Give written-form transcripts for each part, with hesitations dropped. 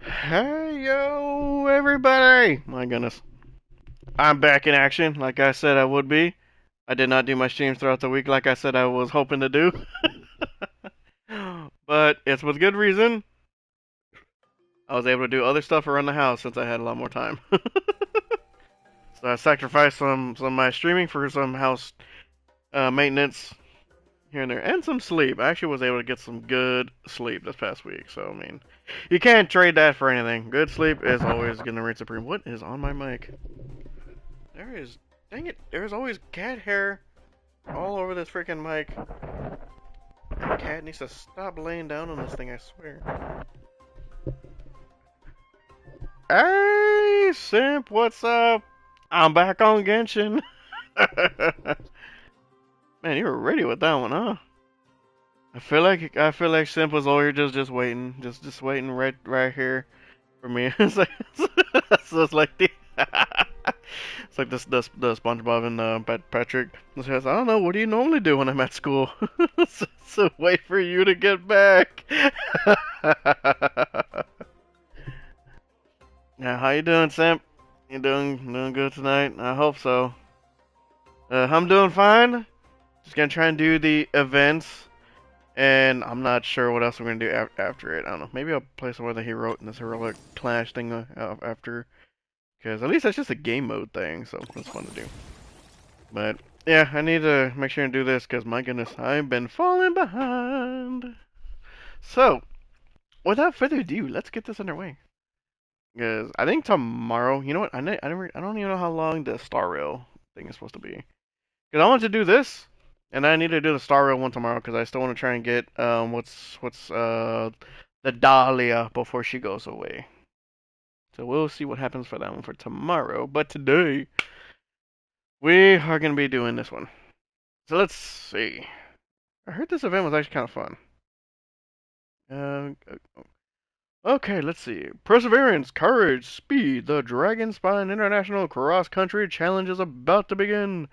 Hey yo, everybody! My goodness. I'm back in action like I said I would be. I did not do my streams throughout the week like I said I was hoping to do. But it's with good reason. I was able to do other stuff around the house since I had a lot more time. So I sacrificed some of my streaming for some house maintenance here and there, and some sleep. I actually was able to get some good sleep this past week, so I mean, you can't trade that for anything. Good sleep is always gonna reign supreme. What is on my mic? There is, dang it, there's always cat hair all over this freaking mic. That cat needs to stop laying down on this thing, I swear. Hey, Simp, what's up? I'm back on Genshin. Man, you were ready with that one, huh? I feel like Simp was over here just waiting, just waiting right here for me. It's like so it's like the it's like the SpongeBob and Patrick. It says, I don't know. What do you normally do when I'm at school? So wait for you to get back. Now, how you doing, Simp? You doing good tonight? I hope so. I'm doing fine. Just gonna try and do the events, and I'm not sure what else I'm gonna do after it. I don't know. Maybe I'll play some of the hero in this heroic clash thing after, because at least that's just a game mode thing, so that's fun to do. But yeah, I need to make sure and do this because my goodness, I've been falling behind. So, without further ado, let's get this underway. Because I think tomorrow, you know what? I don't even know how long the Star Rail thing is supposed to be. Because I want to do this, and I need to do the Star Rail one tomorrow because I still want to try and get what's the Dahlia before she goes away. So we'll see what happens for that one for tomorrow. But today we are gonna be doing this one. So let's see. I heard this event was actually kind of fun. Okay, let's see. Perseverance, courage, speed. The Dragonspine International Cross Country Challenge is about to begin.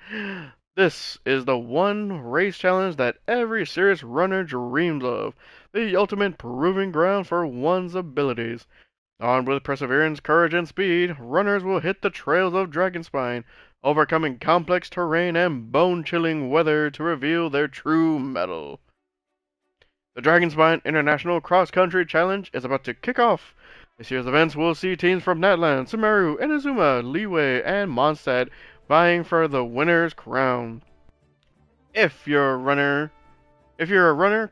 This is the one race challenge that every serious runner dreams of. The ultimate proving ground for one's abilities. Armed with perseverance, courage, and speed, runners will hit the trails of Dragonspine, overcoming complex terrain and bone-chilling weather to reveal their true mettle. The Dragonspine International Cross Country Challenge is about to kick off. This year's events will see teams from Natlan, Sumeru, Inazuma, Liyue, and Mondstadt vying for the winner's crown. If you're a runner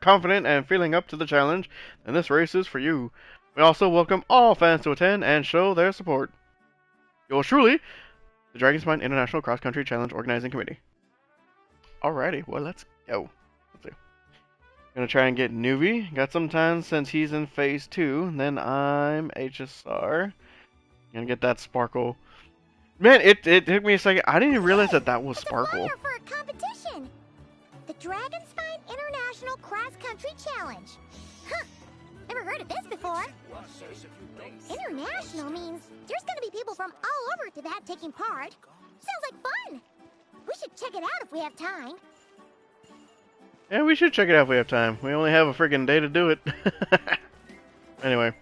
confident and feeling up to the challenge, then this race is for you. We also welcome all fans to attend and show their support. Yours truly, the Dragonspine International Cross Country Challenge Organizing Committee. Alrighty, well let's go. Let's see. Gonna try and get Nuvi. Got some time since he's in phase 2. And then I'm HSR. Gonna get that Sparkle. Man, it took me a second. I didn't even realize that was Sparkle. For a competition. The Dragonspine International Cross Country Challenge. Huh. Never heard of this before. International means there's gonna be people from all over Tibet taking part. Sounds like fun. We should check it out if we have time. Yeah, we should check it out if we have time. We only have a freaking day to do it. Anyway,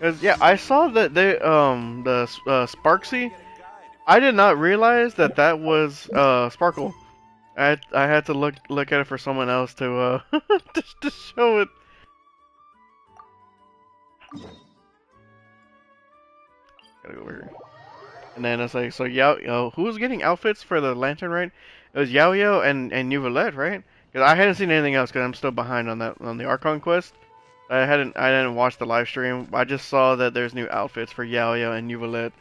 'cause, yeah, I saw that the Sparksy. I did not realize that was Sparkle. I had to look at it for someone else to to show it. Gotta go over here. And then it's like, so who was getting outfits for the lantern, right? It was Yao and Nuvalette, right? Because I hadn't seen anything else because I'm still behind on the Archon quest. I didn't watch the live stream. I just saw that there's new outfits for Yao and Nuvalette.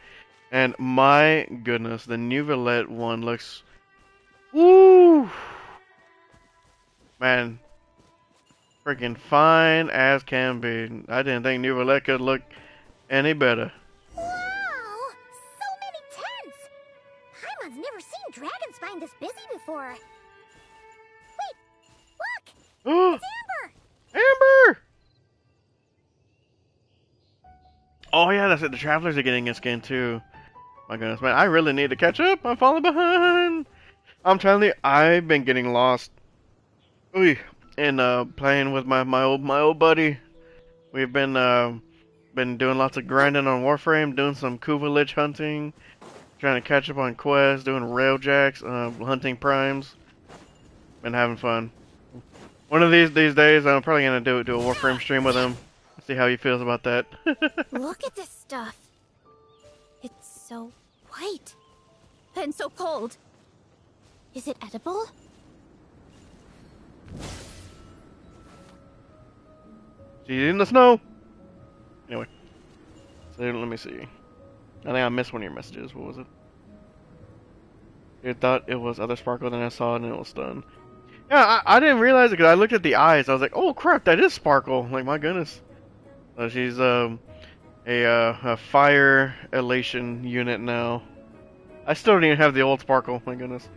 And my goodness, the Nuvalette one looks, woo, man, freaking fine as can be. I didn't think Nuvalette could look any better. Wow! So many tents! Paimon's never seen Dragonspine this busy before. Wait! Look! It's Amber! Amber! Oh yeah, that's it. The Travelers are getting a skin too. My goodness, man, I really need to catch up. I'm falling behind. I'm telling you, I've been getting lost. Ooh, in playing with my old buddy. We've been Been doing lots of grinding on Warframe, doing some Kuva Lich hunting, trying to catch up on quests, doing railjacks, hunting primes. Been having fun. One of these days, I'm probably gonna do a Warframe stream with him. See how he feels about that. Look at this stuff. It's so white. And so cold. Is it edible? She's in the snow. Anyway, so let me see. I think I missed one of your messages. What was it? You thought it was other sparkle, then I saw it and it was stunned. Yeah, I didn't realize it because I looked at the eyes. I was like, oh crap, that is sparkle. Like my goodness. She's a fire elation unit now. I still don't even have the old sparkle. My goodness.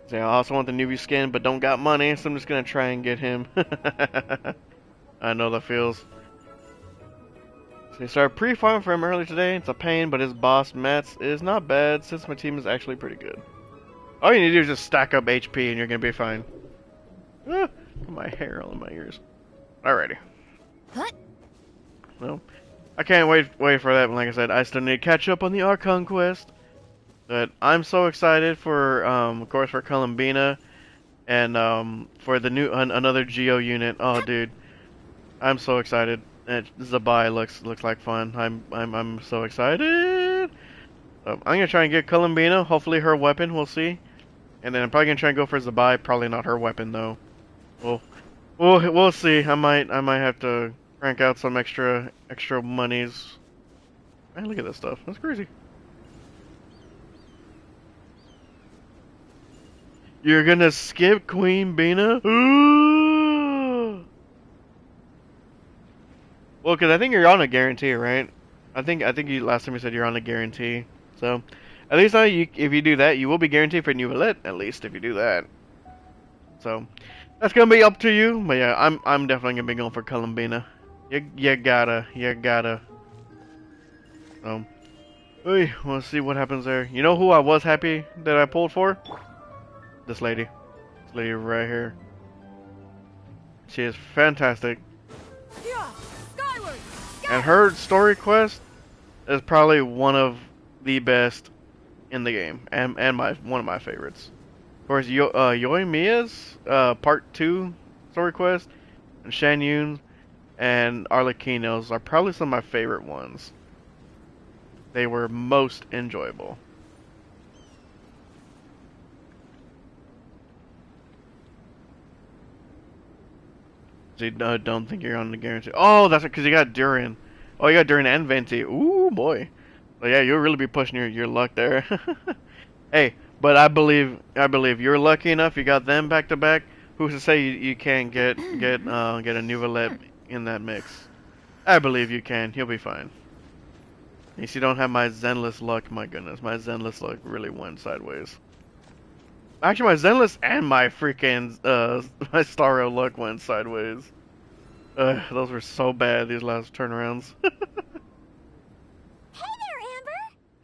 So, yeah, I also want the newbie skin, but don't got money, so I'm just gonna try and get him. I know the feels. So we started pre-farming for him early today. It's a pain, but his boss, Mats, is not bad since my team is actually pretty good. All you need to do is just stack up HP and you're gonna be fine. Ah, my hair all in my ears. Alrighty. What? Well, I can't wait for that. But like I said, I still need to catch up on the Archon quest. But I'm so excited for, of course, for Columbina, and for the new another Geo unit. Oh, dude, I'm so excited. Zabai looks like fun. I'm so excited. I'm gonna try and get Columbina. Hopefully her weapon. We'll see. And then I'm probably gonna try and go for Zabai. Probably not her weapon though. We'll see. I might have to crank out some extra monies. Man, look at this stuff. That's crazy. You're gonna skip Queen Bina? Well, because I think you're on a guarantee, right? I think you last time you said you're on a guarantee. So, at least if you do that, you will be guaranteed for new lit. At least if you do that. So, that's gonna be up to you. But yeah, I'm definitely gonna be going for Columbina. You gotta. So, we'll see what happens there. You know who I was happy that I pulled for? This lady right here. She is fantastic. Yeah, skyward. And her story quest is probably one of the best in the game, and one of my favorites. Of course, Yoimiya's part 2 story quest, and Shan Yun and Arlecchino's are probably some of my favorite ones. They were most enjoyable. So you don't think you're on the guarantee. Oh, that's because you got Durin. Oh, you got Durin and Venti. Ooh, boy. So yeah, you'll really be pushing your luck there. Hey, but I believe you're lucky enough. You got them back to back. Who's to say you can't get a new Valette in that mix? I believe you can. You'll be fine. You see, don't have my Zenless luck. My goodness, my Zenless luck really went sideways. Actually, my Zenless and my freaking my Starro luck went sideways. Those were so bad, these last turnarounds. Hey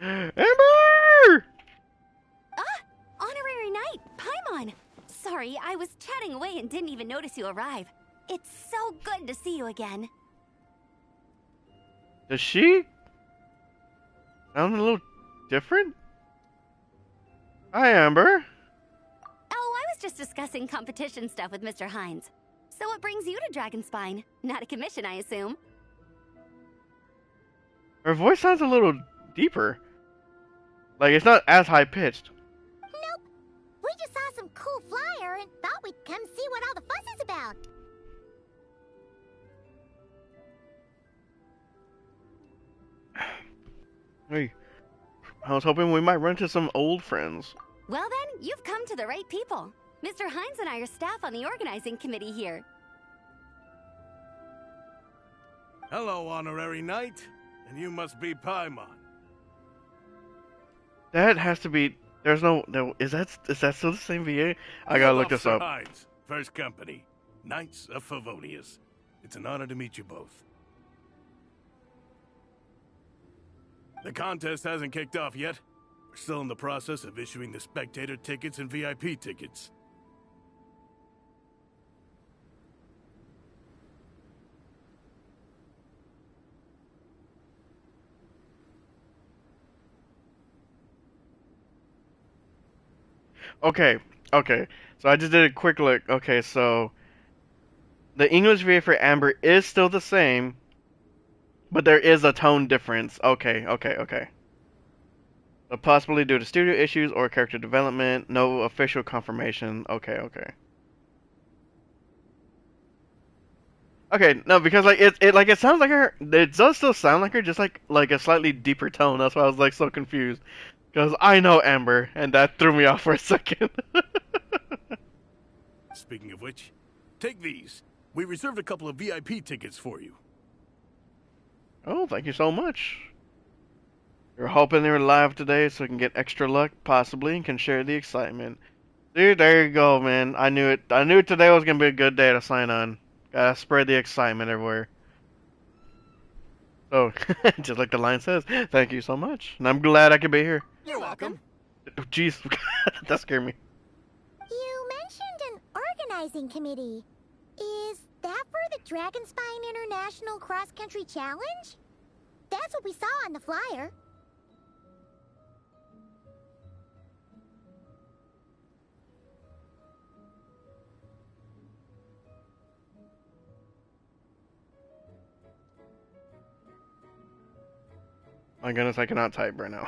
there, Amber! Amber! Honorary Knight, Paimon! Sorry, I was chatting away and didn't even notice you arrive. It's so good to see you again. Does she sound a little different? Hi, Amber. Oh, I was just discussing competition stuff with Mr. Hines. So what brings you to Dragonspine? Not a commission, I assume. Her voice sounds a little deeper. Like, it's not as high-pitched. Nope. We just saw some cool flyer and thought we'd come see what all the fuss is about. Hey, I was hoping we might run into some old friends. Well then, you've come to the right people. Mr. Hines and I are staff on the organizing committee here. Hello, Honorary Knight. And you must be Paimon. That has to be... There's no... Is that still the same VA? I gotta look this up. Hines, First Company, Knights of Favonius. It's an honor to meet you both. The contest hasn't kicked off yet. We're still in the process of issuing the spectator tickets and VIP tickets. Okay, okay. So I just did a quick look. Okay, so the English VA for Amber is still the same, but there is a tone difference. Okay, okay, okay. But possibly due to studio issues or character development, no official confirmation. Okay, okay. Okay, no, because like it sounds like her. It does still sound like her, just like a slightly deeper tone. That's why I was like so confused. Because I know Amber, and that threw me off for a second. Speaking of which, take these. We reserved a couple of VIP tickets for you. Oh, thank you so much. You're hoping they were live today so I can get extra luck, possibly, and can share the excitement. Dude, there you go, man. I knew it. I knew today was gonna be a good day to sign on. Gotta spread the excitement everywhere. So, just like the line says, thank you so much, and I'm glad I could be here. You're welcome. Jeez, that scared me. You mentioned an organizing committee. Is that for the Dragonspine International Cross Country Challenge? That's what we saw on the flyer. My goodness, I cannot type right now.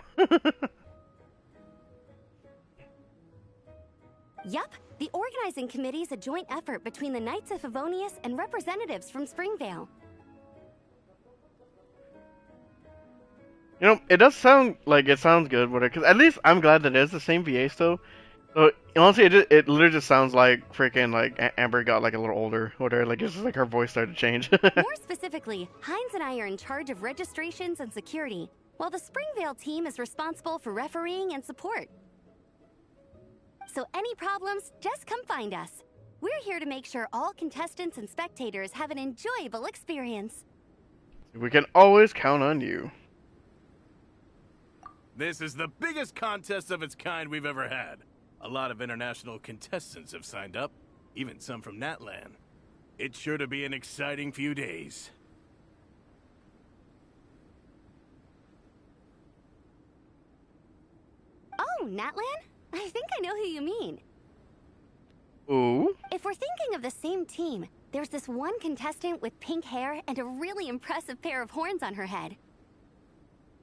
Yup, the organizing committee is a joint effort between the Knights of Favonius and representatives from Springvale. You know, it does sound like it sounds good, because at least I'm glad that it is the same VA still. So honestly, it literally just sounds like freaking like Amber got like a little older, whatever. Like it's just like her voice started to change. More specifically, Hines and I are in charge of registrations and security, while the Springvale team is responsible for refereeing and support. So any problems, just come find us. We're here to make sure all contestants and spectators have an enjoyable experience. We can always count on you. This is the biggest contest of its kind we've ever had. A lot of international contestants have signed up, even some from Natlan. It's sure to be an exciting few days. Oh, Natlan? I think I know who you mean. Ooh. If we're thinking of the same team, there's this one contestant with pink hair and a really impressive pair of horns on her head.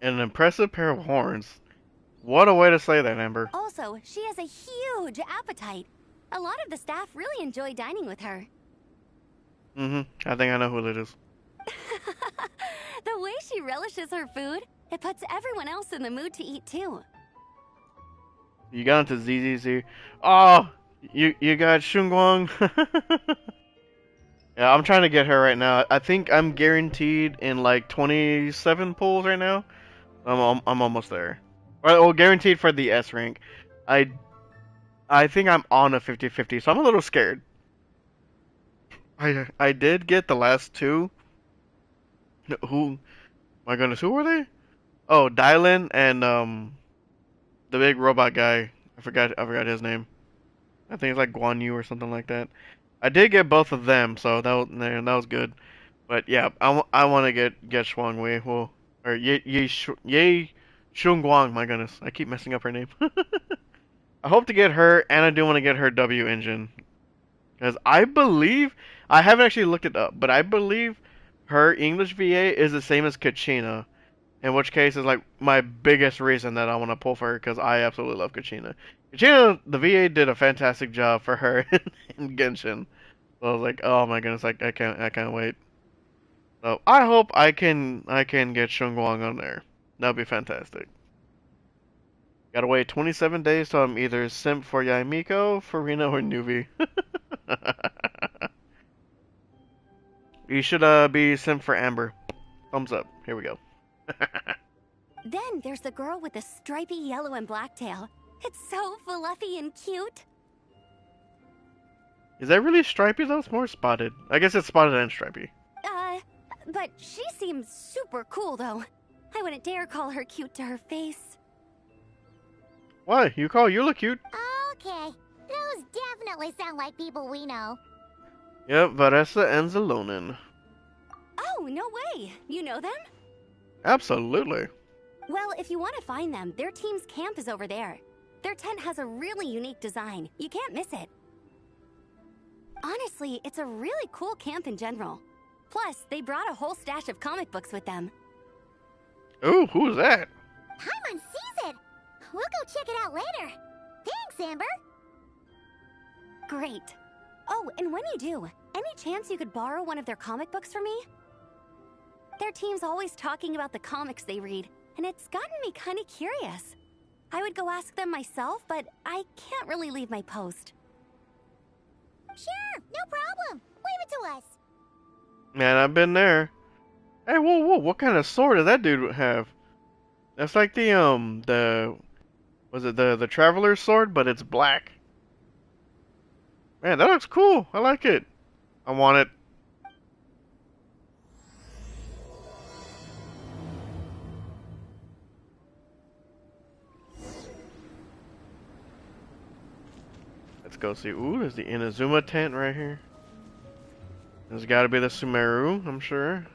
An impressive pair of horns. What a way to say that, Amber. Also, she has a huge appetite. A lot of the staff really enjoy dining with her. I think I know who it is. The way she relishes her food, it puts everyone else in the mood to eat too. You got into ZZZ. Oh, you got Shunguang. Yeah, I'm trying to get her right now. I think I'm guaranteed in like 27 pulls right now. I'm almost there. Well, guaranteed for the S rank. I think I'm on a 50-50, so I'm a little scared. I did get the last two. Who? My goodness, who were they? Oh, Dylan and the big robot guy. I forgot his name. I think it's like Guan Yu or something like that. I did get both of them, so that was good. But yeah, I want to get Shuang Wei. Well, or Ye Shun Guang. My goodness, I keep messing up her name. I hope to get her, and I do want to get her W engine, because I believe I haven't actually looked it up, but I believe her English VA is the same as Kachina. In which case is like my biggest reason that I want to pull for her, because I absolutely love Kachina. Kachina, the VA did a fantastic job for her in Genshin. So I was like, oh my goodness, I can't wait. So I hope I can get Shunguang on there. That'd be fantastic. Gotta wait 27 days till I'm either simp for Yaimiko, Farina, or Nuvi. You should be simp for Amber. Thumbs up. Here we go. Then there's the girl with the stripy yellow and black tail. It's so fluffy and cute. Is that really stripy though? It's more spotted. I guess it's spotted and stripy. But she seems super cool though. I wouldn't dare call her cute to her face. Why? You look cute. Okay, those definitely sound like people we know. Yep, Vanessa and Zalonin. Oh, no way. You know them? Absolutely. Well, if you want to find them, their team's camp is over there. Their tent has a really unique design. You can't miss it. Honestly, it's a really cool camp in general. Plus, they brought a whole stash of comic books with them. Ooh, who's that? Paimon sees it. We'll go check it out later. Thanks, Amber. Great. Oh, and when you do, any chance you could borrow one of their comic books from me? Their team's always talking about the comics they read, and it's gotten me kind of curious. I would go ask them myself, but I can't really leave my post. Sure, no problem. Leave it to us. Man, I've been there. Hey, whoa, whoa, what kind of sword does that dude have? That's like was it the Traveler's sword, but it's black. Man, that looks cool. I like it. I want it. Let's go see. Ooh, there's the Inazuma tent right here. There's got to be the Sumeru, I'm sure.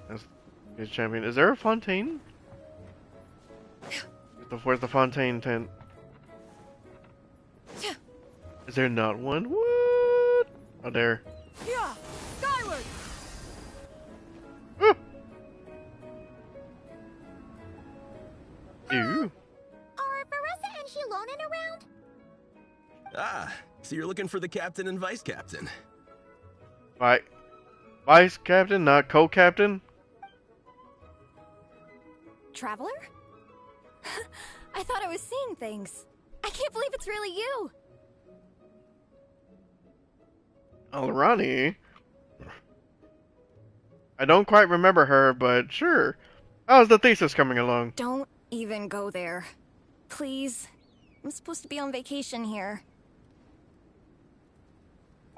That's his champion. Is there a Fontaine? Where's the Fontaine tent? Is there not one? What? Oh, there. Yeah, skyward. Ah. Ew. Are Marissa and Shilonen around? Ah, so you're looking for the captain and vice captain. Vice captain, not co-captain? Traveler? I thought I was seeing things. I can't believe it's really you. Alrani? I don't quite remember her, but sure. How's the thesis coming along? Don't even go there. Please. I'm supposed to be on vacation here.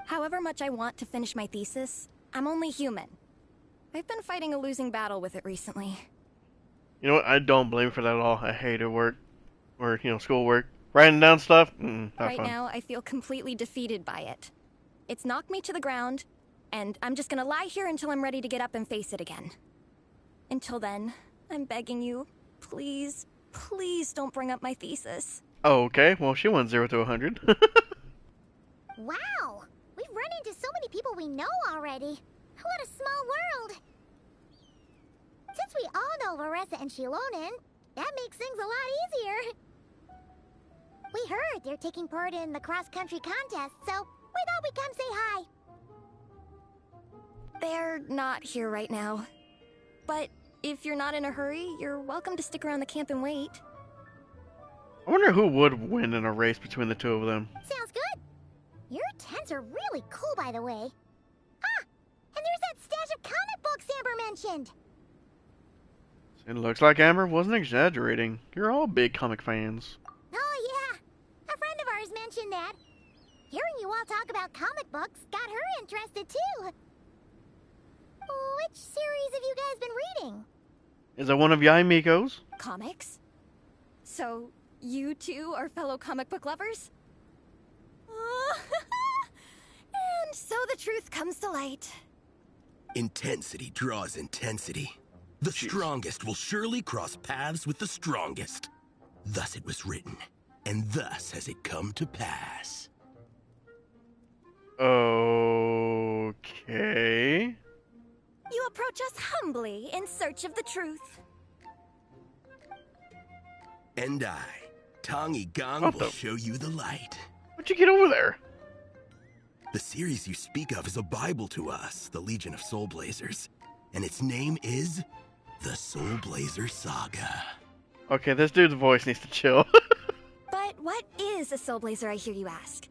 However much I want to finish my thesis, I'm only human. I've been fighting a losing battle with it recently. You know what? I don't blame you for that at all. I hated work. Or, schoolwork. Writing down stuff? Not Right fun. now, I feel completely defeated by it. It's knocked me to the ground, and I'm just gonna lie here until I'm ready to get up and face it again. Until then, I'm begging you, please, please don't bring up my thesis. Oh, okay. Well, she went 0 to 100. Wow, we've run into so many people we know already. What a small world. Since we all know Marissa and Shilonen, that makes things a lot easier. We heard they're taking part in the cross-country contest, so we thought we'd come say hi. They're not here right now. But if you're not in a hurry, you're welcome to stick around the camp and wait. I wonder who would win in a race between the two of them. Sounds good. Your tents are really cool, by the way. Ah, and there's that stash of comic books Amber mentioned. It looks like Amber wasn't exaggerating. You're all big comic fans. Oh, yeah. A friend of ours mentioned that. Hearing you all talk about comic books got her interested, too. Which series have you guys been reading? Is it one of Yai Miko's? Comics? So, you two are fellow comic book lovers? And so the truth comes to light. Intensity draws intensity. The strongest will surely cross paths with the strongest. Thus it was written, and thus has it come to pass. Okay. You approach us humbly in search of the truth. And I, Tongi Gong, What will the- show you the light. How'd you get over there? The series you speak of is a Bible to us, the Legion of Soulblazers. And its name is the Soulblazer Saga. Okay, this dude's voice needs to chill. But what is a Soulblazer, I hear you ask?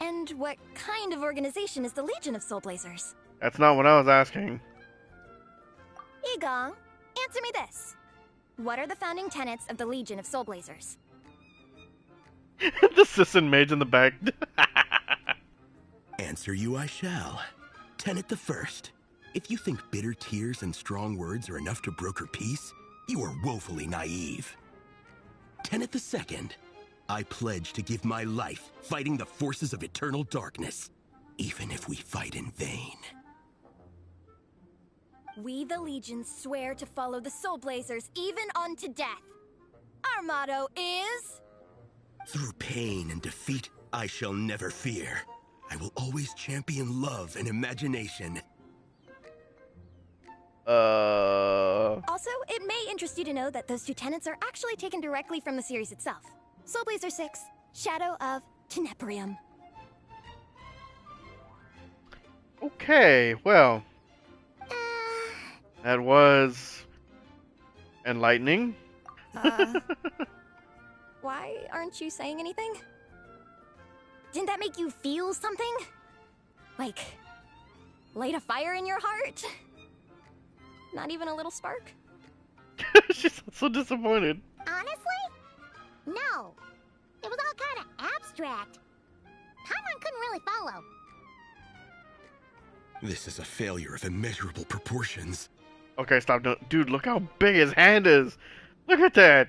And what kind of organization is the Legion of Soulblazers? That's not what I was asking. Igong, answer me this. What are the founding tenets of the Legion of Soulblazers? The Sisson mage in the back. Answer you I shall. Tenet the first. If you think bitter tears and strong words are enough to broker peace, you are woefully naive. Tenet the second. I pledge to give my life fighting the forces of eternal darkness, even if we fight in vain. We, the Legion, swear to follow the Soulblazers even unto death. our motto is... Through pain and defeat, I shall never fear. I will always champion love and imagination. Also, it may interest you to know that those two tenets are actually taken directly from the series itself. Soulblazer 6, Shadow of Teneporium. Okay, well, that was enlightening. Why aren't you saying anything? Didn't that make you feel something? Like, light a fire in your heart? Not even a little spark? She's so disappointed. Honestly? No. It was all kind of abstract. Paimon couldn't really follow. This is a failure of immeasurable proportions. Okay, stop doing. Dude, look how big his hand is. Look at that.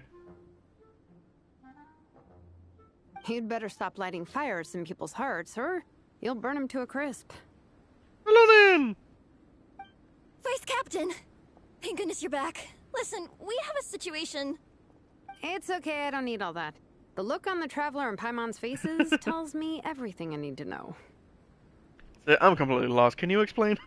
You'd better stop lighting fires in people's hearts, or you'll burn them to a crisp. Hello, then. Vice Captain! Thank goodness you're back. Listen, we have a situation. It's okay, I don't need all that. The look on the Traveler and Paimon's faces tells me everything I need to know. I'm completely lost. Can you explain?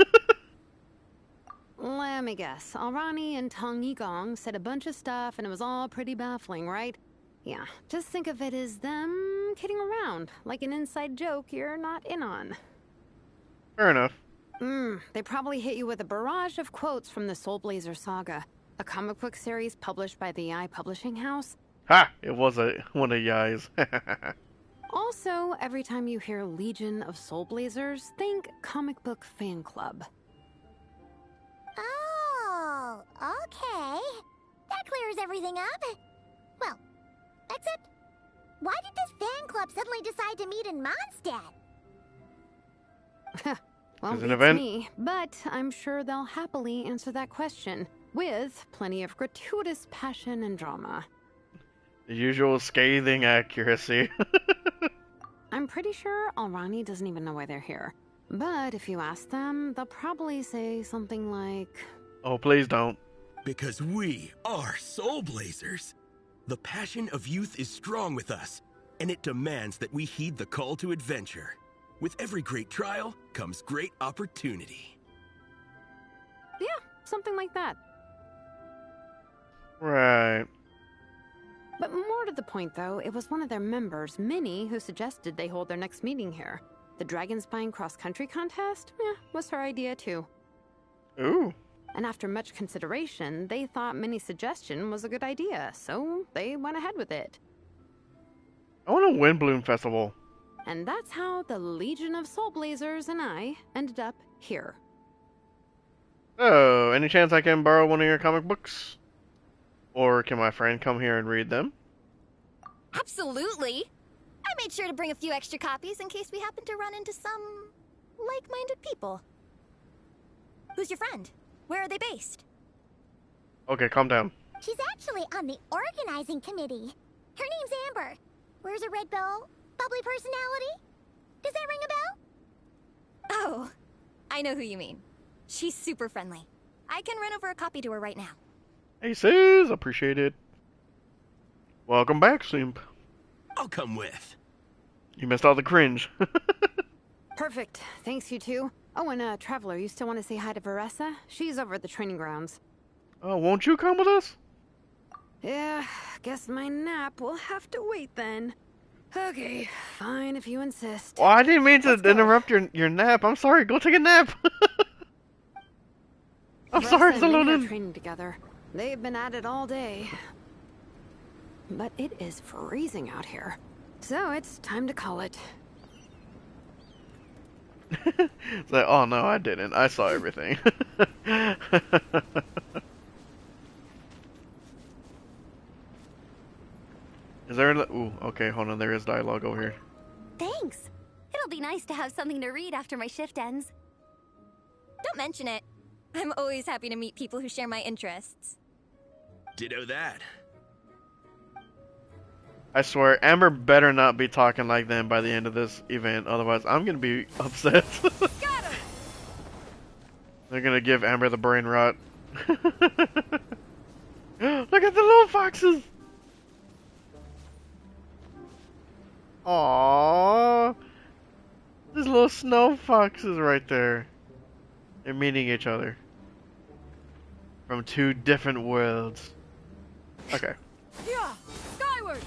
Let me guess. Alrani and Tong Yigong said a bunch of stuff and it was all pretty baffling, right? Yeah, just think of it as them kidding around, like an inside joke you're not in on. Fair enough. They probably hit you with a barrage of quotes from the Soulblazer saga, a comic book series published by the Eye Publishing House. Ha! It was one of y'all's. Also, every time you hear Legion of Soulblazers, think comic book fan club. Oh, okay. That clears everything up. Well, except, why did this fan club suddenly decide to meet in Mondstadt? Well, There's an beats event. me, but I'm sure they'll happily answer that question, with plenty of gratuitous passion and drama. The usual scathing accuracy. I'm pretty sure Alrani doesn't even know why they're here. But if you ask them, they'll probably say something like... Oh, please don't. Because we are Soulblazers. The passion of youth is strong with us, and it demands that we heed the call to adventure. With every great trial comes great opportunity. Yeah, something like that. Right. But more to the point, though, it was one of their members, Minnie, who suggested they hold their next meeting here. The Dragonspine cross-country contest? Was her idea, too. Ooh. And after much consideration, they thought Minnie's suggestion was a good idea, so they went ahead with it. I want a Windbloom Festival. And that's how the Legion of Soulblazers and I ended up here. Oh, any chance I can borrow one of your comic books? Or can my friend come here and read them? Absolutely! I made sure to bring a few extra copies in case we happen to run into some... like-minded people. Who's your friend? Where are they based? Okay, calm down. She's actually on the organizing committee. Her name's Amber. Wears a red bow, bubbly personality. Does that ring a bell? Oh, I know who you mean. She's super friendly. I can run over a copy to her right now. Aces, appreciate it. Welcome back, Simp. I'll come with. You missed all the cringe. Perfect. Thanks, you two. Oh, and Traveler, you still want to say hi to Veressa? She's over at the training grounds. Oh, won't you come with us? Yeah, guess my nap will have to wait then. Okay, fine if you insist. Well, I didn't mean to Let's go. interrupt your nap. I'm sorry. Go take a nap. I'm sorry, Veressa and Minnie are Salonin. training together. They've been at it all day. But it is freezing out here. So it's time to call it. It's like, oh no, I didn't. I saw everything. Is there? Ooh, okay, hold on. There is dialogue over here. Thanks. It'll be nice to have something to read after my shift ends. Don't mention it. I'm always happy to meet people who share my interests. Ditto that. I swear, Amber better not be talking like them by the end of this event. Otherwise, I'm gonna be upset. Got him! They're gonna give Amber the brain rot. Look at the little foxes. Aww. These little snow foxes right there. They're meeting each other. From two different worlds. Okay. Yeah, skyward.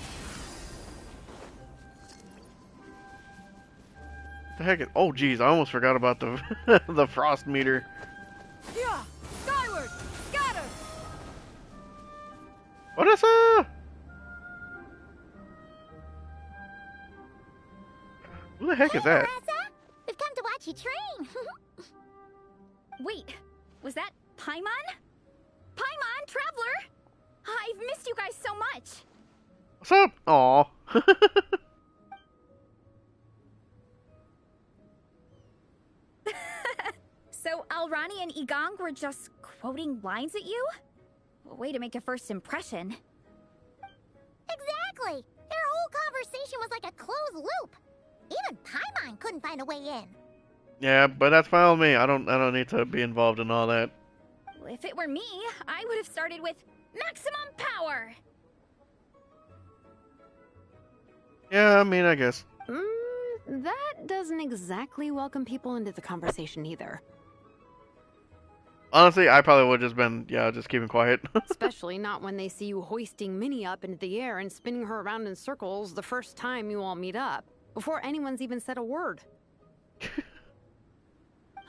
The heck is, oh geez, I almost forgot about the the frost meter. Yeah, skyward. Scatter. What is that? Who the heck is that? Marissa, we've come to watch you train. Wait, was that Paimon? Paimon, Traveler! I've missed you guys so much. What's up? Aw. So Alrani and Igong were just quoting lines at you? Way to make a first impression. Exactly. Their whole conversation was like a closed loop. Even Paimon couldn't find a way in. Yeah, but that's fine with me. I don't need to be involved in all that. If it were me, I would have started with maximum power. Yeah, I mean, I guess. That doesn't exactly welcome people into the conversation either. Honestly, I probably would have just been, yeah, just keeping quiet. Especially not when they see you hoisting Minnie up into the air and spinning her around in circles the first time you all meet up, before anyone's even said a word.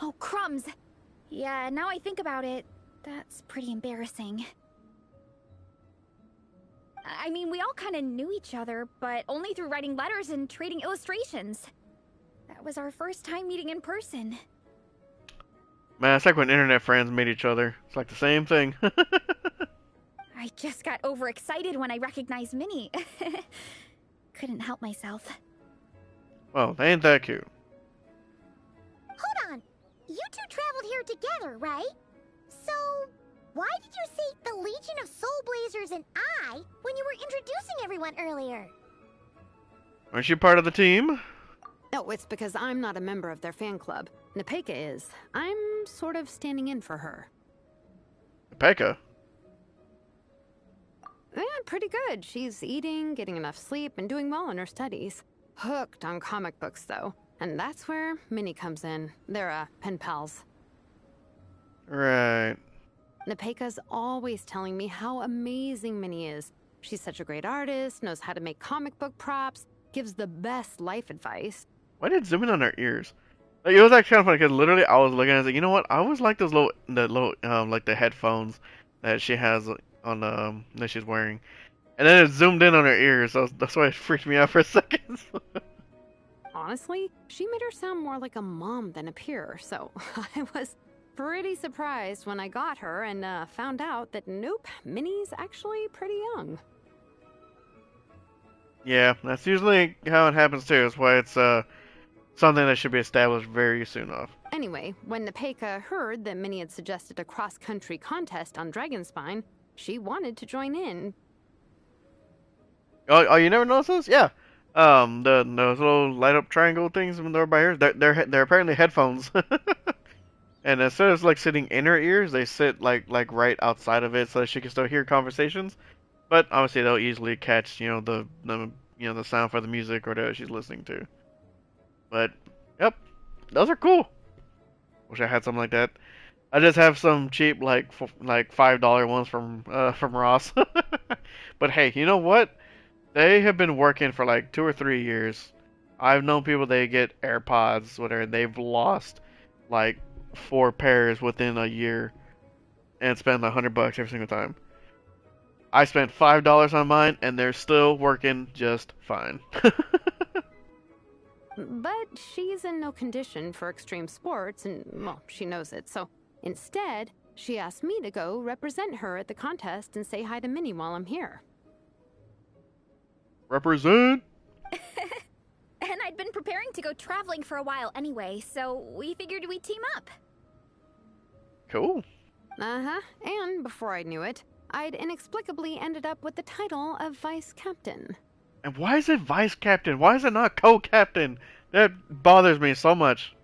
Oh, crumbs. Yeah, now I think about it, that's pretty embarrassing. I mean, we all kind of knew each other, but only through writing letters and trading illustrations. That was our first time meeting in person. Man, it's like when internet friends meet each other. It's like the same thing. I just got overexcited when I recognized Minnie. Couldn't help myself. Well, ain't that cute. Hold on. You two traveled here together, right? So, why did you say the Legion of Soulblazers and I when you were introducing everyone earlier? Aren't you part of the team? No, it's because I'm not a member of their fan club. Nepeka is. I'm sort of standing in for her. Pekka. Yeah, pretty good. She's eating, getting enough sleep, and doing well in her studies. Hooked on comic books, though. And that's where Minnie comes in. They're, pen pals. Right. Nepeka's always telling me how amazing Minnie is. She's such a great artist, knows how to make comic book props, gives the best life advice. Why did it zoom in on her ears? Like, it was actually kind of funny because literally I was looking at it, like, you know what? I always like those like the headphones that she has on that she's wearing, and then it zoomed in on her ears. So that's why it freaked me out for a second. Honestly, she made her sound more like a mom than a peer, so I was pretty surprised when I got her and found out that nope, Minnie's actually pretty young. Yeah, that's usually how it happens too. That's why it's something that should be established very soon off. Anyway, when Nepeka heard that Minnie had suggested a cross-country contest on Dragonspine, she wanted to join in. Oh, you never noticed those? Yeah. Those little light up triangle things when they're by ears, they're apparently headphones. And instead of like sitting in her ears, they sit like right outside of it so that she can still hear conversations. But obviously they'll easily catch, the sound for the music or whatever she's listening to. But yep, those are cool. Wish I had something like that. I just have some cheap like $5 ones from Ross. But hey, you know what? They have been working for like 2 or 3 years. I've known people they get AirPods, whatever. They've lost like 4 pairs within a year, and spend $100 every single time. I spent $5 on mine, and they're still working just fine. But she's in no condition for extreme sports, and, well, she knows it. So instead, she asked me to go represent her at the contest and say hi to Minnie while I'm here. Represent! And I'd been preparing to go traveling for a while anyway, so we figured we'd team up. Cool. Uh-huh. And before I knew it, I'd inexplicably ended up with the title of vice captain. And why is it vice captain? Why is it not co-captain? That bothers me so much.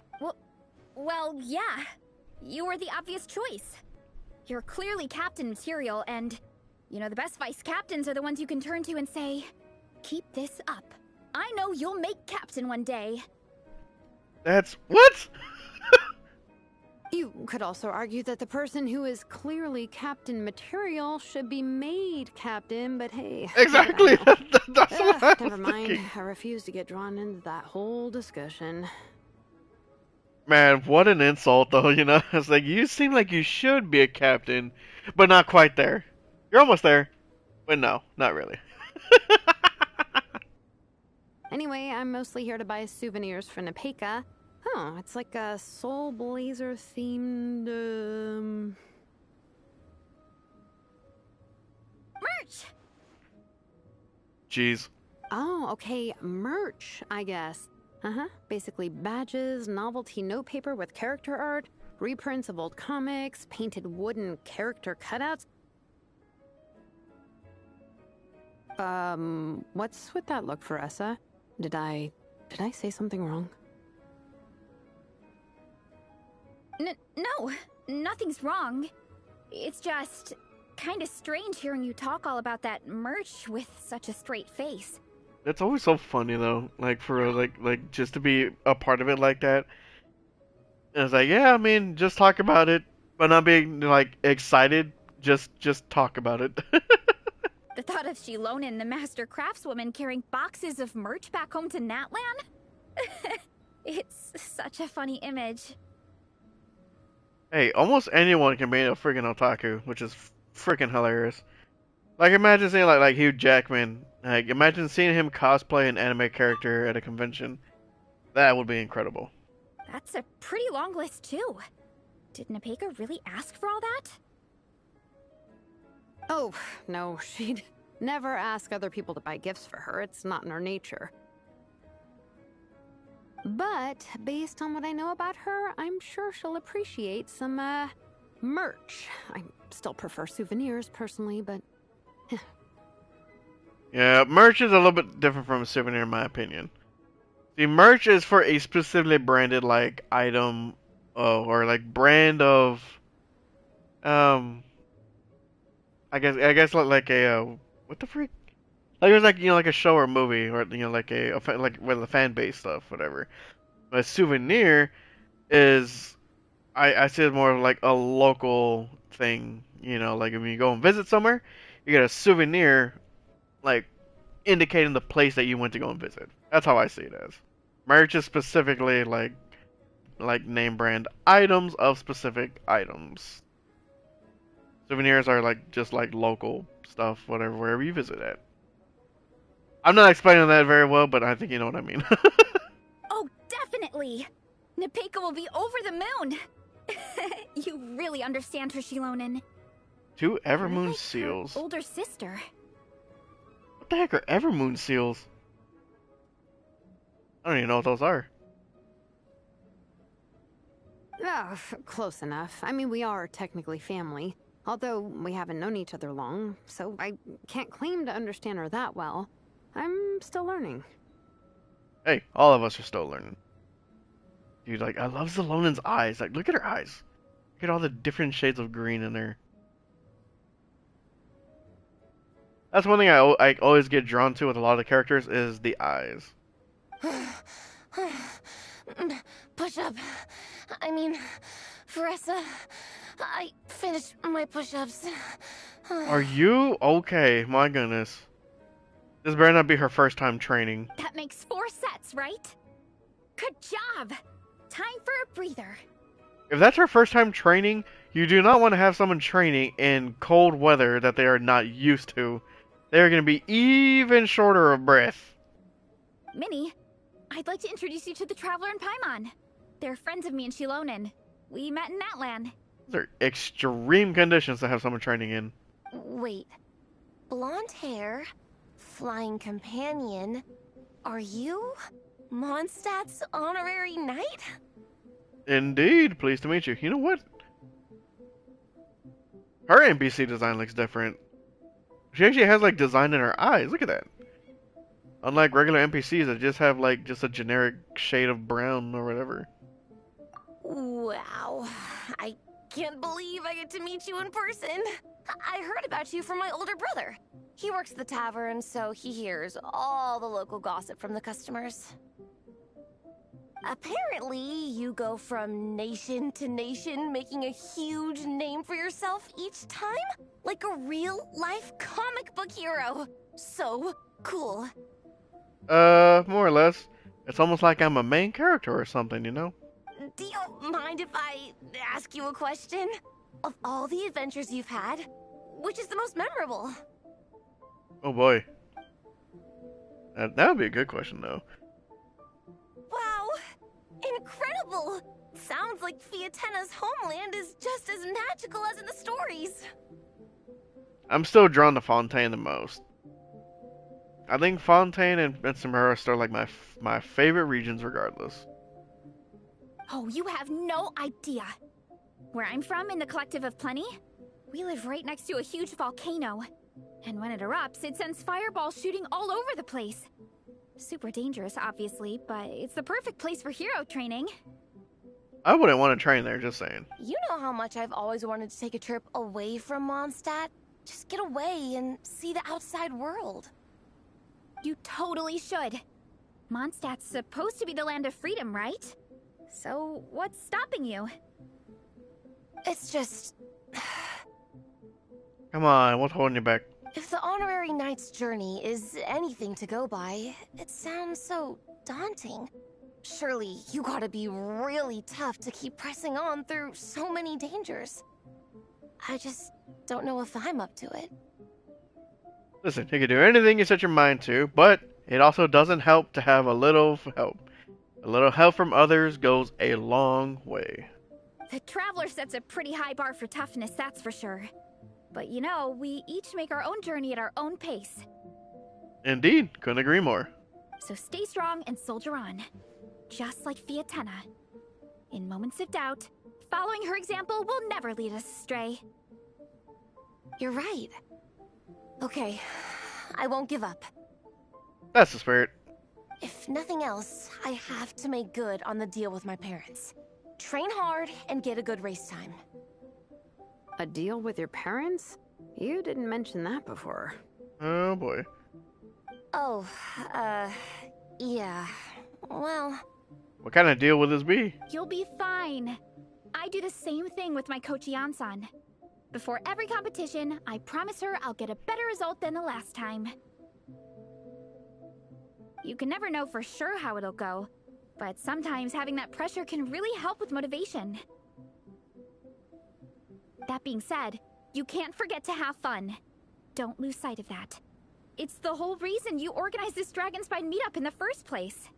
Well, yeah. You were the obvious choice. You're clearly captain material, and, the best vice captains are the ones you can turn to and say, keep this up. I know you'll make captain one day. That's what? You could also argue that the person who is clearly captain material should be made captain, but hey. Exactly. I don't know. That's what I Never was mind. thinking. I refuse to get drawn into that whole discussion. Man, what an insult, though. You know, it's like you seem like you should be a captain, but not quite there. You're almost there, but no, not really. Anyway, I'm mostly here to buy souvenirs for Nepeka. Oh, it's like a Soulblazer themed, Merch! Jeez. Oh, okay, merch, I guess. Basically badges, novelty notepaper with character art, reprints of old comics, painted wooden character cutouts. What's with that look, Faressa? Did I say something wrong? No, nothing's wrong. It's just kind of strange hearing you talk all about that merch with such a straight face. That's always so funny though. Like for like just to be a part of it like that. And it's like, yeah, I mean, just talk about it, but not being like excited. Just talk about it. The thought of Shilonen, the master craftswoman, carrying boxes of merch back home to Natlan? It's such a funny image. Hey, almost anyone can be a freaking otaku, which is freaking hilarious. Like imagine seeing like Hugh Jackman. Like imagine seeing him cosplay an anime character at a convention. That would be incredible. That's a pretty long list too. Did Nepeka really ask for all that? Oh, no, she'd never ask other people to buy gifts for her. It's not in her nature. But, based on what I know about her, I'm sure she'll appreciate some, merch. I still prefer souvenirs, personally, but... Yeah, merch is a little bit different from a souvenir in my opinion. See, merch is for a specifically branded, like, item, or, like, brand of, I guess like a, what the freak? Like, it was like, you know, like a show or a movie, or, you know, like like, with the fan base stuff, whatever. But a souvenir is, I see it more like a local thing, you know, like when you go and visit somewhere, you get a souvenir, like, indicating the place that you went to go and visit. That's how I see it as. Merch is specifically, like name brand items of specific items. Souvenirs are, like, just, like, local stuff, whatever, wherever you visit at. I'm not explaining that very well, but I think you know what I mean. Oh, definitely! Nepeka will be over the moon! You really understand her, Shilonen. 2 You're Evermoon like seals. her older sister. What the heck are Evermoon seals? I don't even know what those are. Oh, close enough. I mean, we are technically family. Although we haven't known each other long, so I can't claim to understand her that well. I'm still learning. Hey, all of us are still learning. Dude, like, I love Zalonen's eyes. Like, look at her eyes. Look at all the different shades of green in there. That's one thing I always get drawn to with a lot of the characters is the eyes. Push-up. I mean, Faressa, I finished my push-ups. Are you okay? My goodness. This better not be her first time training. That makes 4 sets, right? Good job! Time for a breather. If that's her first time training, you do not want to have someone training in cold weather that they are not used to. They are going to be even shorter of breath. Minnie, I'd like to introduce you to the Traveler and Paimon. They're friends of me and Shilonen. We met in Natlan. Those are extreme conditions to have someone training in. Wait. Blonde hair, flying companion. Are you Mondstadt's honorary knight? Indeed, pleased to meet you. You know what? Her NPC design looks different. She actually has, like, design in her eyes. Look at that. Unlike regular NPCs that just have, like, just a generic shade of brown or whatever. Wow. I can't believe I get to meet you in person. I heard about you from my older brother. He works at the tavern, so he hears all the local gossip from the customers. Apparently, you go from nation to nation, making a huge name for yourself each time? Like a real-life comic book hero. So cool. More or less. It's almost like I'm a main character or something, you know? Do you mind if I ask you a question? Of all the adventures you've had, which is the most memorable? Oh boy. That would be a good question, though. Wow! Incredible! Sounds like Fiatena's homeland is just as magical as in the stories. I'm still drawn to Fontaine the most. I think Fontaine and Samara are like my favorite regions regardless. Oh, you have no idea. Where I'm from, in the Collective of Plenty, we live right next to a huge volcano. And when it erupts, it sends fireballs shooting all over the place. Super dangerous, obviously, but it's the perfect place for hero training. I wouldn't want to train there, just saying. You know how much I've always wanted to take a trip away from Mondstadt? Just get away and see the outside world. You totally should. Mondstadt's supposed to be the land of freedom, right? So, what's stopping you? It's just... Come on, what's holding you back? If the Honorary Knight's journey is anything to go by, it sounds so daunting. Surely you gotta be really tough to keep pressing on through so many dangers. I just don't know if I'm up to it. Listen, you can do anything you set your mind to, but it also doesn't help to have a little help. A little help from others goes a long way. The Traveler sets a pretty high bar for toughness, that's for sure. But you know, we each make our own journey at our own pace. Indeed, couldn't agree more. So stay strong and soldier on. Just like Fiatena. In moments of doubt, following her example will never lead us astray. You're right. Okay, I won't give up. That's the spirit. If nothing else, I have to make good on the deal with my parents. Train hard and get a good race time. A deal with your parents? You didn't mention that before. Oh boy. Oh, yeah. Well... What kind of deal will this be? You'll be fine. I do the same thing with my coach Yan-san. Before every competition, I promise her I'll get a better result than the last time. You can never know for sure how it'll go, but sometimes having that pressure can really help with motivation. That being said, you can't forget to have fun. Don't lose sight of that. It's the whole reason you organized this Dragonspine meetup in the first place.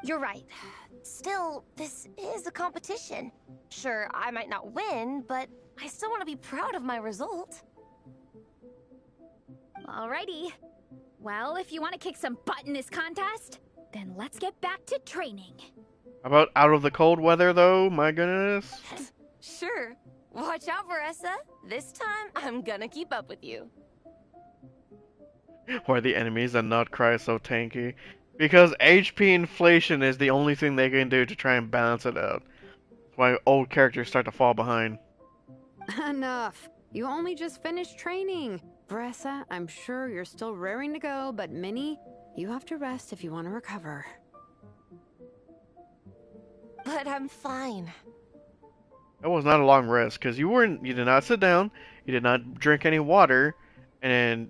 You're right. Still, this is a competition. Sure, I might not win, but I still want to be proud of my result. Alrighty. Well, if you want to kick some butt in this contest, then let's get back to training. How about out of the cold weather, though? My goodness. Sure. Watch out, Veressa. This time, I'm gonna keep up with you. Why the enemies and not cry so tanky? Because HP inflation is the only thing they can do to try and balance it out. That's why old characters start to fall behind. Enough. You only just finished training. Bressa, I'm sure you're still raring to go, but Minnie, you have to rest if you want to recover. But I'm fine. That was not a long rest, because you did not sit down, you did not drink any water, and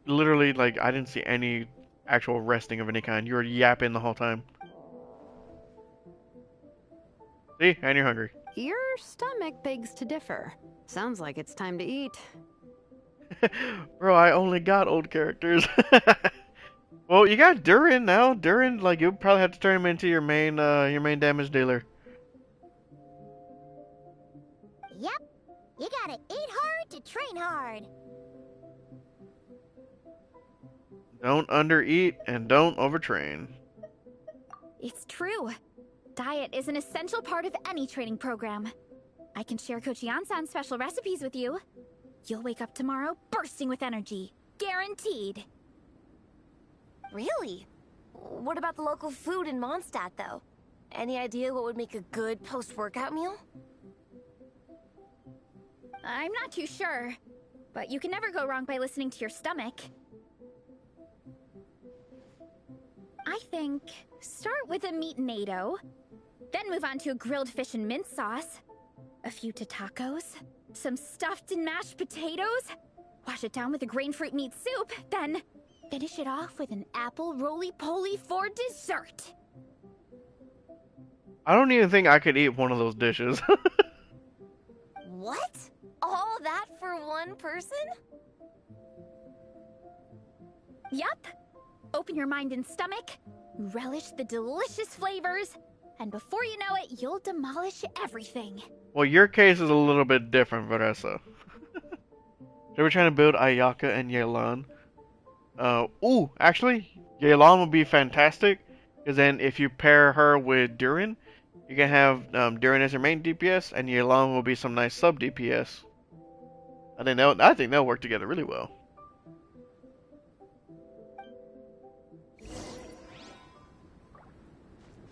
literally, like, I didn't see any actual resting of any kind. You were yapping the whole time. See? And you're hungry. Your stomach begs to differ. Sounds like it's time to eat. Bro, I only got old characters. Well, you got Durin now. Durin, like, you'll probably have to turn him into your main damage dealer. Yep. You gotta eat hard to train hard. Don't undereat and don't overtrain. It's true. Diet is an essential part of any training program. I can share Coach Yan-san's special recipes with you. You'll wake up tomorrow bursting with energy. Guaranteed. Really? What about the local food in Mondstadt, though? Any idea what would make a good post-workout meal? I'm not too sure. But you can never go wrong by listening to your stomach. I think start with a meat natto, then move on to a grilled fish and mint sauce, a few tacos, some stuffed and mashed potatoes, wash it down with a grain fruit meat soup, then finish it off with an apple roly-poly for dessert. I don't even think I could eat one of those dishes. What? All that for one person? Yup. Open your mind and stomach, relish the delicious flavors, and before you know it, you'll demolish everything. Well, your case is a little bit different, Vanessa. They were trying to build Ayaka and Yelan. Ooh, actually, Yelan would be fantastic, because then if you pair her with Durin, you can have Durin as your main DPS, and Yelan will be some nice sub DPS. I think they'll work together really well.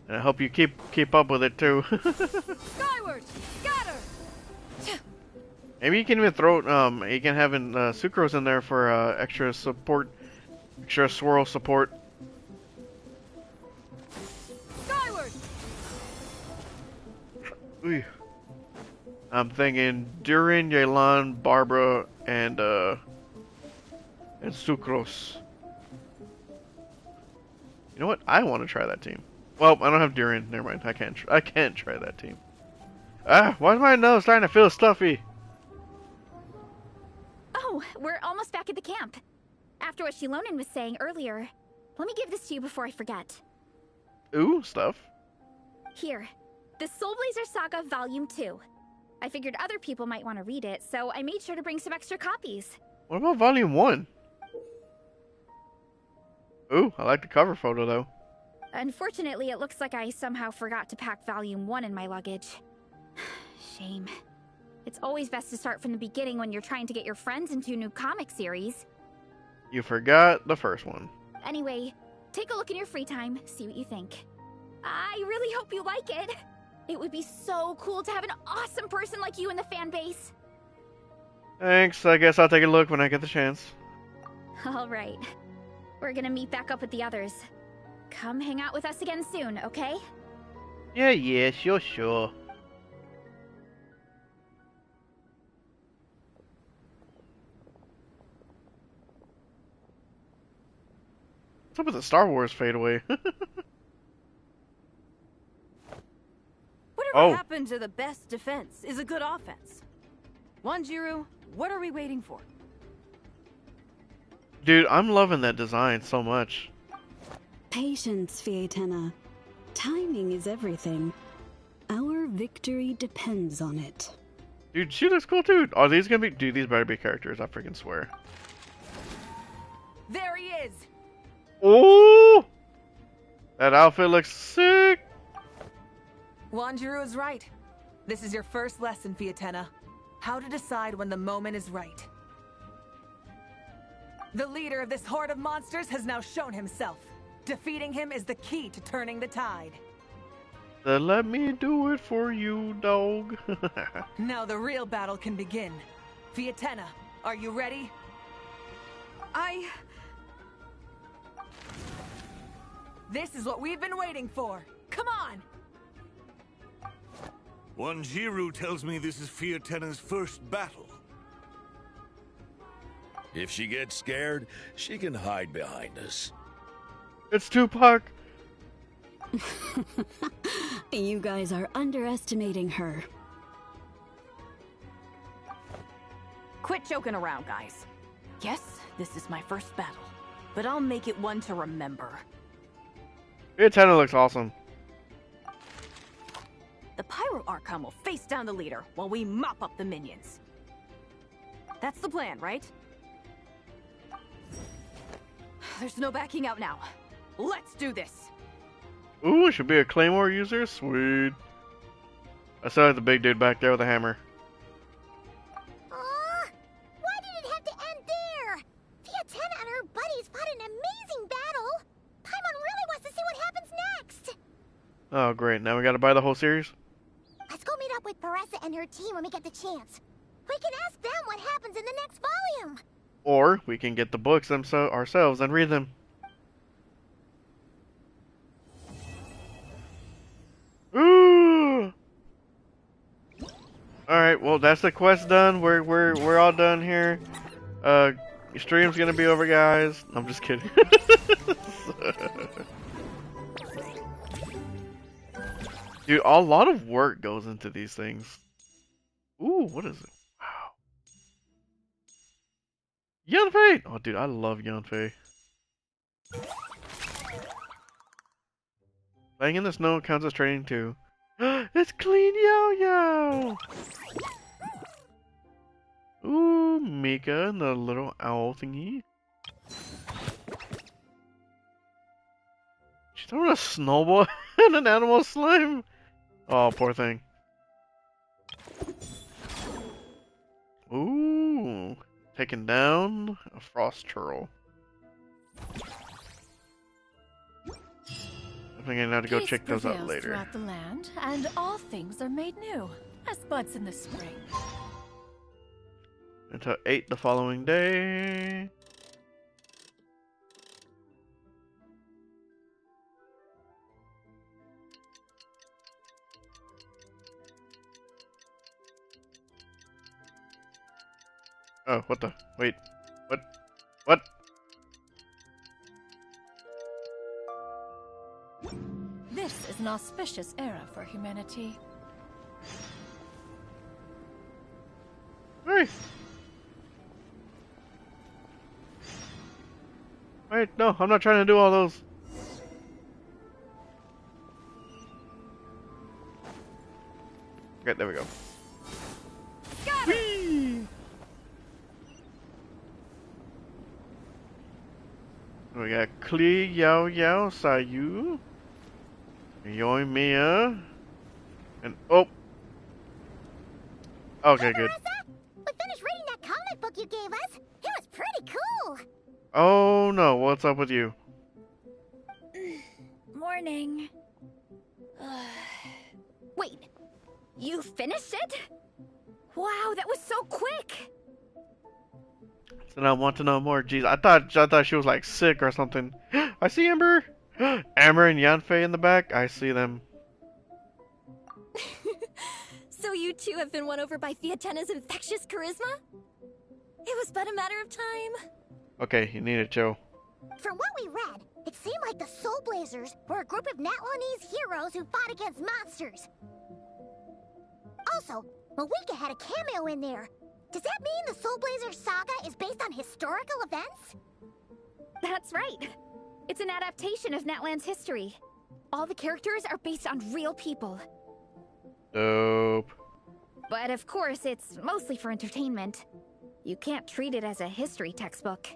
And I hope you keep up with it too. Skyward! Scatter! Maybe you can even throw you can have Sucrose in there for extra support, extra swirl support. Skyward! Ooh. I'm thinking Durin, Yelan, Barbara, and Sucrose. You know what? I want to try that team. Well, I don't have Durin. Never mind. I can't try that team. Ah, why is my nose starting to feel stuffy? Oh, we're almost back at the camp. After what Shilonen was saying earlier, let me give this to you before I forget. Ooh, stuff. Here, the Soulblazers Saga Volume 2. I figured other people might want to read it, so I made sure to bring some extra copies. What about Volume 1? Ooh, I like the cover photo though. Unfortunately, it looks like I somehow forgot to pack Volume 1 in my luggage. Shame. It's always best to start from the beginning when you're trying to get your friends into a new comic series. You forgot the first one. Anyway, take a look in your free time, see what you think. I really hope you like it. It would be so cool to have an awesome person like you in the fan base. Thanks, I guess I'll take a look when I get the chance. Alright. We're gonna meet back up with the others. Come hang out with us again soon, okay? Yeah, sure. What's up with the Star Wars fade away? Whatever happened to the best defense is a good offense. Wanjiru, what are we waiting for? Dude, I'm loving that design so much. Patience, Fietena. Timing is everything. Our victory depends on it. Dude, she looks cool too. Are these gonna be? Dude, these better be characters. I freaking swear. There he is. Ooh, that outfit looks sick. Wanjiru is right. This is your first lesson, Fietena. How to decide when the moment is right. The leader of this horde of monsters has now shown himself. Defeating him is the key to turning the tide. Then let me do it for you, dog. Now the real battle can begin. Fietena, are you ready? This is what we've been waiting for. Come on! Wanjiru tells me this is Fietena's first battle. If she gets scared, she can hide behind us. It's Tupac. You guys are underestimating her. Quit joking around, guys. Yes, this is my first battle, but I'll make it one to remember. Fietena looks awesome. The Pyro Archon will face down the leader while we mop up the minions. That's the plan, right? There's no backing out now. Let's do this! Ooh, should be a Claymore user? Sweet. I still have the big dude back there with a hammer. Why did it have to end there? Fietena and her buddies fought an amazing battle. Paimon really wants to see what happens next. Oh, great. Now we gotta buy the whole series? Let's go meet up with Paressa and her team when we get the chance. We can ask them what happens in the next volume. Or we can get the books ourselves and read them. Ooh! Alright, well that's the quest done. We're all done here. Your stream's gonna be over, guys. I'm just kidding. Dude, a lot of work goes into these things. Ooh, what is it? Wow. Yanfei! Oh, dude, I love Yanfei. Playing in the snow counts as training too. It's Clean Yo-Yo! Ooh, Mika and the little owl thingy. She's throwing a snowball and an animal slime. Oh, poor thing. Ooh, taking down a frost turtle. I think I need to go check those out later. Throughout the land, and all things are made new, as buds in the spring. Until 8 the following day. Oh, what the? Wait. What? What? This is an auspicious era for humanity. Hey! Wait, no, I'm not trying to do all those. Okay, there we go. Whee! We got Klee, Yao Yao, Sayu, Yoi Mia, and oh! Okay, good. We finished reading that comic book you gave us. It was pretty cool. Oh no, what's up with you? Morning. Wait, you finished it? Wow, that was so quick. And I want to know more. Jeez, I thought she was like sick or something. I see Amber, Amber and Yanfei in the back. I see them. So you two have been won over by Fiatena's infectious charisma? It was but a matter of time. Okay, you need to chill. From what we read, it seemed like the Soulblazers were a group of Natlanese heroes who fought against monsters. Also, Mawika had a cameo in there. Does that mean the Soulblazers saga is based on historical events? That's right. It's an adaptation of Natlan's history. All the characters are based on real people. Dope. But of course, it's mostly for entertainment. You can't treat it as a history textbook.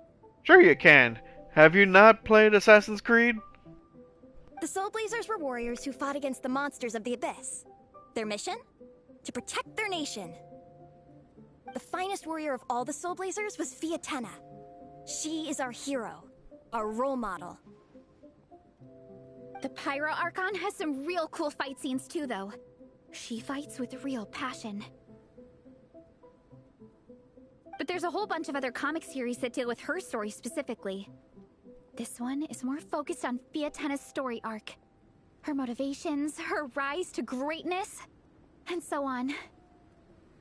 Sure you can. Have you not played Assassin's Creed? The Soulblazers were warriors who fought against the monsters of the Abyss. Their mission? To protect their nation. The finest warrior of all the Soulblazers was Fiatena. She is our hero, our role model. The Pyro Archon has some real cool fight scenes too, though. She fights with real passion. But there's a whole bunch of other comic series that deal with her story specifically. This one is more focused on Fiatena's story arc. Her motivations, her rise to greatness, and so on.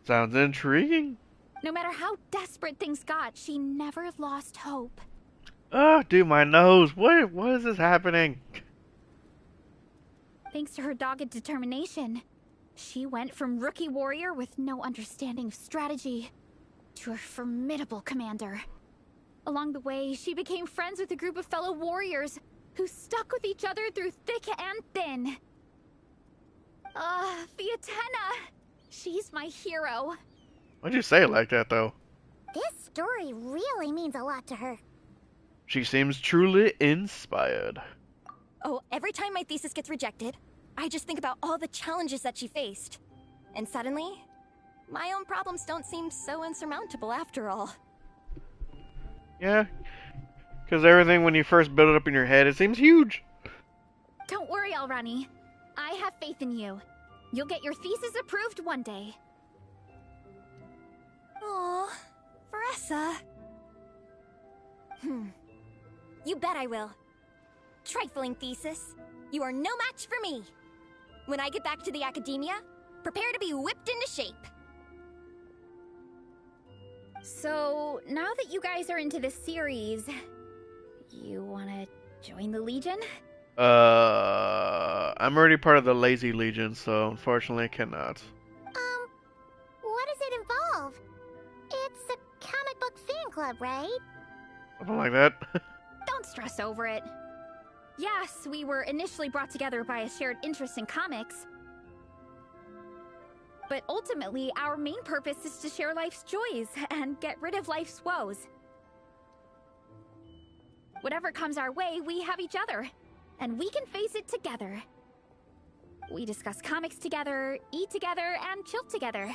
Sounds intriguing. No matter how desperate things got, she never lost hope. Oh, dude, my nose. What is this happening? Thanks to her dogged determination, she went from rookie warrior with no understanding of strategy to a formidable commander. Along the way, she became friends with a group of fellow warriors who stuck with each other through thick and thin. Fiatena! She's my hero. Why'd you say it like that, though? This story really means a lot to her. She seems truly inspired. Oh, every time my thesis gets rejected, I just think about all the challenges that she faced. And suddenly, my own problems don't seem so insurmountable after all. Yeah, because everything when you first build it up in your head, it seems huge. Don't worry, Alrani. I have faith in you. You'll get your thesis approved one day. Aw, Veressa. You bet I will. Trifling thesis, you are no match for me. When I get back to the academia, prepare to be whipped into shape. So, now that you guys are into this series, you wanna join the Legion? I'm already part of the Lazy Legion, so unfortunately I cannot. What does it involve? It's a comic book fan club, right? Something like that. Don't stress over it. Yes, we were initially brought together by a shared interest in comics. But ultimately, our main purpose is to share life's joys and get rid of life's woes. Whatever comes our way, we have each other. And we can face it together. We discuss comics together, eat together, and chill together.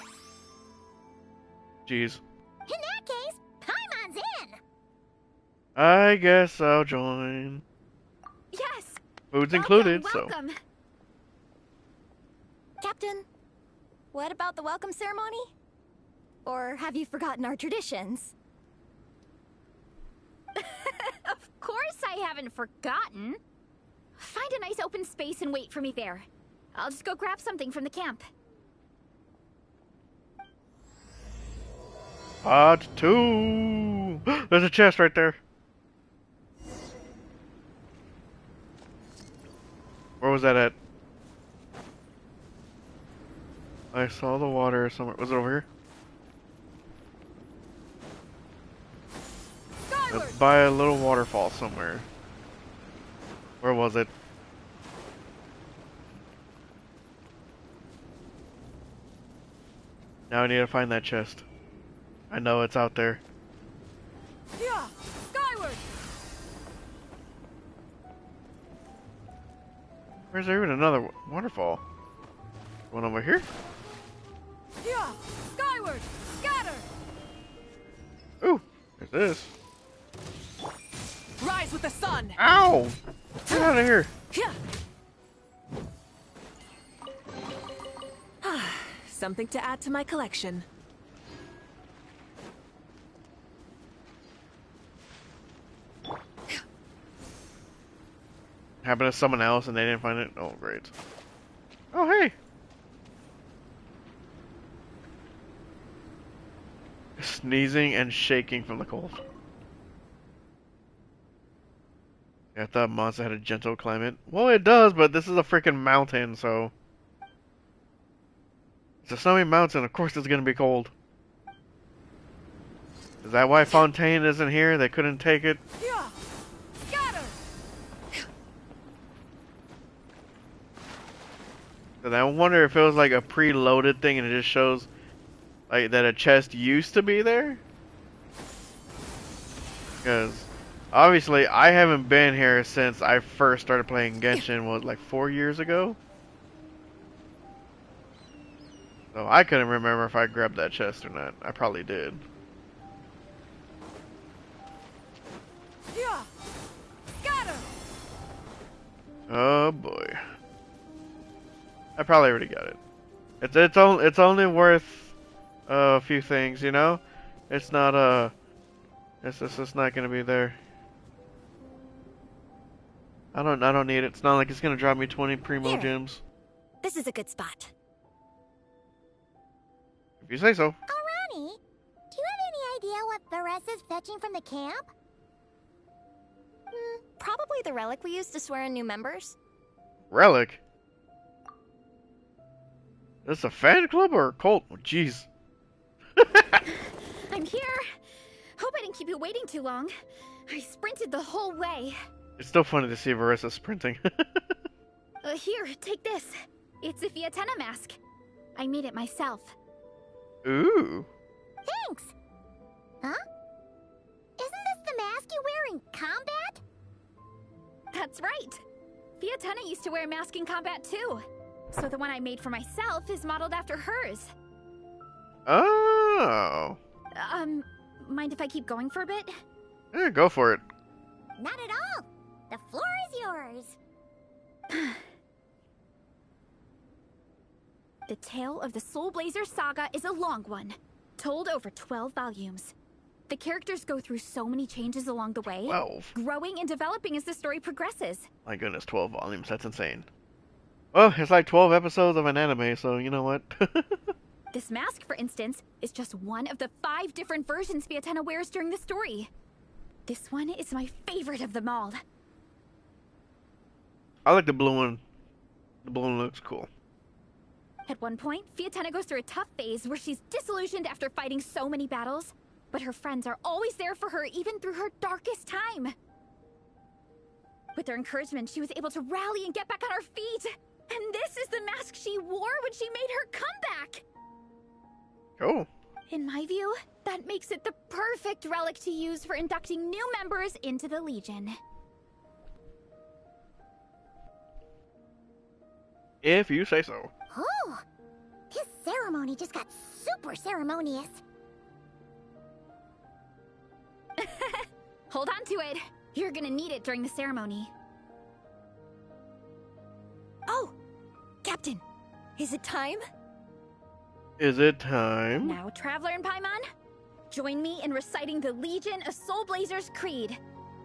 Jeez. In that case, Paimon's in! I guess I'll join. Yes! Food's included, welcome. Captain, what about the welcome ceremony? Or have you forgotten our traditions? Of course I haven't forgotten. Find a nice open space and wait for me there. I'll just go grab something from the camp. Part 2! There's a chest right there. Where was that at? I saw the water somewhere. Was it over here? It's by a little waterfall somewhere. Where was it? Now I need to find that chest. I know it's out there. Yeah, skyward. Where's there even another waterfall? One over here? Yeah, skyward. Scatter. Ooh, there's this. Rise with the sun. Ow! Get out of here. Something to add to my collection. Happened to someone else and they didn't find it? Oh, great. Oh, hey! Sneezing and shaking from the cold. I thought Monster had a gentle climate. Well, it does, but this is a freaking mountain, so... It's a snowy mountain, of course it's gonna be cold. Is that why Fontaine isn't here? They couldn't take it? Yeah, scatter. And I wonder if it was like a preloaded thing and it just shows like that a chest used to be there? Because obviously I haven't been here since I first started playing Genshin, what, like 4 years ago? So I couldn't remember if I grabbed that chest or not. I probably did. Yeah, scatter. Oh boy. I probably already got it. It's only worth a few things, you know? It's not it's just not gonna be there. I don't need it. It's not like it's gonna drop me 20 primo Here. gems. This is a good spot. If you say so. Oh, Ronnie, do you have any idea what Veressa's fetching from the camp? Probably the relic we used to swear in new members. Relic? Is this a fan club or a cult? Oh, jeez. I'm here. Hope I didn't keep you waiting too long. I sprinted the whole way. It's still funny to see Veressa sprinting. Here, take this. It's a Fiatenna mask. I made it myself. Ooh. Thanks! Huh? Isn't this the mask you wear in combat? That's right. Fiatenna used to wear a mask in combat too. So the one I made for myself is modeled after hers. Oh. Mind if I keep going for a bit? Yeah, go for it. Not at all. The floor is yours. The tale of the Soulblazers saga is a long one. told over 12 volumes. The characters go through so many changes along the way, 12. growing and developing as the story progresses. My goodness, 12 volumes. That's insane. Well, it's like 12 episodes of an anime, so you know what? This mask, for instance, is just one of the 5 different versions Fiatena wears during the story. This one is my favorite of them all. I like the blue one. The blue one looks cool. At one point, Fiatena goes through a tough phase where she's disillusioned after fighting so many battles, but her friends are always there for her even through her darkest time. With their encouragement, she was able to rally and get back on her feet. And this is the mask she wore when she made her comeback. Cool. In my view, that makes it the perfect relic to use for inducting new members into the Legion. If you say so. Oh, this ceremony just got super ceremonious. Hold on to it. You're gonna need it during the ceremony. Oh, Captain, is it time? Is it time? Now, Traveler and Paimon, join me in reciting the Legion of Soulblazers Creed,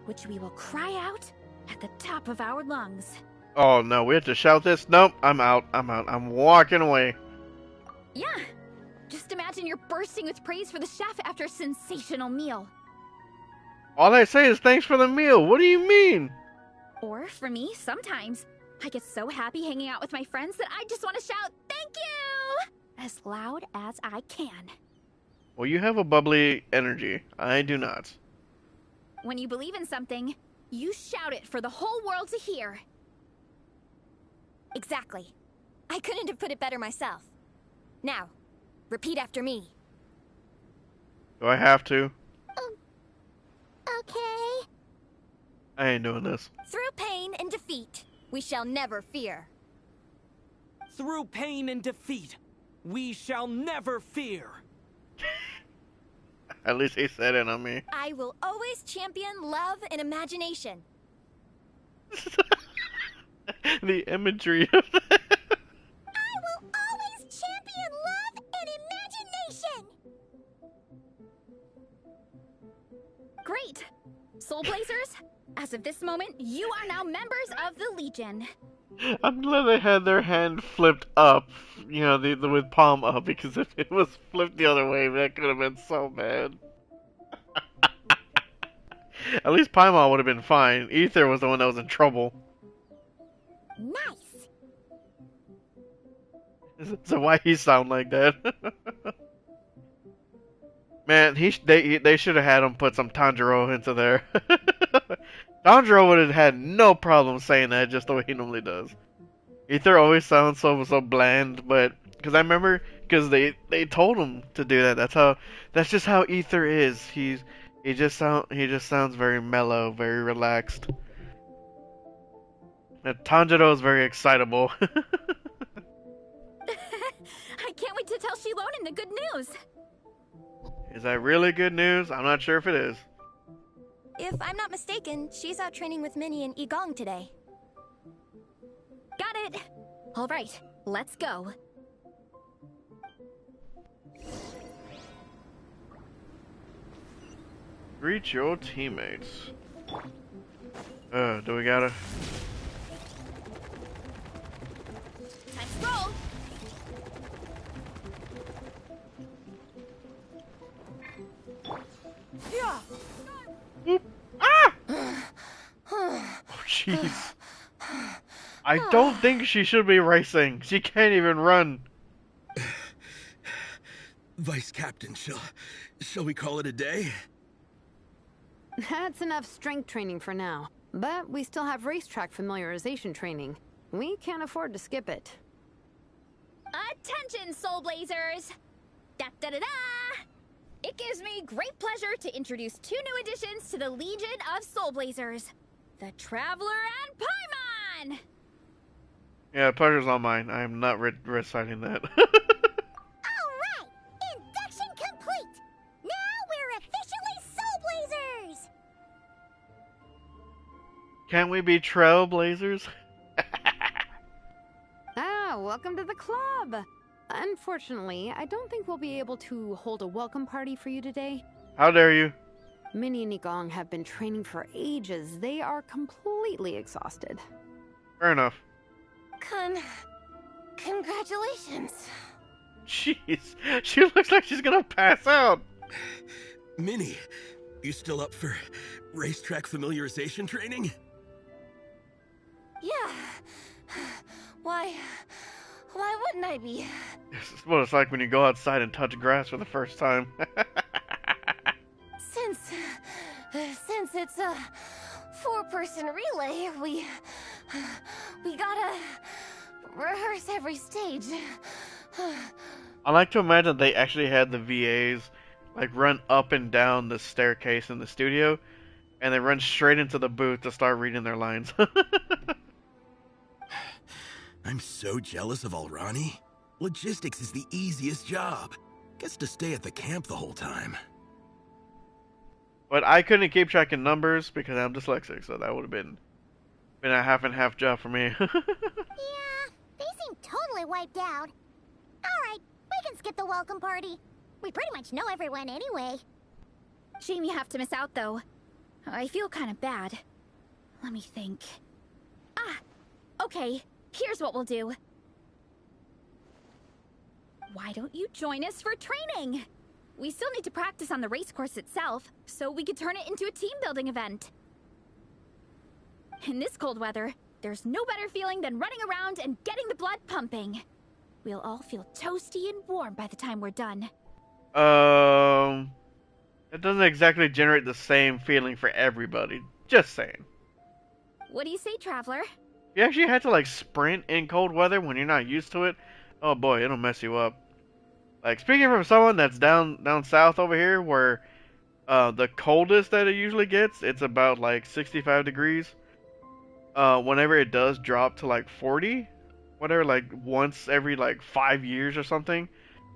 which we will cry out at the top of our lungs. Oh no, we have to shout this? Nope, I'm out. I'm walking away. Yeah, just imagine you're bursting with praise for the chef after a sensational meal. All I say is thanks for the meal. What do you mean? Or, for me, sometimes, I get so happy hanging out with my friends that I just want to shout, "Thank you!" as loud as I can. Well, you have a bubbly energy. I do not. When you believe in something, you shout it for the whole world to hear. Exactly. I couldn't have put it better myself. Now, repeat after me. Do I have to? Okay. I ain't doing this. Through pain and defeat, we shall never fear. Through pain and defeat, we shall never fear. At least he said it on me. I will always champion love and imagination. The imagery of that. I will always champion love and imagination. Great! Soulblazers, as of this moment, you are now members of the Legion. I'm glad they had their hand flipped up, you know, the with palm up, because if it was flipped the other way, that could have been so bad. At least Paimon would have been fine. Ether was the one that was in trouble. Nice. So why he sound like that? Man, they should have had him put some Tanjiro into there. Tanjiro would have had no problem saying that just the way he normally does. Ether always sounds so bland, but because I remember they told him to do that. That's just how Ether is. He just sounds very mellow, very relaxed. And Tanjiro is very excitable. I can't wait to tell Shilonen the good news. Is that really good news? I'm not sure if it is. If I'm not mistaken, she's out training with Minnie and Igong today. Got it. All right, let's go. Greet your teammates. Do we gotta... Time to roll. Yeah. Ah! Oh, jeez. I don't think she should be racing. She can't even run. Vice Captain, shall we call it a day? That's enough strength training for now. But we still have racetrack familiarization training. We can't afford to skip it. Attention, Soulblazers! Da-da-da-da! It gives me great pleasure to introduce 2 new additions to the Legion of Soulblazers. The Traveler and Paimon! Yeah, pleasure's all mine. I am not reciting that. Alright, induction complete. Now we're officially Soulblazers. Can't we be Trailblazers? Ah, welcome to the club. Unfortunately, I don't think we'll be able to hold a welcome party for you today. How dare you? Minnie and Igong have been training for ages. They are completely exhausted. Fair enough. Congratulations. Jeez, she looks like she's gonna pass out. Minnie, you still up for racetrack familiarization training? Yeah. Why wouldn't I be? This is what it's like when you go outside and touch grass for the first time. Since it's a 4-person relay, we gotta rehearse every stage. I like to imagine they actually had the VAs like run up and down the staircase in the studio, and they run straight into the booth to start reading their lines. I'm so jealous of Alrani. Logistics is the easiest job. Gets to stay at the camp the whole time. But I couldn't keep track of numbers because I'm dyslexic, so that would have been a half and half job for me. Yeah, they seem totally wiped out. Alright, we can skip the welcome party. We pretty much know everyone anyway. Shame you have to miss out, though. I feel kind of bad. Let me think. Okay. Here's what we'll do. Why don't you join us for training? We still need to practice on the race course itself, so we could turn it into a team-building event. In this cold weather, there's no better feeling than running around and getting the blood pumping. We'll all feel toasty and warm by the time we're done. It doesn't exactly generate the same feeling for everybody. Just saying. What do you say, Traveler? If you actually had to like sprint in cold weather when you're not used to it, oh boy, it'll mess you up. Like speaking from someone that's down south over here, where the coldest that it usually gets, it's about like 65 degrees. Whenever it does drop to like 40, whatever, like once every like 5 years or something,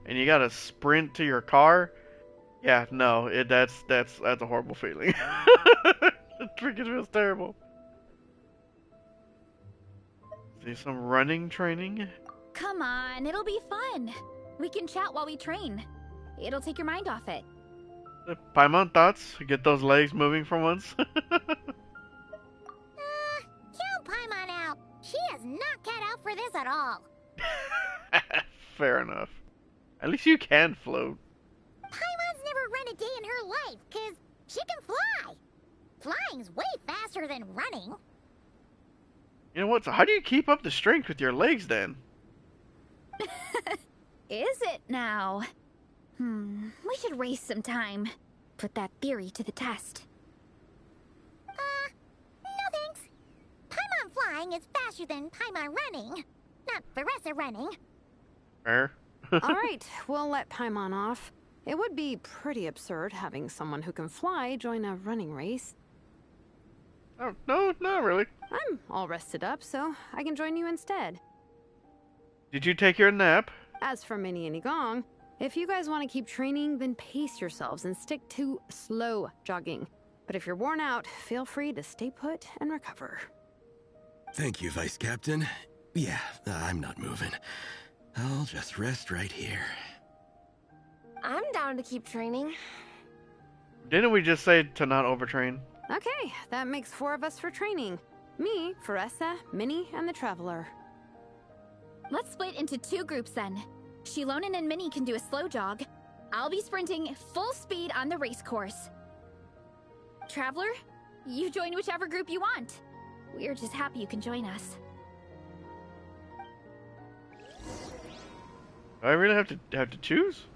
and you gotta sprint to your car. Yeah, no, that's a horrible feeling. It freaking feels terrible. See some running training. Come on, it'll be fun. We can chat while we train. It'll take your mind off it. Paimon, thoughts? Get those legs moving for once. Count Paimon out. She is not cut out for this at all. Fair enough. At least you can float. Paimon's never run a day in her life, 'cause she can fly. Flying's way faster than running. You know what? So how do you keep up the strength with your legs then? Is it now? We should race sometime. Put that theory to the test. No thanks. Paimon flying is faster than Paimon running. Not Veressa running. Fair. Alright, we'll let Paimon off. It would be pretty absurd having someone who can fly join a running race. Oh, no, not really. I'm all rested up, so I can join you instead. Did you take your nap? As for Minnie and Igong, if you guys want to keep training, then pace yourselves and stick to slow jogging. But if you're worn out, feel free to stay put and recover. Thank you, Vice Captain. Yeah, I'm not moving. I'll just rest right here. I'm down to keep training. Didn't we just say to not overtrain? Okay, that makes 4 of us for training. Me, Veressa, Minnie, and the Traveler. Let's split into 2 groups then. Shilonen and Minnie can do a slow jog. I'll be sprinting full speed on the race course. Traveler, you join whichever group you want. We're just happy you can join us. Do I really have to choose?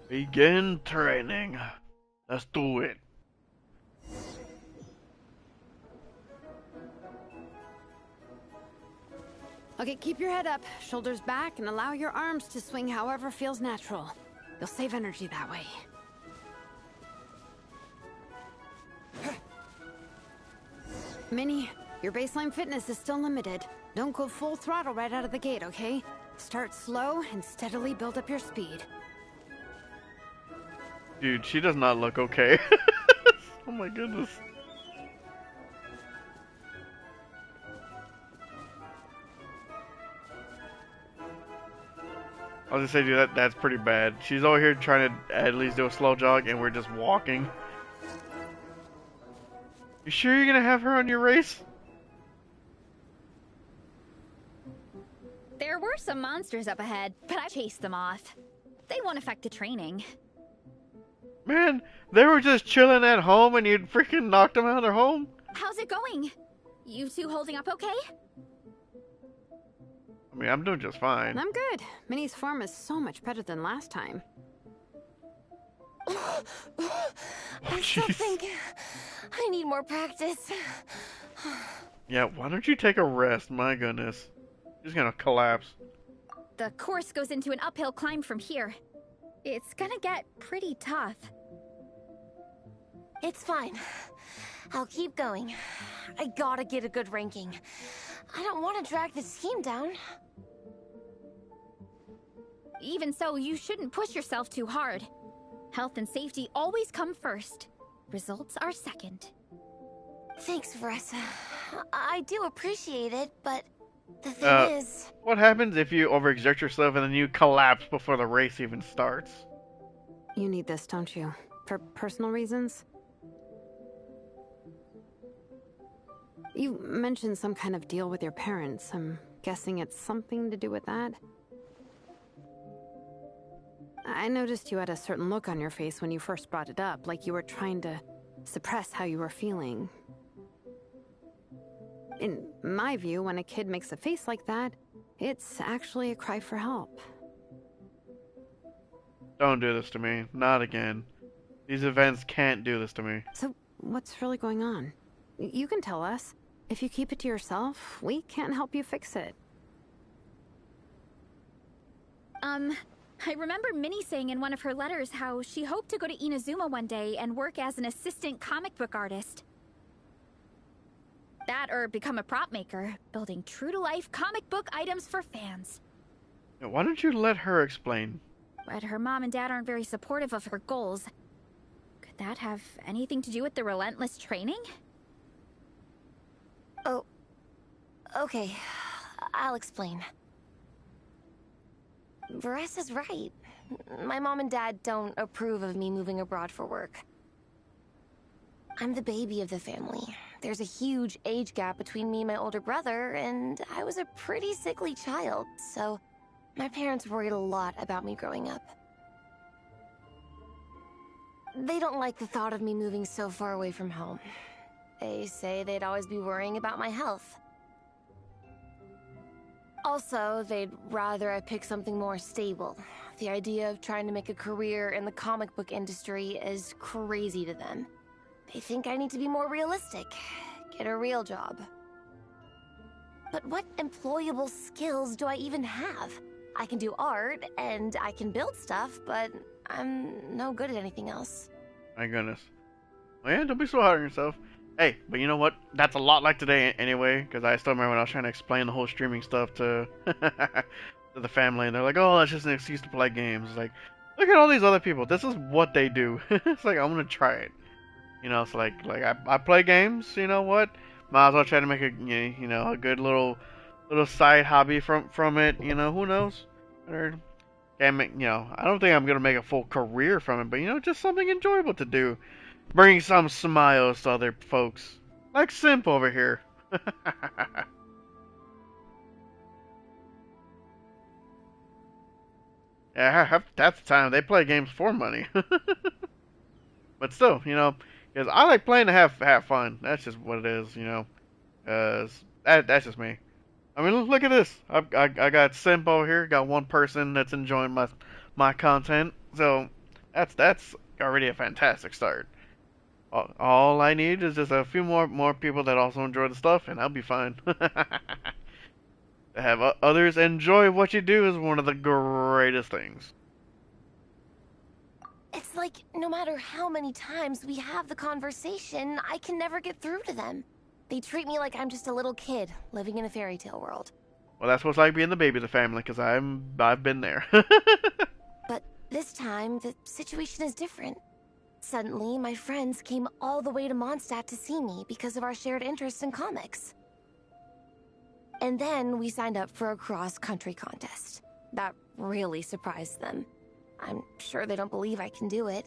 Begin training. Let's do it. Okay, keep your head up, shoulders back, and allow your arms to swing however feels natural. You'll save energy that way. Minnie, your baseline fitness is still limited. Don't go full throttle right out of the gate, okay? Start slow and steadily build up your speed. Dude, she does not look okay. Oh my goodness. I was gonna say, dude, that's pretty bad. She's over here trying to at least do a slow jog, and we're just walking. You sure you're gonna have her on your race? There were some monsters up ahead, but I chased them off. They won't affect the training. Man, they were just chilling at home, and you freaking knocked them out of their home? How's it going? You two holding up okay? I mean, I'm doing just fine. I'm good. Minnie's form is so much better than last time. I still think I need more practice. Yeah, why don't you take a rest? My goodness. She's gonna collapse. The course goes into an uphill climb from here. It's gonna get pretty tough. It's fine. I'll keep going. I gotta get a good ranking. I don't want to drag this team down. Even so, you shouldn't push yourself too hard. Health and safety always come first. Results are second. Thanks, Vanessa. I do appreciate it, but the thing is... What happens if you overexert yourself and then you collapse before the race even starts? You need this, don't you? For personal reasons? You mentioned some kind of deal with your parents. I'm guessing it's something to do with that? I noticed you had a certain look on your face when you first brought it up, like you were trying to suppress how you were feeling. In my view, when a kid makes a face like that, it's actually a cry for help. Don't do this to me. Not again. These events can't do this to me. So, what's really going on? You can tell us. If you keep it to yourself, we can't help you fix it. I remember Minnie saying in one of her letters how she hoped to go to Inazuma one day and work as an assistant comic book artist. That or become a prop maker, building true-to-life comic book items for fans. Why don't you let her explain? But her mom and dad aren't very supportive of her goals. Could that have anything to do with the relentless training? Oh, okay. I'll explain. Varesa's right. My mom and dad don't approve of me moving abroad for work. I'm the baby of the family. There's a huge age gap between me and my older brother, and I was a pretty sickly child, so my parents worried a lot about me growing up. They don't like the thought of me moving so far away from home. They say they'd always be worrying about my health. Also, they'd rather I pick something more stable. The idea of trying to make a career in the comic book industry is crazy to them. They think I need to be more realistic, get a real job. But what employable skills do I even have? I can do art, and I can build stuff, but I'm no good at anything else. My goodness. Well, yeah, don't be so hard on yourself. Hey, but you know what? That's a lot like today anyway, because I still remember when I was trying to explain the whole streaming stuff to, to the family, and they're like, oh, that's just an excuse to play games. It's like, look at all these other people. This is what they do. It's like, I'm going to try it. You know, it's like I play games, you know what? Might as well try to make a, you know, a good little side hobby from it, you know, who knows? Or, can make, you know, I don't think I'm going to make a full career from it, but, you know, just something enjoyable to do. Bring some smiles to other folks. Like Simp over here. Yeah, half the time they play games for money. But still, you know, because I like playing to have fun. That's just what it is, you know. That's just me. I mean, look at this. I got Simp over here. Got one person that's enjoying my content. So that's already a fantastic start. All I need is just a few more people that also enjoy the stuff, and I'll be fine. To have others enjoy what you do is one of the greatest things. It's like, no matter how many times we have the conversation, I can never get through to them. They treat me like I'm just a little kid, living in a fairy tale world. Well, that's what it's like being the baby of the family, because I've been there. But this time, the situation is different. Suddenly, my friends came all the way to Mondstadt to see me because of our shared interest in comics. And then we signed up for a cross-country contest. That really surprised them. I'm sure they don't believe I can do it.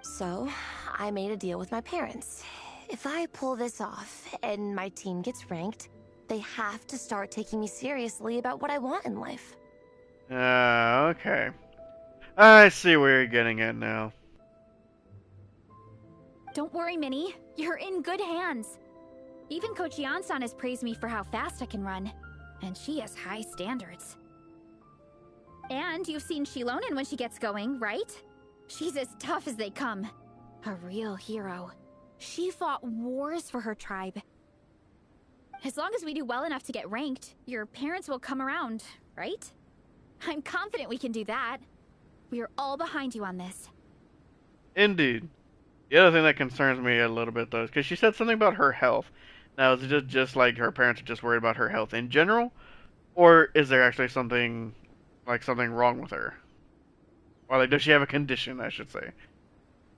So, I made a deal with my parents. If I pull this off and my team gets ranked, they have to start taking me seriously about what I want in life. Okay. I see where you're getting at now. Don't worry, Minnie. You're in good hands. Even Coach Yan-san has praised me for how fast I can run. And she has high standards. And you've seen Shilonen when she gets going, right? She's as tough as they come. A real hero. She fought wars for her tribe. As long as we do well enough to get ranked, your parents will come around, right? I'm confident we can do that. We are all behind you on this. Indeed. The other thing that concerns me a little bit, though, is because she said something about her health. Now, is it just like her parents are just worried about her health in general? Or is there actually something wrong with her? Or, like, does she have a condition, I should say?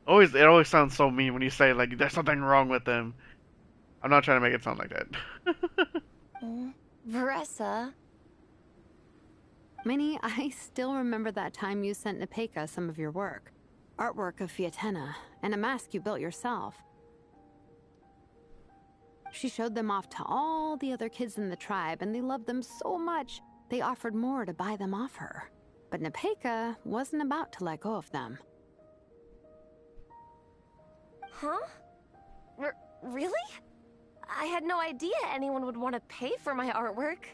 It always sounds so mean when you say, like, there's something wrong with them. I'm not trying to make it sound like that. Veressa. Minnie, I still remember that time you sent Nepeka some of your work. Artwork of Fiatena, and a mask you built yourself. She showed them off to all the other kids in the tribe, and they loved them so much, they offered more to buy them off her. But Nepeka wasn't about to let go of them. Huh? Really? I had no idea anyone would want to pay for my artwork.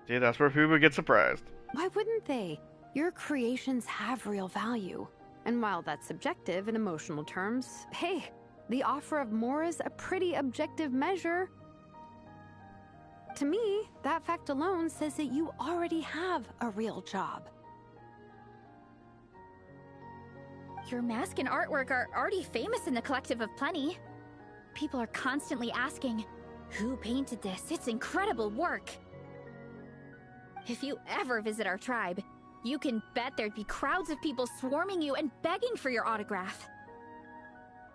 See, that's where people get surprised. Why wouldn't they? Your creations have real value. And while that's subjective in emotional terms, hey, the offer of more is a pretty objective measure. To me, that fact alone says that you already have a real job. Your mask and artwork are already famous in the Collective of Plenty. People are constantly asking, who painted this? It's incredible work. If you ever visit our tribe, you can bet there'd be crowds of people swarming you and begging for your autograph.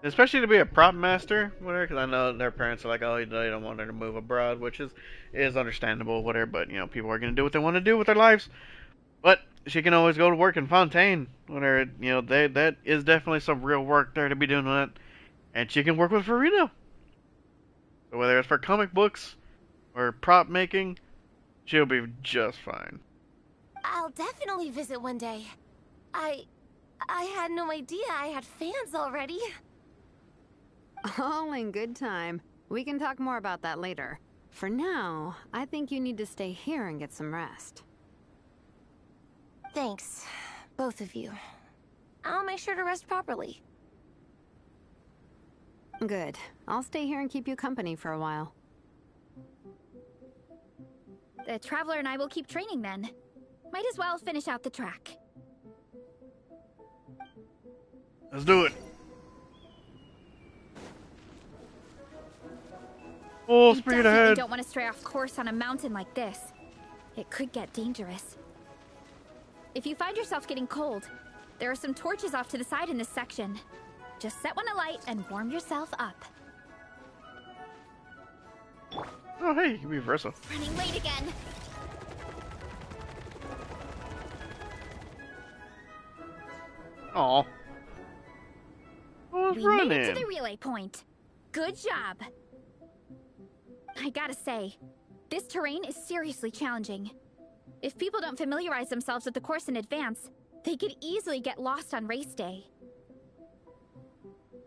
Especially to be a prop master, whatever, because I know their parents are like, oh, they don't want her to move abroad, which is understandable, whatever, but, you know, people are going to do what they want to do with their lives. But she can always go to work in Fontaine, whatever, you know, that is definitely some real work there to be doing that. And she can work with Farina. So whether it's for comic books or prop making, she'll be just fine. I'll definitely visit one day. I had no idea I had fans already. All in good time. We can talk more about that later. For now, I think you need to stay here and get some rest. Thanks, both of you. I'll make sure to rest properly. Good. I'll stay here and keep you company for a while. The Traveler and I will keep training then. Might as well finish out the track. Let's do it. Full speed You definitely ahead. don't want to stray off course on a mountain like this. It could get dangerous. If you find yourself getting cold, there are some torches off to the side in this section. Just set one alight and warm yourself up. Oh, hey, you can be Versa. Running late again. Aw. I was We running. made it to the relay point. Good job. I gotta say, this terrain is seriously challenging. If people don't familiarize themselves with the course in advance, they could easily get lost on race day.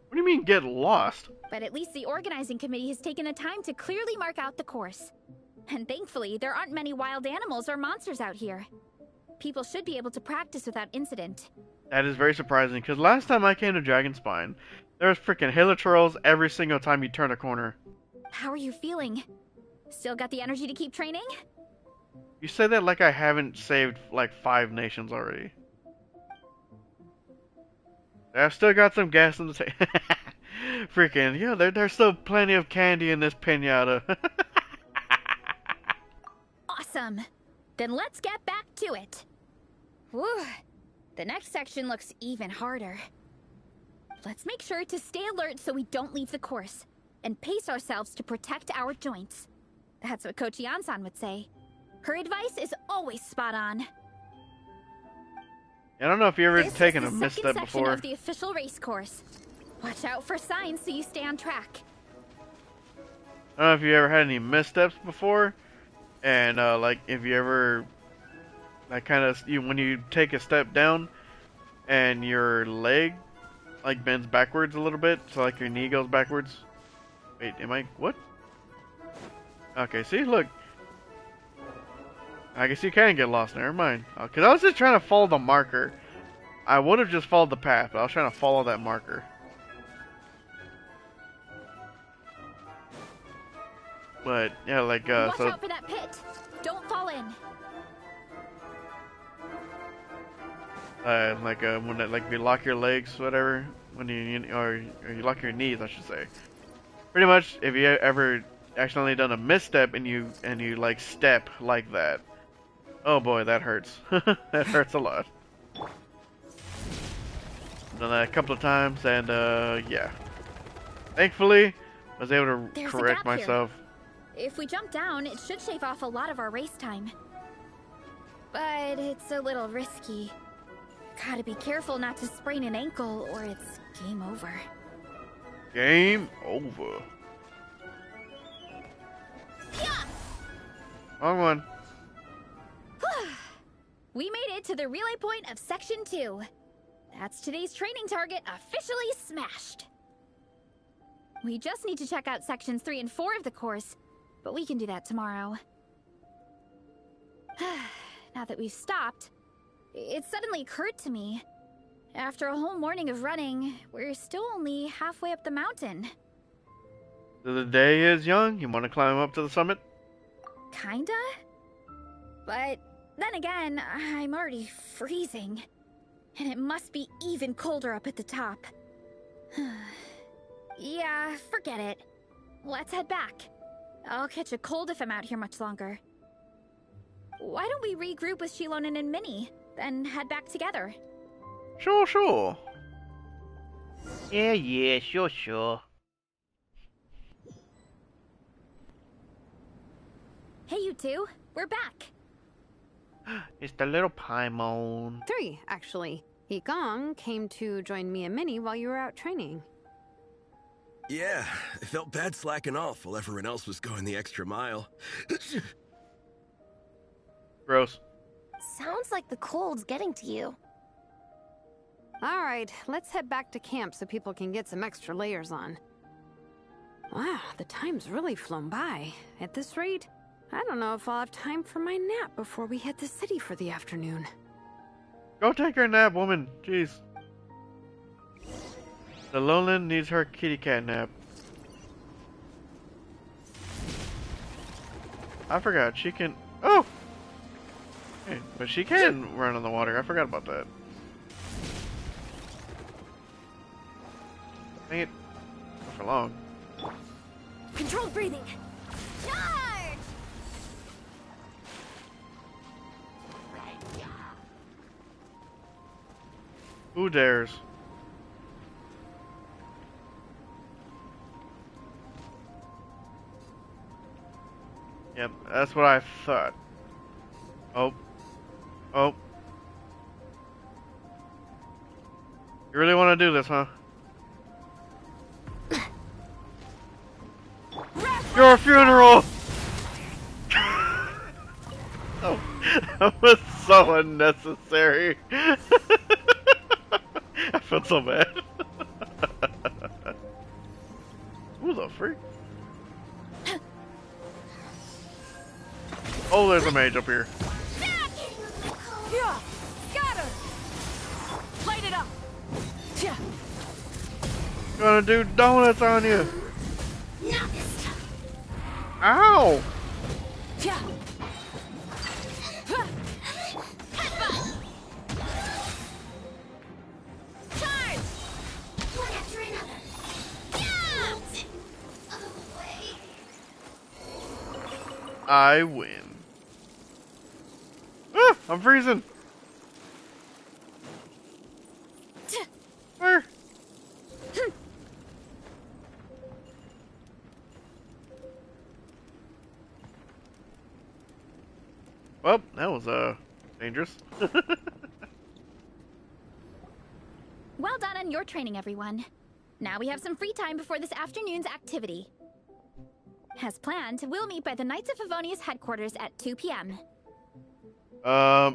What do you mean, get lost? But at least the organizing committee has taken the time to clearly mark out the course. And thankfully, there aren't many wild animals or monsters out here. People should be able to practice without incident. That is very surprising, because last time I came to Dragonspine, there was freaking hilichurls every single time you turn a corner. How are you feeling? Still got the energy to keep training? You say that like I haven't saved like 5 nations already. I've still got some gas in the tank. Freaking, yeah, there's still plenty of candy in this pinata. Awesome! Then let's get back to it. Whew. The next section looks even harder. Let's make sure to stay alert so we don't leave the course, and pace ourselves to protect our joints. That's what Coach Yan-san would say. Her advice is always spot on. I don't know if you ever This taken is a the misstep second section before. of the official race course. Watch out for signs so you stay on track. I don't know if you ever had any missteps before, and like if you ever like kind of when you take a step down and your leg like bends backwards a little bit, so like your knee goes backwards. Wait, am I what? Okay, see, look. I guess you can get lost. Never mind. Cause I was just trying to follow the marker. I would have just followed the path, but I was trying to follow that marker. But yeah, like Watch so. out for that pit. Don't fall in. Like when it, like you lock your legs, whatever, when or you lock your knees, I should say. Pretty much, if you ever accidentally done a misstep and you like step like that, oh boy, that hurts. That hurts a lot. Done that a couple of times, and yeah. Thankfully, I was able to There's a correct gap here. myself. If we jump down, it should shave off a lot of our race time. But it's a little risky. Gotta be careful not to sprain an ankle or it's game over. Game over. Wrong one. We made it to the relay point of Section 2. That's today's training target officially smashed. We just need to check out Sections 3 and 4 of the course, but we can do that tomorrow. Now that we've stopped, it suddenly occurred to me. After a whole morning of running, we're still only halfway up the mountain. The day is young. You want to climb up to the summit? Kinda? But then again, I'm already freezing. And it must be even colder up at the top. Yeah, forget it. Let's head back. I'll catch a cold if I'm out here much longer. Why don't we regroup with Shilonen and Minnie, then head back together? Sure, sure. Yeah, sure. Hey, you two. We're back. It's the little Paimon. 3, actually. Yigong came to join me and Minnie while you were out training. Yeah, I felt bad slacking off while everyone else was going the extra mile. Gross. Sounds like the cold's getting to you. Alright, let's head back to camp so people can get some extra layers on. Wow, the time's really flown by. At this rate, I don't know if I'll have time for my nap before we hit the city for the afternoon. Go take your nap, woman. Jeez. The Lowland needs her kitty cat nap. I forgot she can. Oh! Hey, but she can run on the water. I forgot about that. Dang it. Not for long. Controlled breathing. Charge! Who dares? Yep, that's what I thought. Oh. Oh. You really want to do this, huh? Your funeral! Oh, that was so unnecessary. I felt so bad. Who the freak? Oh, there's a mage up here. Yeah, scatter. Light it up. Yeah. Gonna do donuts on you. Ow! Yeah. Charge! One after another. Yeah! I win. Ah, I'm freezing. Where? Well, that was dangerous. Well done on your training, everyone. Now we have some free time before this afternoon's activity. As planned, we'll meet by the Knights of Favonius headquarters at 2 p.m.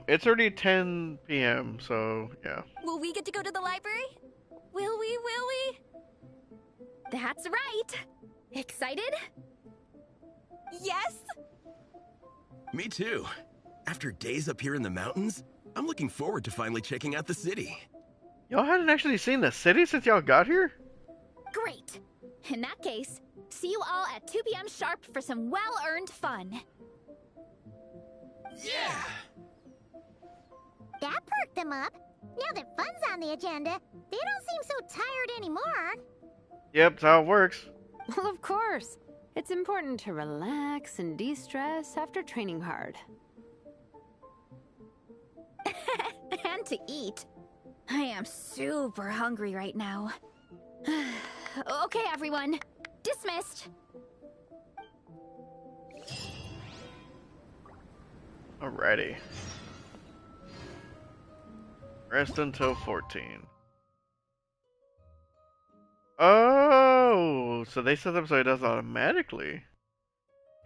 It's already 10 p.m., so yeah. Will we get to go to the library? Will we? That's right! Excited? Yes! Me too. After days up here in the mountains, I'm looking forward to finally checking out the city. Y'all hadn't actually seen the city since y'all got here? Great! In that case, see you all at 2 p.m. sharp for some well-earned fun. Yeah! That perked them up. Now that fun's on the agenda, they don't seem so tired anymore. Yep, that's how it works. Well, of course. It's important to relax and de-stress after training hard. And to eat. I am super hungry right now. Okay, everyone. Dismissed. Alrighty. Rest until 14. Oh, so they set up so it does automatically.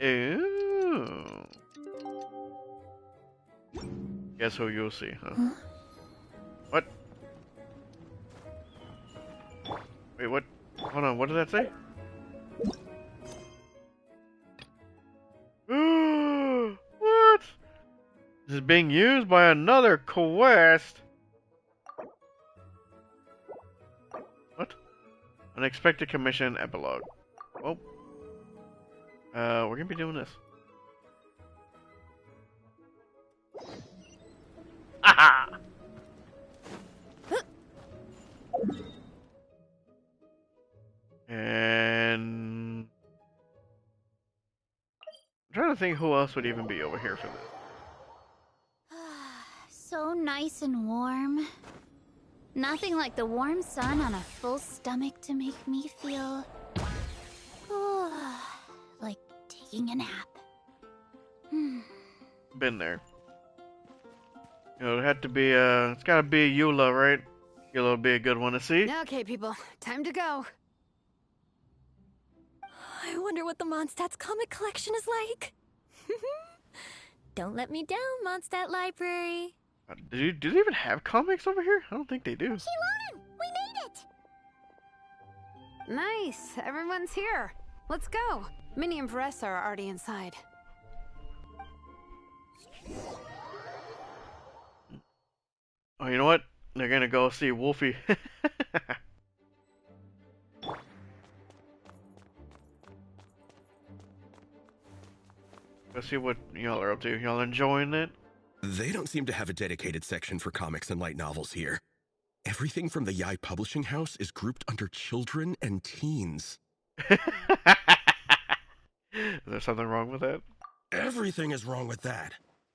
Ooh. Guess who you'll see, huh? What? Wait, what? Hold on, what did that say? What? This is being used by another quest. What? Unexpected commission epilogue. Well, we're gonna be doing this. Aha! And I'm trying to think who else would even be over here for this. So nice and warm. Nothing like the warm sun on a full stomach to make me feel like taking a nap. Been there. You know, it had to be it's gotta be Eula, right? Eula would be a good one to see. Okay, people, time to go. I wonder what the Mondstadt's comic collection is like. Don't let me down, Mondstadt Library. Do they even have comics over here? I don't think they do. Shilonen, we made it! Nice, everyone's here. Let's go. Minnie and Vanessa are already inside. Oh, you know what? They're gonna go see Wolfie. Go see what y'all are up to. Y'all enjoying it? They don't seem to have a dedicated section for comics and light novels here. Everything from the Yai Publishing House is grouped under children and teens. Is there something wrong with that? Everything is wrong with that.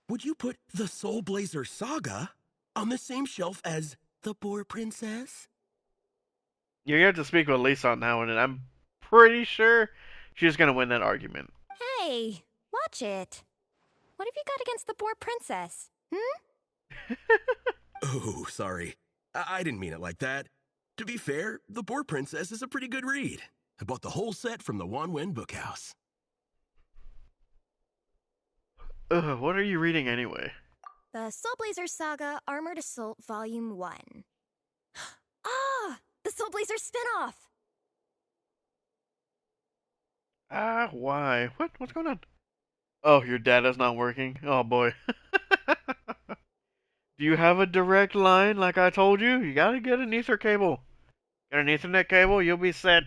Would you put the Soulblazer Saga on the same shelf as The Boar Princess? You have to speak with Lisa on that one, and I'm pretty sure she's gonna win that argument. Hey, watch it. What have you got against the Boar Princess? Oh, sorry. I didn't mean it like that. To be fair, The Boar Princess is a pretty good read. I bought the whole set from the Wanwen Bookhouse. What are you reading anyway? The Soulblazers Saga Armored Assault Volume 1. Ah! The Soulblazers spinoff! Why? What's going on? Oh, your data's not working? Oh boy. Do you have a direct line like I told you? You gotta get an Ether cable. Get an Ethernet cable, you'll be set.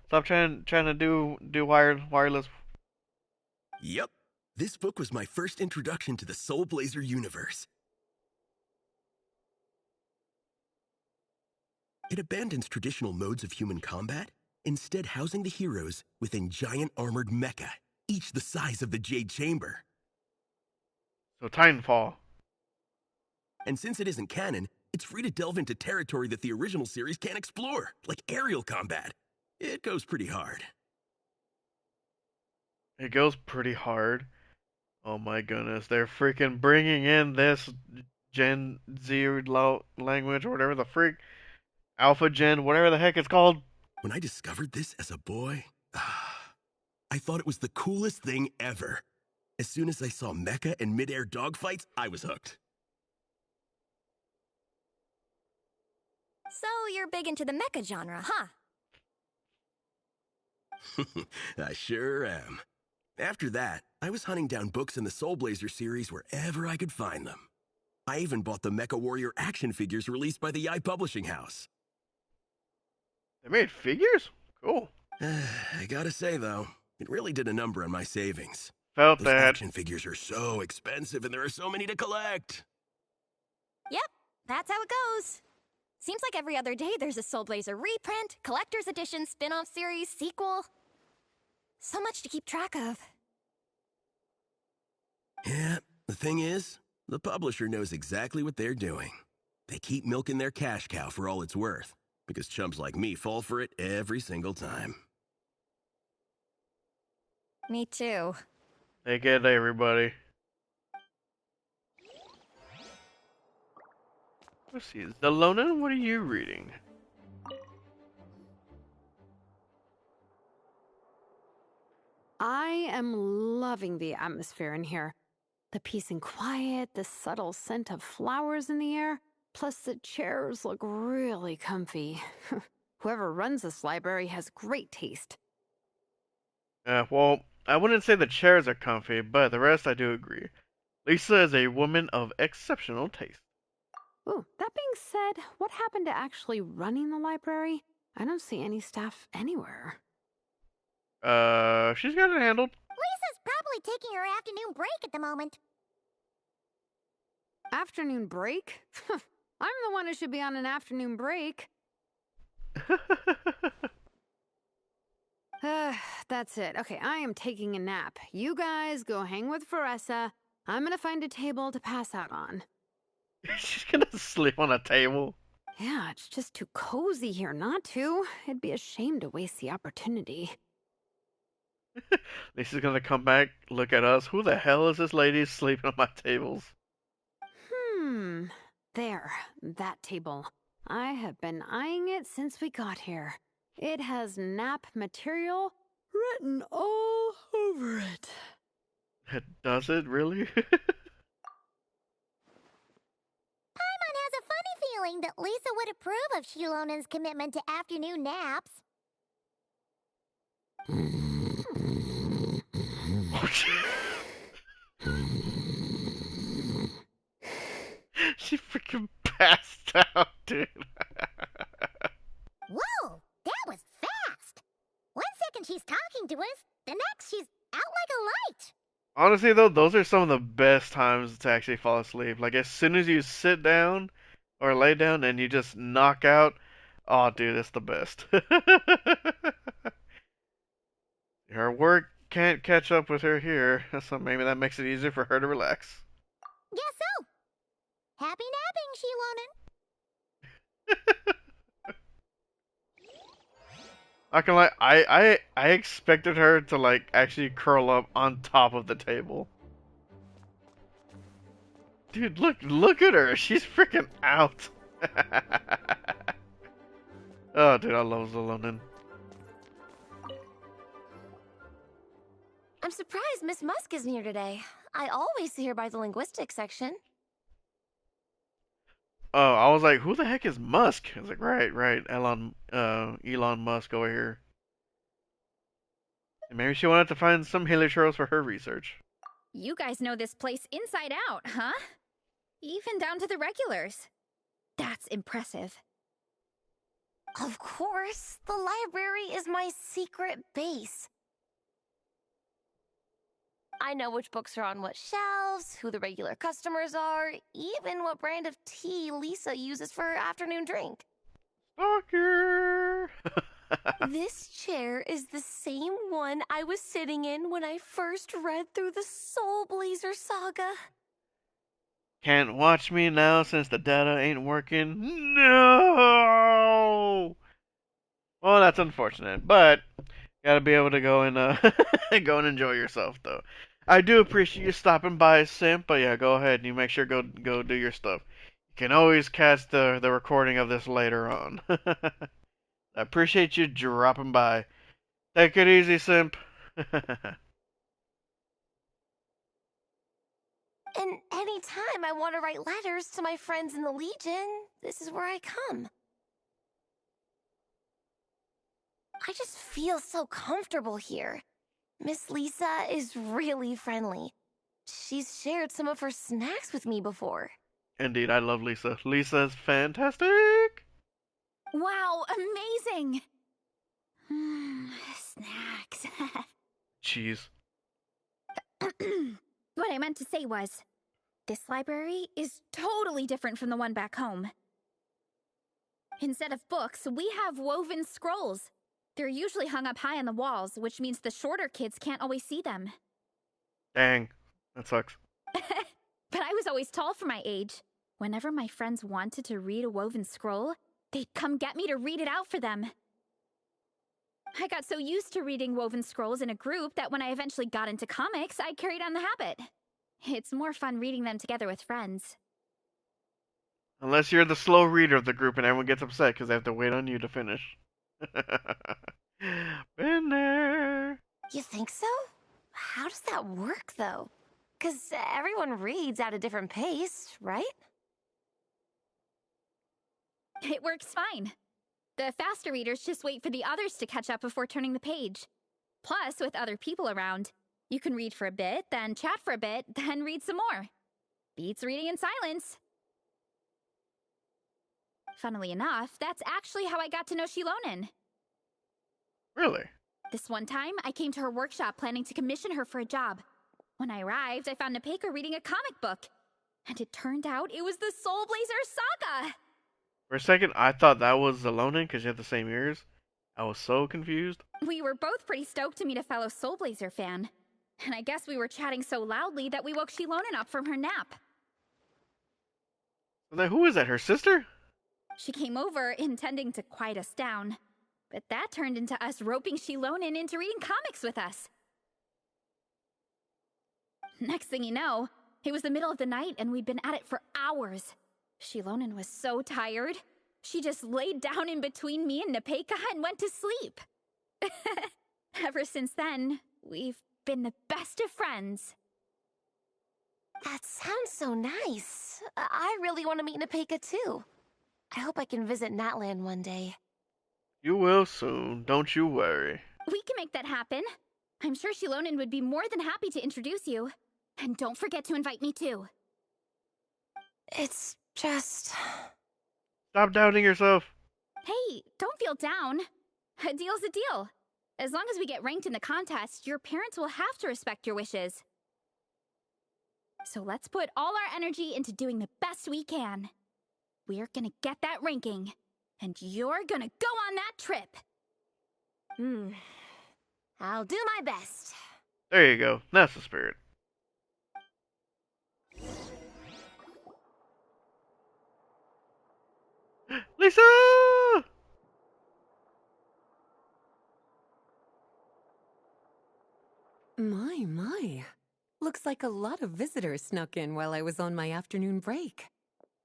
Stop trying to do wireless. Yep. This book was my first introduction to the Soulblazer universe. It abandons traditional modes of human combat, instead housing the heroes within giant armored mecha, each the size of the Jade Chamber. So Titanfall. And since it isn't canon, it's free to delve into territory that the original series can't explore, like aerial combat. It goes pretty hard. It goes pretty hard. Oh my goodness, they're freaking bringing in this Gen Z language or whatever the freak, Alpha Gen, whatever the heck it's called. When I discovered this as a boy, I thought it was the coolest thing ever. As soon as I saw mecha and mid-air dogfights, I was hooked. So you're big into the mecha genre, huh? I sure am. After that, I was hunting down books in the Soulblazers series wherever I could find them. I even bought the Mecha Warrior action figures released by the Publishing House. They made figures? Cool. I gotta say, though, it really did a number on my savings. Felt Those that. action figures are so expensive and there are so many to collect. Yep, that's how it goes. Seems like every other day there's a Soulblazer reprint, collector's edition, spin-off series, sequel. So much to keep track of. Yeah, the thing is, the publisher knows exactly what they're doing. They keep milking their cash cow for all it's worth, because chumps like me fall for it every single time. Me too. They get everybody. Let's see, Zelona, what are you reading? I am loving the atmosphere in here. The peace and quiet, the subtle scent of flowers in the air, plus the chairs look really comfy. Whoever runs this library has great taste. Well, I wouldn't say the chairs are comfy, but the rest I do agree. Lisa is a woman of exceptional taste. Ooh, that being said, what happened to actually running the library? I don't see any staff anywhere. She's got it handled. Lisa's probably taking her afternoon break at the moment. Afternoon break? I'm the one who should be on an afternoon break. That's it. Okay, I am taking a nap. You guys go hang with Faressa. I'm gonna find a table to pass out on. She's gonna sleep on a table. Yeah, it's just too cozy here not to. It'd be a shame to waste the opportunity. Lisa's gonna come back, look at us. Who the hell is this lady sleeping on my tables? There, that table. I have been eyeing it since we got here. It has nap material written all over it. Does it really? Paimon has a funny feeling that Lisa would approve of Shilonen's commitment to afternoon naps. She freaking passed out, dude. Whoa, that was fast. 1 second she's talking to us, the next she's out like a light. Honestly, though, those are some of the best times to actually fall asleep. Like, as soon as you sit down or lay down and you just knock out, oh, dude, it's the best. Her work can't catch up with her here, so maybe that makes it easier for her to relax. Guess so. Happy napping, Shilonen. I can like I expected her to like actually curl up on top of the table. Dude, look at her. She's freaking out. Oh, dude, I love Zelonin. I'm surprised Miss Musk isn't here today. I always see her by the linguistics section. Oh, I was like, who the heck is Musk? I was like, right, Elon Musk over here. And maybe she wanted to find some heliotropes for her research. You guys know this place inside out, huh? Even down to the regulars. That's impressive. Of course, the library is my secret base. I know which books are on what shelves, who the regular customers are, even what brand of tea Lisa uses for her afternoon drink. Stalker! This chair is the same one I was sitting in when I first read through the Soulblazer saga. Can't watch me now since the data ain't working. No! Well, that's unfortunate, but gotta be able to go and go and enjoy yourself, though. I do appreciate you stopping by, Simp, but yeah, go ahead and you make sure go do your stuff. You can always catch the recording of this later on. I appreciate you dropping by. Take it easy, Simp. And anytime I want to write letters to my friends in the Legion, this is where I come. I just feel so comfortable here. Miss Lisa is really friendly. She's shared some of her snacks with me before. Indeed, I love Lisa. Lisa's fantastic. Wow, amazing! Snacks. Jeez. What I meant to say was, this library is totally different from the one back home. Instead of books, we have woven scrolls. They're usually hung up high on the walls, which means the shorter kids can't always see them. Dang. That sucks. But I was always tall for my age. Whenever my friends wanted to read a woven scroll, they'd come get me to read it out for them. I got so used to reading woven scrolls in a group that when I eventually got into comics, I carried on the habit. It's more fun reading them together with friends. Unless you're the slow reader of the group and everyone gets upset because they have to wait on you to finish. Been there. You think so? How does that work, though? Because everyone reads at a different pace, right? It works fine. The faster readers just wait for the others to catch up before turning the page. Plus, with other people around, you can read for a bit, then chat for a bit, then read some more. Beats reading in silence. Funnily enough, that's actually how I got to know Shilonen. Really? This one time, I came to her workshop planning to commission her for a job. When I arrived, I found Nepeka reading a comic book. And it turned out it was the Soulblazers saga! For a second, I thought that was Zelonin because you have the same ears. I was so confused. We were both pretty stoked to meet a fellow Soulblazer fan. And I guess we were chatting so loudly that we woke Shilonen up from her nap. And then who is that, her sister? She came over intending to quiet us down. But that turned into us roping Shilonen into reading comics with us. Next thing you know, it was the middle of the night and we'd been at it for hours. Shilonen was so tired, she just laid down in between me and Nepeka and went to sleep. Ever since then, we've been the best of friends. That sounds so nice. I really want to meet Nepeka too. I hope I can visit Natland one day. You will soon, don't you worry. We can make that happen. I'm sure Shilonen would be more than happy to introduce you. And don't forget to invite me too. It's just... Stop doubting yourself. Hey, don't feel down. A deal's a deal. As long as we get ranked in the contest, your parents will have to respect your wishes. So let's put all our energy into doing the best we can. We're gonna get that ranking. And you're gonna go on that trip. I'll do my best. There you go. That's the spirit. Lisa! My. Looks like a lot of visitors snuck in while I was on my afternoon break.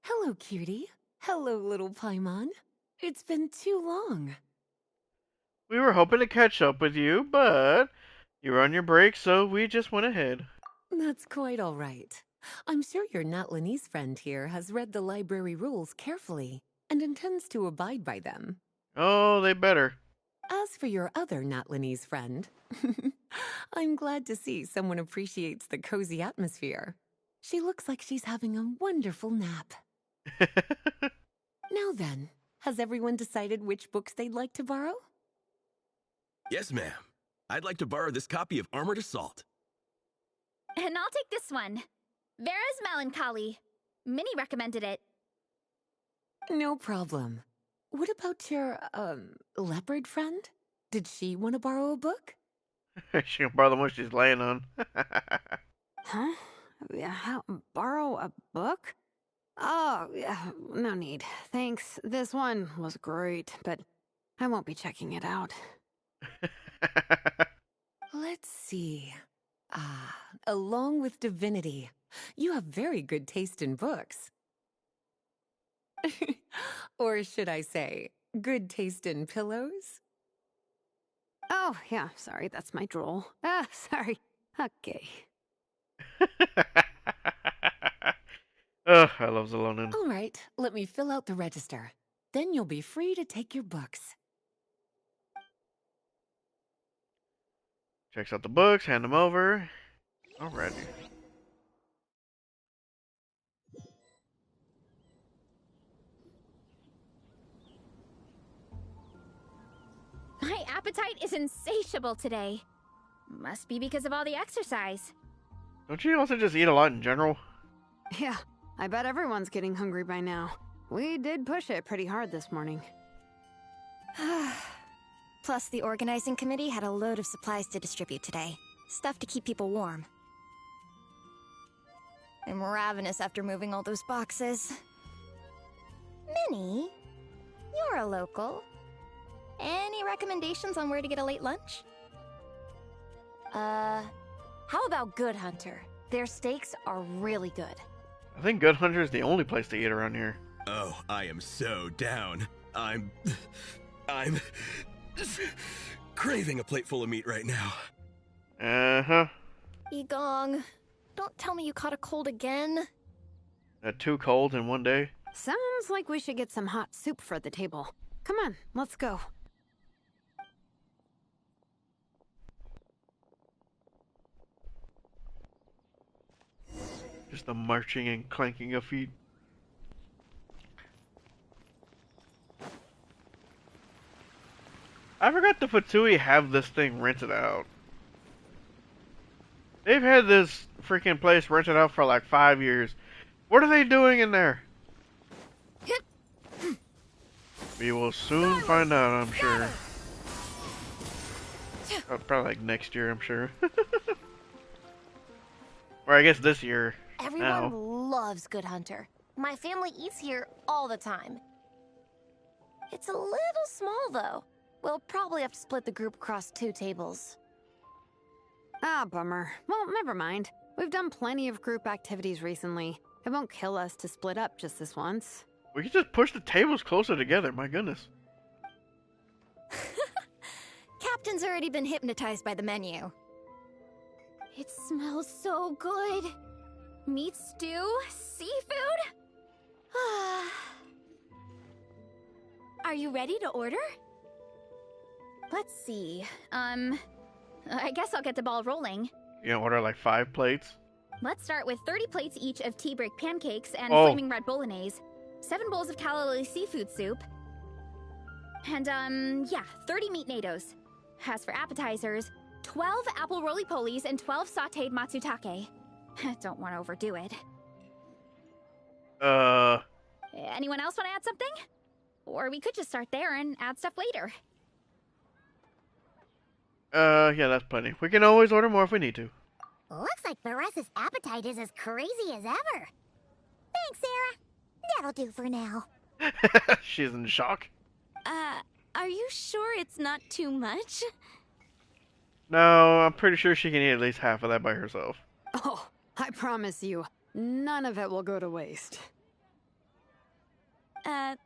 Hello, cutie. Hello, little Paimon. It's been too long. We were hoping to catch up with you, but you were on your break, so we just went ahead. That's quite all right. I'm sure your Natlanese friend here has read the library rules carefully and intends to abide by them. Oh, they better. As for your other Natlanese friend, I'm glad to see someone appreciates the cozy atmosphere. She looks like she's having a wonderful nap. Now then, has everyone decided which books they'd like to borrow? Yes, ma'am. I'd like to borrow this copy of Armored Assault. And I'll take this one. Vera's Melancholy. Minnie recommended it. No problem. What about your, leopard friend? Did she want to borrow a book? She can borrow the one she's laying on. Huh? How, borrow a book? Oh, yeah, no need. Thanks. This one was great, but I won't be checking it out. Let's see. along with divinity. You have very good taste in books. Or should I say, good taste in pillows? Oh, yeah, sorry, that's my drool. Ah, sorry. Okay. Ugh, I love Zalonin. All right, let me fill out the register. Then you'll be free to take your books. Checks out the books, hand them over. Alrighty. My appetite is insatiable today. Must be because of all the exercise. Don't you also just eat a lot in general? Yeah, I bet everyone's getting hungry by now. We did push it pretty hard this morning. Plus, the organizing committee had a load of supplies to distribute today. Stuff to keep people warm. I'm ravenous after moving all those boxes. Minnie, you're a local. Any recommendations on where to get a late lunch? How about Good Hunter? Their steaks are really good. I think Good Hunter is the only place to eat around here. Oh, I am so down. I'm craving a plate full of meat right now. Uh-huh. Egong, don't tell me you caught a cold again. 2 colds in one day. Sounds like we should get some hot soup for the table. Come on, let's go. Just the marching and clanking of feet. I forgot the Fatui have this thing rented out. They've had this freaking place rented out for like 5 years. What are they doing in there? We will soon find out, I'm sure. Probably like next year, I'm sure. Or I guess this year. Everyone now. loves Good Hunter. My family eats here all the time. It's a little small, though. We'll probably have to split the group across 2 tables. Ah, bummer. Well, never mind. We've done plenty of group activities recently. It won't kill us to split up just this once. We could just push the tables closer together, my goodness. Captain's already been hypnotized by the menu. It smells so good. Meat stew? Seafood? Are you ready to order? Let's see. I guess I'll get the ball rolling. You gonna order like 5 plates? Let's start with 30 plates each of tea break pancakes and Oh. flaming red bolognese, 7 bowls of calla lily seafood soup, and 30 meat natos. As for appetizers, 12 apple roly-polies and 12 sautéed matsutake. Don't want to overdo it. Anyone else want to add something? Or we could just start there and add stuff later. Yeah, that's plenty. We can always order more if we need to. Looks like Beresa's appetite is as crazy as ever. Thanks, Sarah. That'll do for now. She's in shock. Are you sure it's not too much? No, I'm pretty sure she can eat at least half of that by herself. Oh, I promise you, none of it will go to waste.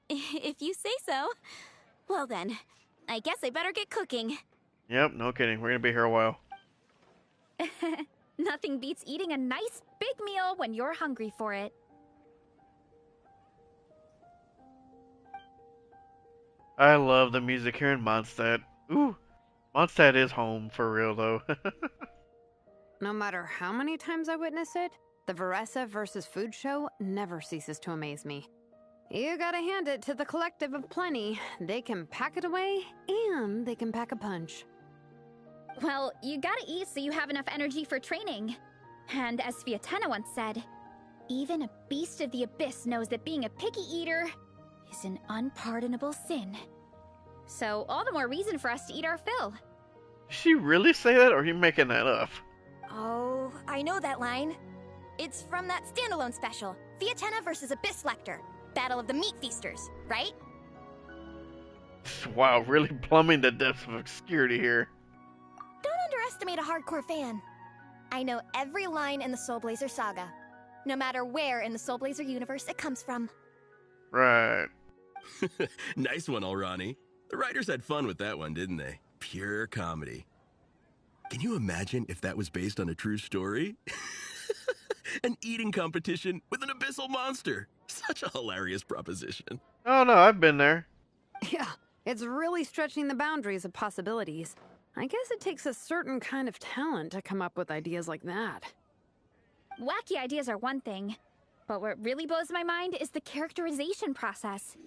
If you say so. Well then, I guess I better get cooking. Yep, no kidding. We're gonna be here a while. Nothing beats eating a nice big meal when you're hungry for it. I love the music here in Mondstadt. Ooh, Mondstadt is home for real though. No matter how many times I witness it, the Veresa versus Food show never ceases to amaze me. You gotta hand it to the collective of plenty. They can pack it away, and they can pack a punch. Well, you gotta eat so you have enough energy for training. And as Sviatena once said, even a beast of the abyss knows that being a picky eater is an unpardonable sin. So all the more reason for us to eat our fill. Did she really say that, or are you making that up? Oh, I know that line. It's from that standalone special, Vietena versus Abyss Lecter, Battle of the Meat Feasters, right? Wow, really plumbing the depths of obscurity here. Don't underestimate a hardcore fan. I know every line in the Soulblazer saga, no matter where in the Soulblazer universe it comes from. Right. Nice one, Alrani. The writers had fun with that one, didn't they? Pure comedy. Can you imagine if that was based on a true story? An eating competition with an abyssal monster. Such a hilarious proposition. Oh no, I've been there. Yeah, it's really stretching the boundaries of possibilities. I guess it takes a certain kind of talent to come up with ideas like that. Wacky ideas are one thing, but what really blows my mind is the characterization process.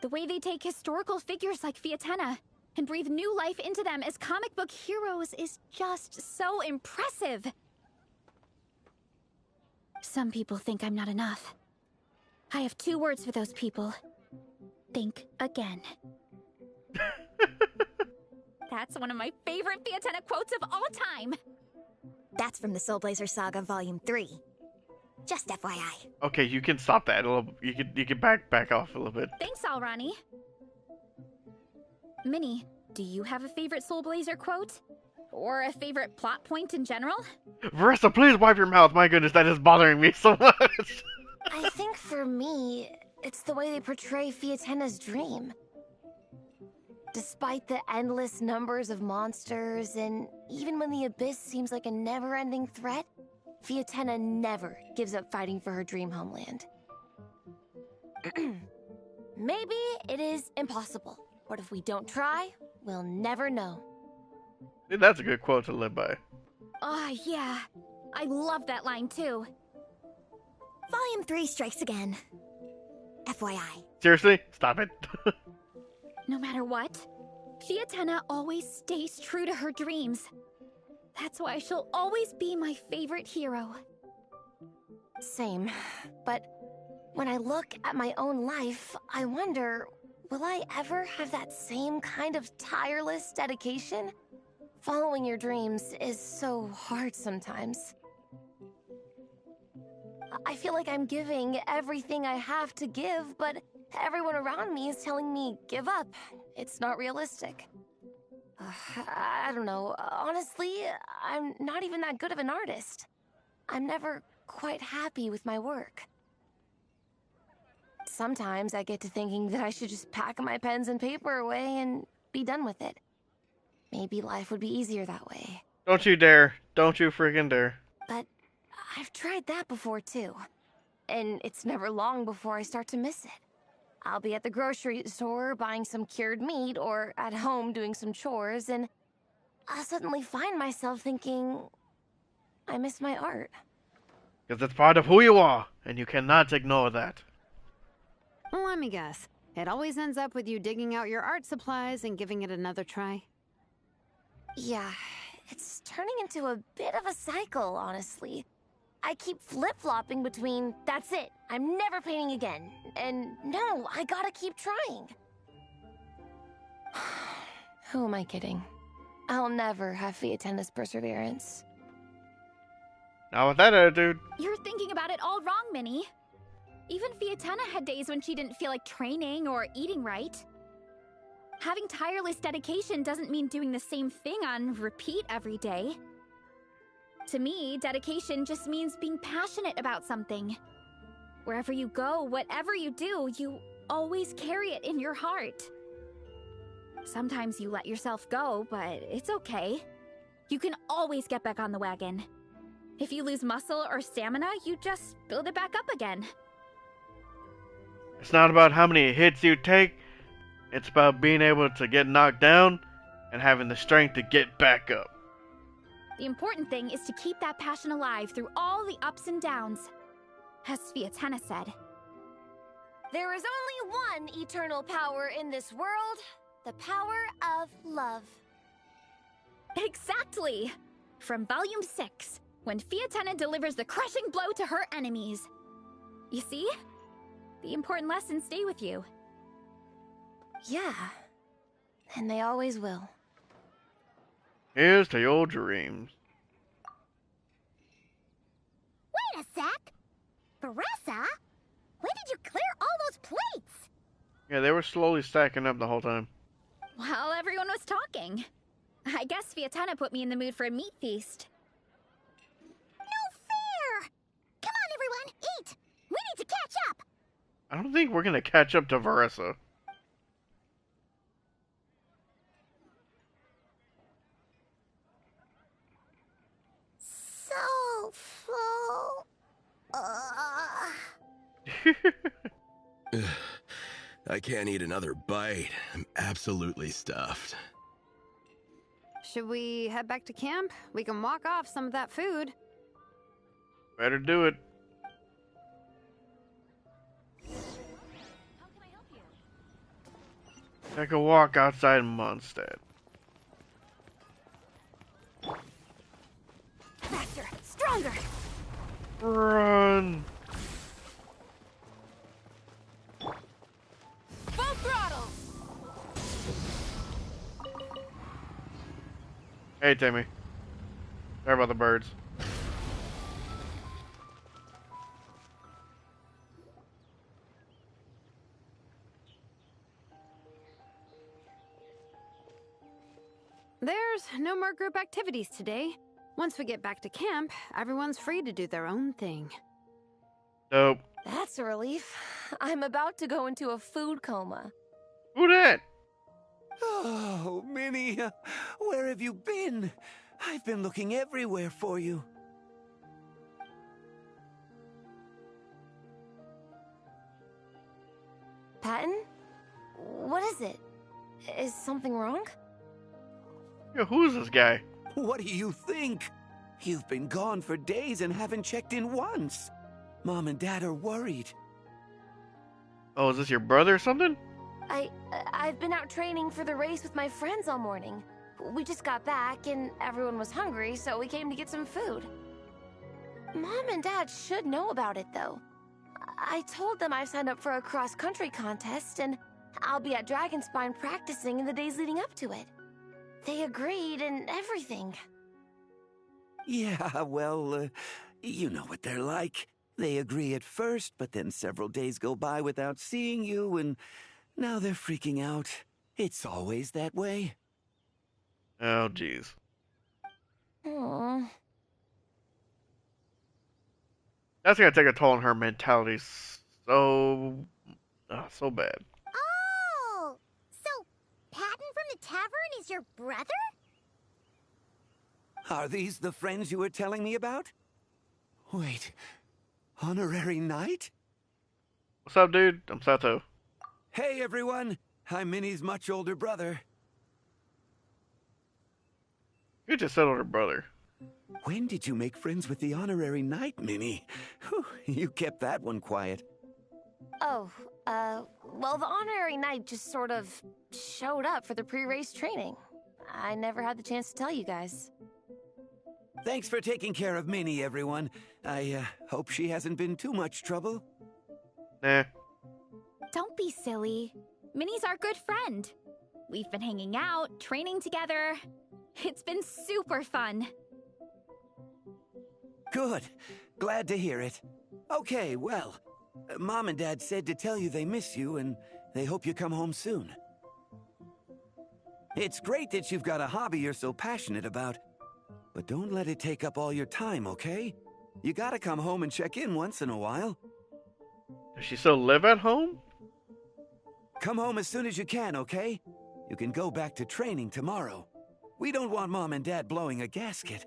The way they take historical figures like Fiatenna and breathe new life into them as comic book heroes is just so impressive. Some people think I'm not enough. I have 2 words for those people. Think again. That's one of my favorite Fiatenna quotes of all time. That's from the Soulblazer Saga Volume 3. Just FYI. Okay, you can stop that a little. You can back off a little bit. Thanks, Alrani. Minnie, do you have a favorite Soulblazer quote? Or a favorite plot point in general? Veressa, please wipe your mouth. My goodness, that is bothering me so much. I think for me, it's the way they portray Fiatenna's dream. Despite the endless numbers of monsters, and even when the Abyss seems like a never-ending threat, Fiatenna never gives up fighting for her dream homeland. Maybe it is impossible, but if we don't try, we'll never know. Dude, that's a good quote to live by. Oh, yeah. I love that line, too. Volume 3 strikes again. FYI. Seriously? Stop it. No matter what, Fiatenna always stays true to her dreams. That's why she'll always be my favorite hero. Same. But when I look at my own life, I wonder, will I ever have that same kind of tireless dedication? Following your dreams is so hard sometimes. I feel like I'm giving everything I have to give, but everyone around me is telling me, give up. It's not realistic. I don't know. Honestly, I'm not even that good of an artist. I'm never quite happy with my work. Sometimes I get to thinking that I should just pack my pens and paper away and be done with it. Maybe life would be easier that way. Don't you dare. Don't you freaking dare. But I've tried that before too. And it's never long before I start to miss it. I'll be at the grocery store buying some cured meat or at home doing some chores, and I'll suddenly find myself thinking, I miss my art. Because it's part of who you are, and you cannot ignore that. Well, let me guess. It always ends up with you digging out your art supplies and giving it another try. Yeah, it's turning into a bit of a cycle, honestly. I keep flip-flopping between, that's it, I'm never painting again, and no, I gotta keep trying. Who am I kidding? I'll never have Fiatenna's perseverance. Now with that attitude. You're thinking about it all wrong, Minnie. Even Fiatenna had days when she didn't feel like training or eating right. Having tireless dedication doesn't mean doing the same thing on repeat every day. To me, dedication just means being passionate about something. Wherever you go, whatever you do, you always carry it in your heart. Sometimes you let yourself go, but it's okay. You can always get back on the wagon. If you lose muscle or stamina, you just build it back up again. It's not about how many hits you take. It's about being able to get knocked down and having the strength to get back up. The important thing is to keep that passion alive through all the ups and downs. As Fiatenna said. There is only one eternal power in this world, the power of love. Exactly! From Volume 6, when Fiatenna delivers the crushing blow to her enemies. You see? The important lessons stay with you. Yeah, and they always will. Here's to your dreams. Wait a sec! Veressa? When did you clear all those plates? Yeah, they were slowly stacking up the whole time. While everyone was talking. I guess Vietana put me in the mood for a meat feast. No fair! Come on, everyone, eat! We need to catch up! I don't think we're gonna catch up to Verissa. So full. I can't eat another bite. I'm absolutely stuffed. Should we head back to camp? We can walk off some of that food. Better do it. Take a walk outside Mondstadt. Faster, stronger. Run! Full throttle. Hey, Timmy. Sorry about the birds. There's no more group activities today. Once we get back to camp, everyone's free to do their own thing. Nope. That's a relief. I'm about to go into a food coma. Who that? Oh, Minnie, where have you been? I've been looking everywhere for you. Patton? What is it? Is something wrong? Yeah, who's this guy? What do you think? You've been gone for days and haven't checked in once. Mom and Dad are worried. Oh, is this your brother or something? I've been out training for the race with my friends all morning. We just got back and everyone was hungry, so we came to get some food. Mom and Dad should know about it, though. I told them I signed up for a cross-country contest, and I'll be at Dragonspine practicing in the days leading up to it. They agreed and everything. Yeah, well, you know what they're like. They agree at first, but then several days go by without seeing you, and now they're freaking out. It's always that way. Oh, jeez. Aww. That's gonna take a toll on her mentality so bad. Oh! So, Patton from the tavern is your brother? Are these the friends you were telling me about? Wait, honorary knight? What's up, dude? I'm Sato. Hey, everyone. I'm Minnie's much older brother. You just said older brother. When did you make friends with the honorary knight, Minnie? Whew, you kept that one quiet. Oh, well, the honorary knight just sort of showed up for the pre-race training. I never had the chance to tell you guys. Thanks for taking care of Minnie, everyone. I hope she hasn't been too much trouble. Nah. Don't be silly. Minnie's our good friend. We've been hanging out, training together. It's been super fun. Good. Glad to hear it. Okay, well, Mom and Dad said to tell you they miss you and they hope you come home soon. It's great that you've got a hobby you're so passionate about, but don't let it take up all your time, okay? You gotta come home and check in once in a while. Does she still live at home? Come home as soon as you can, okay? You can go back to training tomorrow. We don't want Mom and Dad blowing a gasket.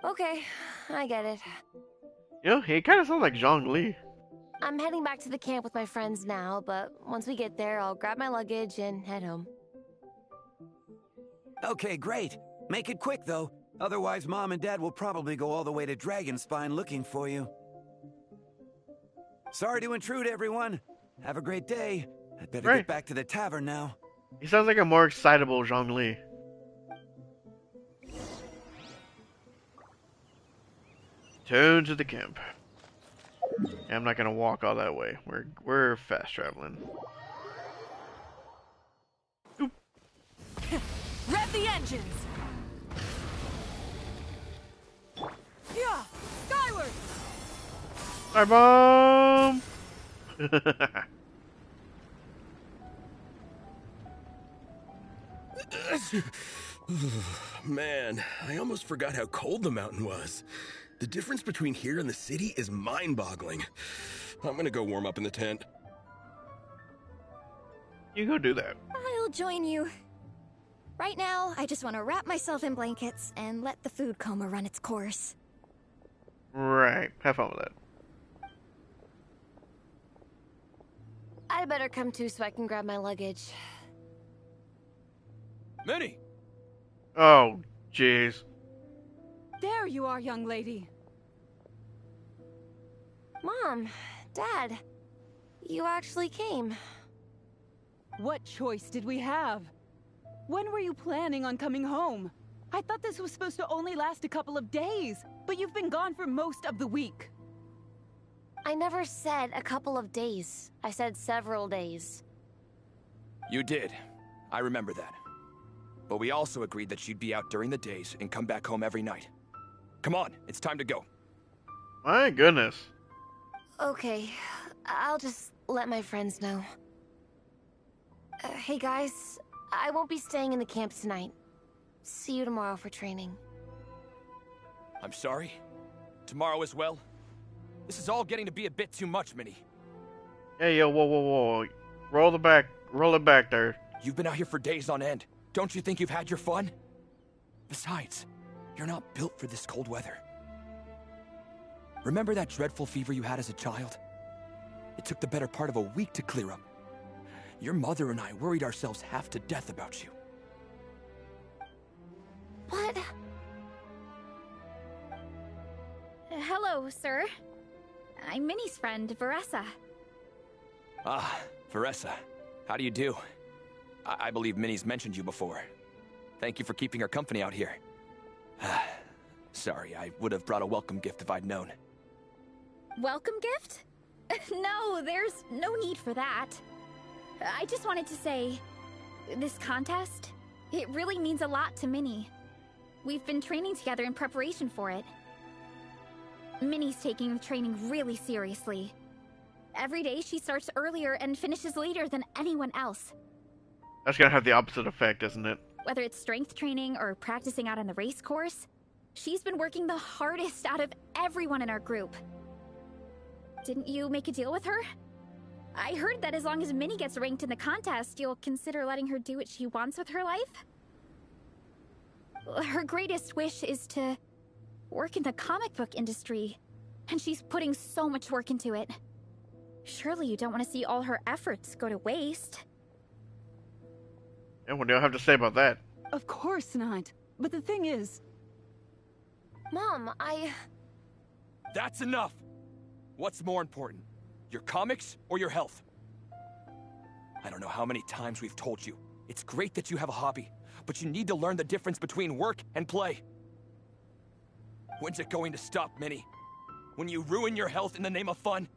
Okay, I get it. You know, he kind of sounds like Zhongli. I'm heading back to the camp with my friends now, but once we get there, I'll grab my luggage and head home. Okay, great. Make it quick, though. Otherwise, Mom and Dad will probably go all the way to Dragonspine looking for you. Sorry to intrude, everyone. Have a great day. I'd better get back to the tavern now. He sounds like a more excitable Zhongli. Turn to the camp. Yeah, I'm not gonna walk all that way. We're fast traveling. Rev the engines! Yeah! Skyward! Hi, Mom! Man, I almost forgot how cold the mountain was. The difference between here and the city is mind-boggling. I'm gonna go warm up in the tent. You go do that. I'll join you. Right now, I just want to wrap myself in blankets and let the food coma run its course. Right. Have fun with that. I'd better come too so I can grab my luggage. Minnie! Oh, jeez. There you are, young lady. Mom, Dad, you actually came. What choice did we have? When were you planning on coming home? I thought this was supposed to only last a couple of days, but you've been gone for most of the week. I never said a couple of days. I said several days. You did. I remember that. But we also agreed that you'd be out during the days and come back home every night. Come on, it's time to go. My goodness. Okay, I'll just let my friends know. Hey guys, I won't be staying in the camp tonight. See you tomorrow for training. I'm sorry. Tomorrow as well. This is all getting to be a bit too much, Minnie. Hey, yo, whoa, whoa, whoa. Roll it back there. You've been out here for days on end. Don't you think you've had your fun? Besides, you're not built for this cold weather. Remember that dreadful fever you had as a child? It took the better part of a week to clear up. Your mother and I worried ourselves half to death about you. What? Hello, sir. I'm Minnie's friend, Veressa. Ah, Veressa. How do you do? I believe Minnie's mentioned you before. Thank you for keeping her company out here. Sorry, I would have brought a welcome gift if I'd known. Welcome gift? No, there's no need for that. I just wanted to say, this contest, it really means a lot to Minnie. We've been training together in preparation for it. Minnie's taking the training really seriously. Every day she starts earlier and finishes later than anyone else. That's gonna have the opposite effect, isn't it? Whether it's strength training or practicing out on the race course, she's been working the hardest out of everyone in our group. Didn't you make a deal with her? I heard that as long as Minnie gets ranked in the contest, you'll consider letting her do what she wants with her life? Her greatest wish is to work in the comic book industry, and she's putting so much work into it. Surely you don't want to see all her efforts go to waste. And what do you have to say about that? Of course not. But the thing is... Mom, That's enough! What's more important? Your comics or your health? I don't know how many times we've told you. It's great that you have a hobby, but you need to learn the difference between work and play. When's it going to stop, Minnie? When you ruin your health in the name of fun?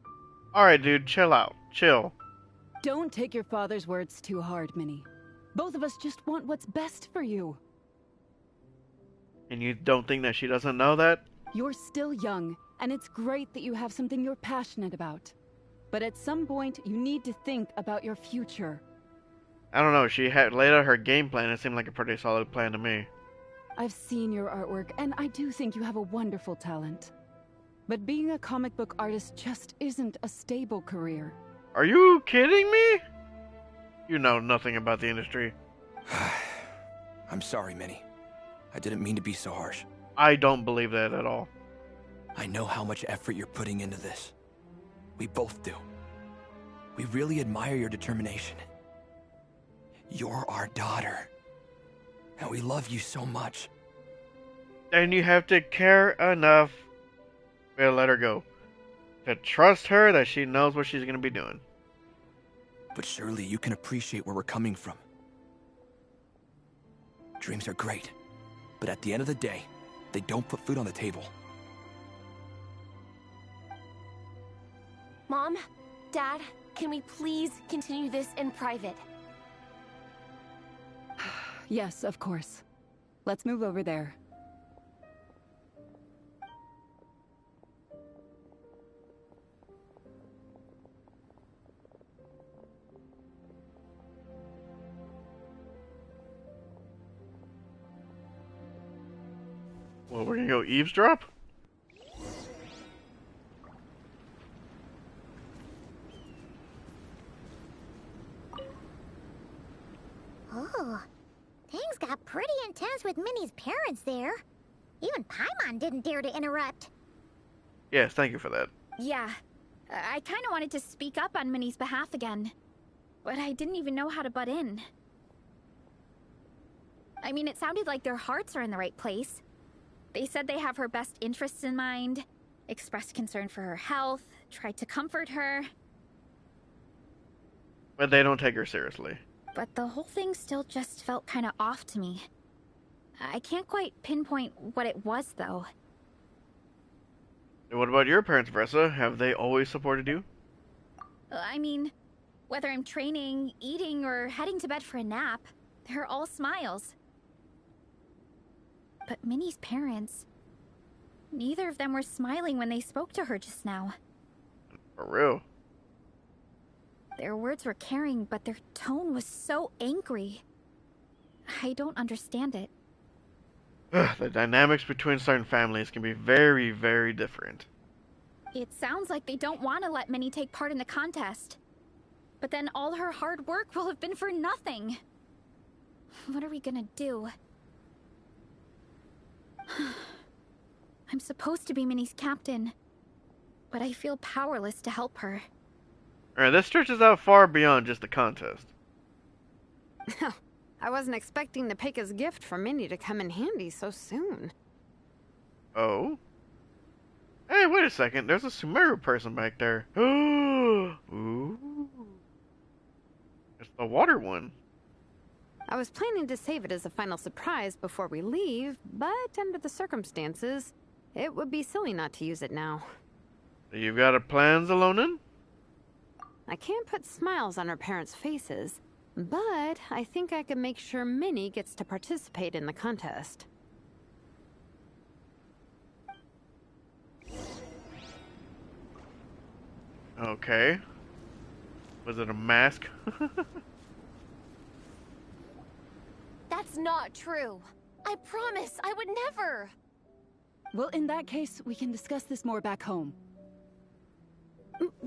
Alright, dude, chill out. Chill. Don't take your father's words too hard, Minnie. Both of us just want what's best for you. And you don't think that she doesn't know that? You're still young, and it's great that you have something you're passionate about. But at some point, you need to think about your future. I don't know, she had laid out her game plan. It seemed like a pretty solid plan to me. I've seen your artwork, and I do think you have a wonderful talent. But being a comic book artist just isn't a stable career. Are you kidding me? You know nothing about the industry. I'm sorry, Minnie. I didn't mean to be so harsh. I don't believe that at all. I know how much effort you're putting into this. We both do. We really admire your determination. You're our daughter. And we love you so much. And you have to care enough to let her go. To trust her that she knows what she's going to be doing. But surely you can appreciate where we're coming from. Dreams are great. But at the end of the day, they don't put food on the table. Mom, Dad, can we please continue this in private? Yes, of course. Let's move over there. Well, we're gonna go eavesdrop? Oh, things got pretty intense with Minnie's parents there. Even Paimon didn't dare to interrupt. Yes, thank you for that. Yeah, I kind of wanted to speak up on Minnie's behalf again, but I didn't even know how to butt in. I mean, it sounded like their hearts are in the right place. They said they have her best interests in mind, expressed concern for her health, tried to comfort her. But they don't take her seriously. But the whole thing still just felt kind of off to me. I can't quite pinpoint what it was, though. And what about your parents, Vressa? Have they always supported you? I mean, whether I'm training, eating, or heading to bed for a nap, they're all smiles. But Minnie's parents... neither of them were smiling when they spoke to her just now. For real? Their words were caring, but their tone was so angry. I don't understand it. The dynamics between certain families can be very, very different. It sounds like they don't want to let Minnie take part in the contest. But then all her hard work will have been for nothing. What are we gonna do? I'm supposed to be Minnie's captain, but I feel powerless to help her. Alright, this stretches out far beyond just the contest. I wasn't expecting Nepeka's gift for Minnie to come in handy so soon. Oh? Hey, wait a second. There's a Sumeru person back there. Ooh. It's the water one. I was planning to save it as a final surprise before we leave, but under the circumstances, it would be silly not to use it now. You've got a plans, Alonin? I can't put smiles on her parents' faces, but I think I can make sure Minnie gets to participate in the contest. Okay. Was it a mask? That's not true. I promise, I would never. Well, in that case, we can discuss this more back home.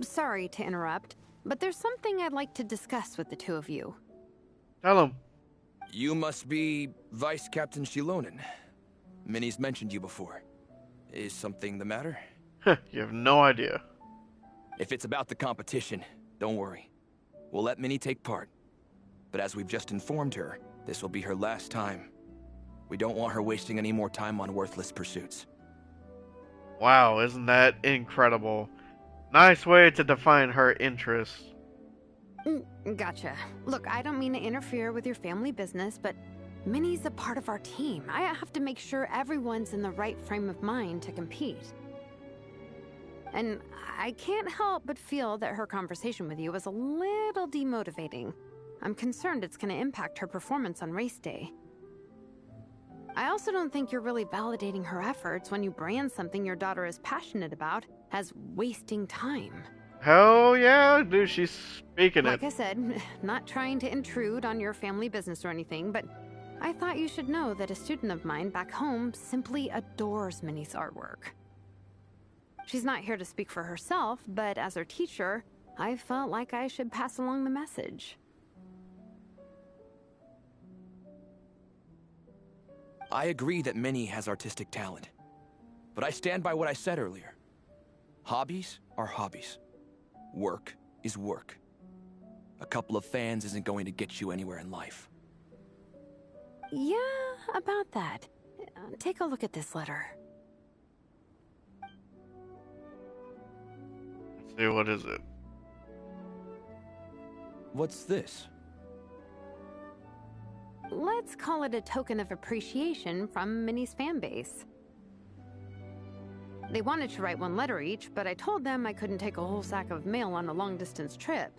Sorry to interrupt, but there's something I'd like to discuss with the two of you. Tell him. You must be Vice Captain Shilonen. Minnie's mentioned you before. Is something the matter? You have no idea. If it's about the competition, don't worry. We'll let Minnie take part. But as we've just informed her, this will be her last time. We don't want her wasting any more time on worthless pursuits. Wow, isn't that incredible? Nice way to define her interests. Gotcha. Look, I don't mean to interfere with your family business, but Minnie's a part of our team. I have to make sure everyone's in the right frame of mind to compete. And I can't help but feel that her conversation with you was a little demotivating. I'm concerned it's going to impact her performance on race day. I also don't think you're really validating her efforts when you brand something your daughter is passionate about as wasting time. Hell yeah, dude, she's speaking Like it. I said, not trying to intrude on your family business or anything, but I thought you should know that a student of mine back home simply adores Minnie's artwork. She's not here to speak for herself, but as her teacher, I felt like I should pass along the message. I agree that Minnie has artistic talent. But I stand by what I said earlier. Hobbies are hobbies. Work is work. A couple of fans isn't going to get you anywhere in life. Yeah, about that. Take a look at this letter. Let's see, what is it? What's this? Let's call it a token of appreciation from Minnie's fan base. They wanted to write one letter each, but I told them I couldn't take a whole sack of mail on a long-distance trip.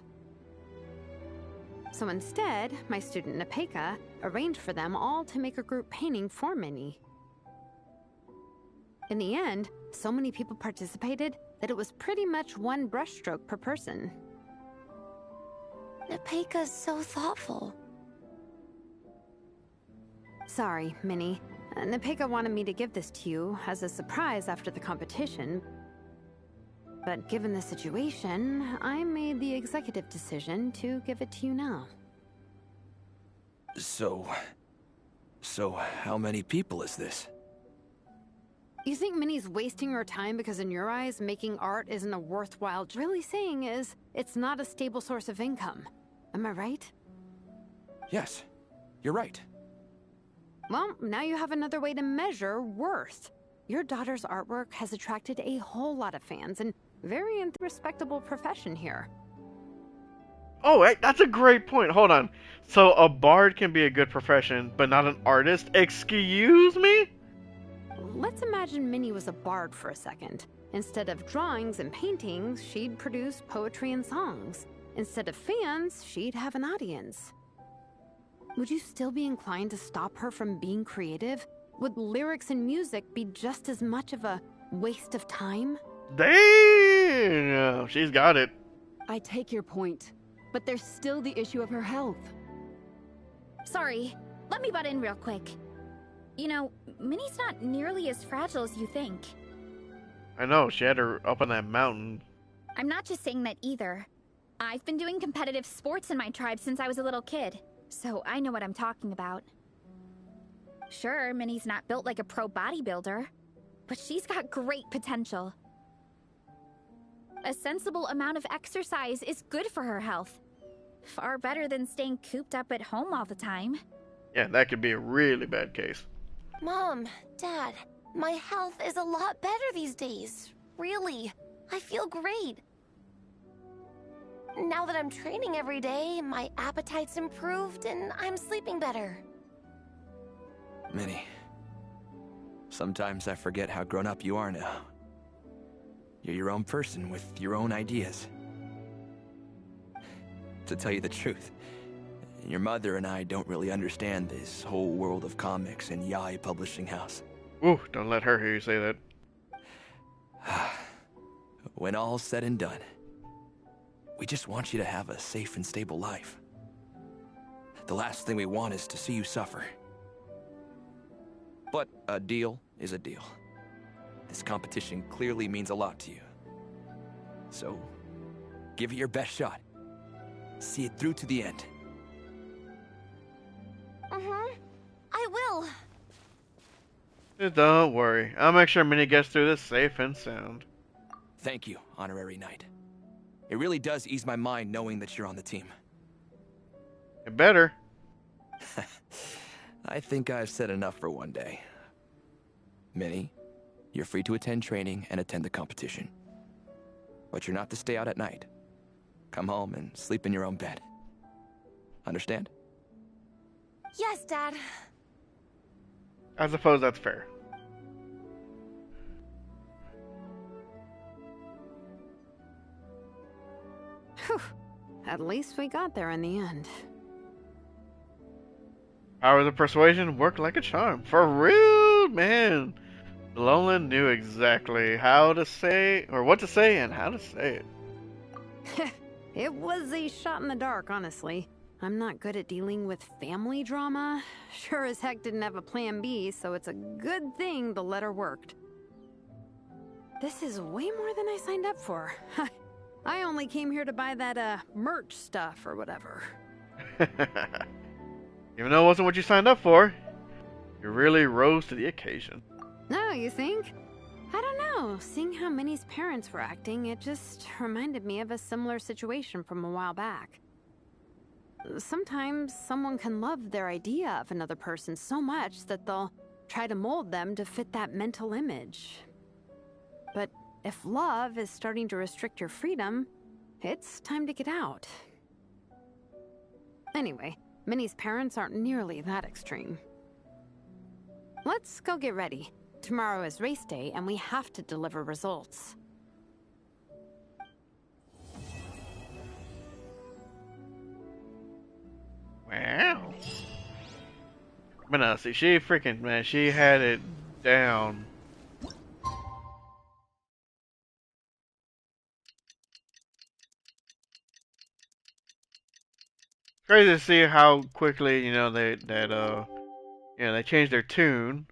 So instead, my student Nepeka arranged for them all to make a group painting for Minnie. In the end, so many people participated that it was pretty much one brushstroke per person. Nepeka's so thoughtful. Sorry, Minnie, Nepeka wanted me to give this to you as a surprise after the competition, but given the situation, I made the executive decision to give it to you now. So how many people is this? You think Minnie's wasting her time because in your eyes, making art isn't a worthwhile... Really saying is, it's not a stable source of income. Am I right? Yes, you're right. Well, now you have another way to measure worth. Your daughter's artwork has attracted a whole lot of fans and very respectable profession here. Oh, wait, that's a great point. Hold on. So a bard can be a good profession, but not an artist? Excuse me? Let's imagine Minnie was a bard for a second. Instead of drawings and paintings, she'd produce poetry and songs. Instead of fans, she'd have an audience. Would you still be inclined to stop her from being creative? Would lyrics and music be just as much of a waste of time? Damn! She's got it. I take your point, but there's still the issue of her health. Sorry, let me butt in real quick. You know, Minnie's not nearly as fragile as you think. I know, she had her up on that mountain. I'm not just saying that either. I've been doing competitive sports in my tribe since I was a little kid, so I know what I'm talking about. Sure, Minnie's not built like a pro bodybuilder, but she's got great potential. A sensible amount of exercise is good for her health. Far better than staying cooped up at home all the time. Yeah, that could be a really bad case. Mom, Dad, my health is a lot better these days. Really, I feel great. Now that I'm training every day, my appetite's improved and I'm sleeping better. Minnie, sometimes I forget how grown up you are now. You're your own person with your own ideas. To tell you the truth, your mother and I don't really understand this whole world of comics and Yai Publishing House. Ooh, don't let her hear you say that. When all's said and done, we just want you to have a safe and stable life. The last thing we want is to see you suffer. But a deal is a deal. This competition clearly means a lot to you. So, give it your best shot. See it through to the end. I will. Don't worry. I'll make sure Minnie gets through this safe and sound. Thank you, Honorary Knight. It really does ease my mind knowing that you're on the team. It better. I think I've said enough for one day. Minnie, you're free to attend training and attend the competition. But you're not to stay out at night. Come home and sleep in your own bed. Understand? Yes, Dad. I suppose that's fair. Whew. At least we got there in the end. Powers of persuasion work like a charm. For real, man. Lolan knew exactly how to say, or what to say, and how to say it. It was a shot in the dark, honestly. I'm not good at dealing with family drama. Sure as heck didn't have a plan B, so it's a good thing the letter worked. This is way more than I signed up for. I only came here to buy that, merch stuff or whatever. Even though it wasn't what you signed up for, you really rose to the occasion. No, you think? I don't know. Seeing how Minnie's parents were acting, it just reminded me of a similar situation from a while back. Sometimes someone can love their idea of another person so much that they'll try to mold them to fit that mental image. But if love is starting to restrict your freedom, it's time to get out. Anyway, Minnie's parents aren't nearly that extreme. Let's go get ready. Tomorrow is race day, and we have to deliver results. Wow. But no, see, she freaking, man, she had it down. Crazy to see how quickly, they changed their tune.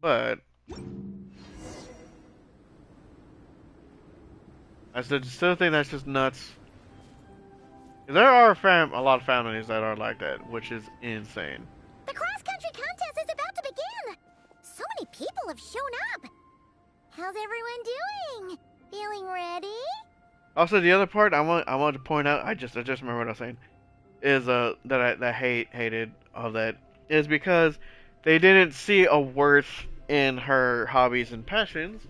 But I still think that's just nuts. There are a lot of families that are like that, which is insane. The cross-country contest is about to begin! So many people have shown up! How's everyone doing? Feeling ready? Also, the other part I wanted to point out, I just remember what I was saying, is that I hated all that is because they didn't see a worth in her hobbies and passions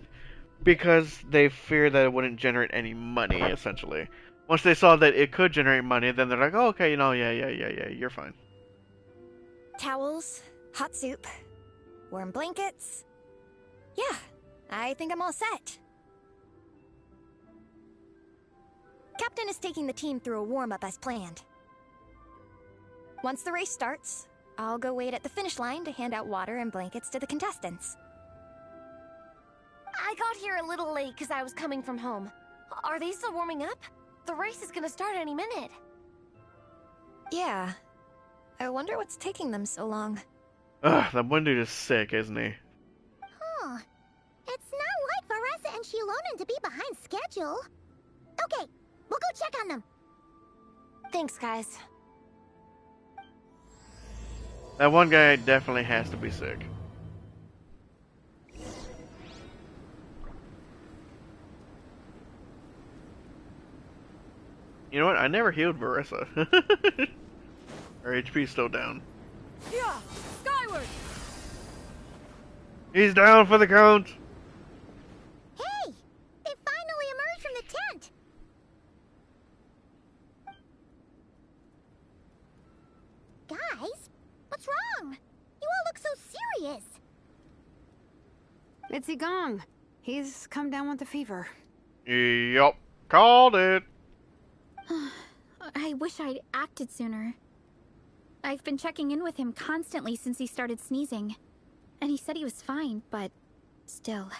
because they feared that it wouldn't generate any money, essentially. Once they saw that it could generate money, then they're like, oh, okay, yeah, you're fine. Towels, hot soup, warm blankets. Yeah, I think I'm all set. Captain is taking the team through a warm-up as planned. Once the race starts, I'll go wait at the finish line to hand out water and blankets to the contestants. I got here a little late because I was coming from home. Are they still warming up? The race is gonna start any minute. Yeah. I wonder what's taking them so long. Ugh, that one dude is sick, isn't he? Huh. It's not like Veressa and Shilonen to be behind schedule. Okay, we'll go check on them. Thanks, guys. That one guy definitely has to be sick. You know what? I never healed Veressa. Her HP's still down. Yeah, skyward. He's down for the count. Hey! They finally emerged from the tent! Guys, what's wrong? You all look so serious. It's Igong. He's come down with a fever. Yup. Called it. I wish I'd acted sooner. I've been checking in with him constantly since he started sneezing. And he said he was fine, but still,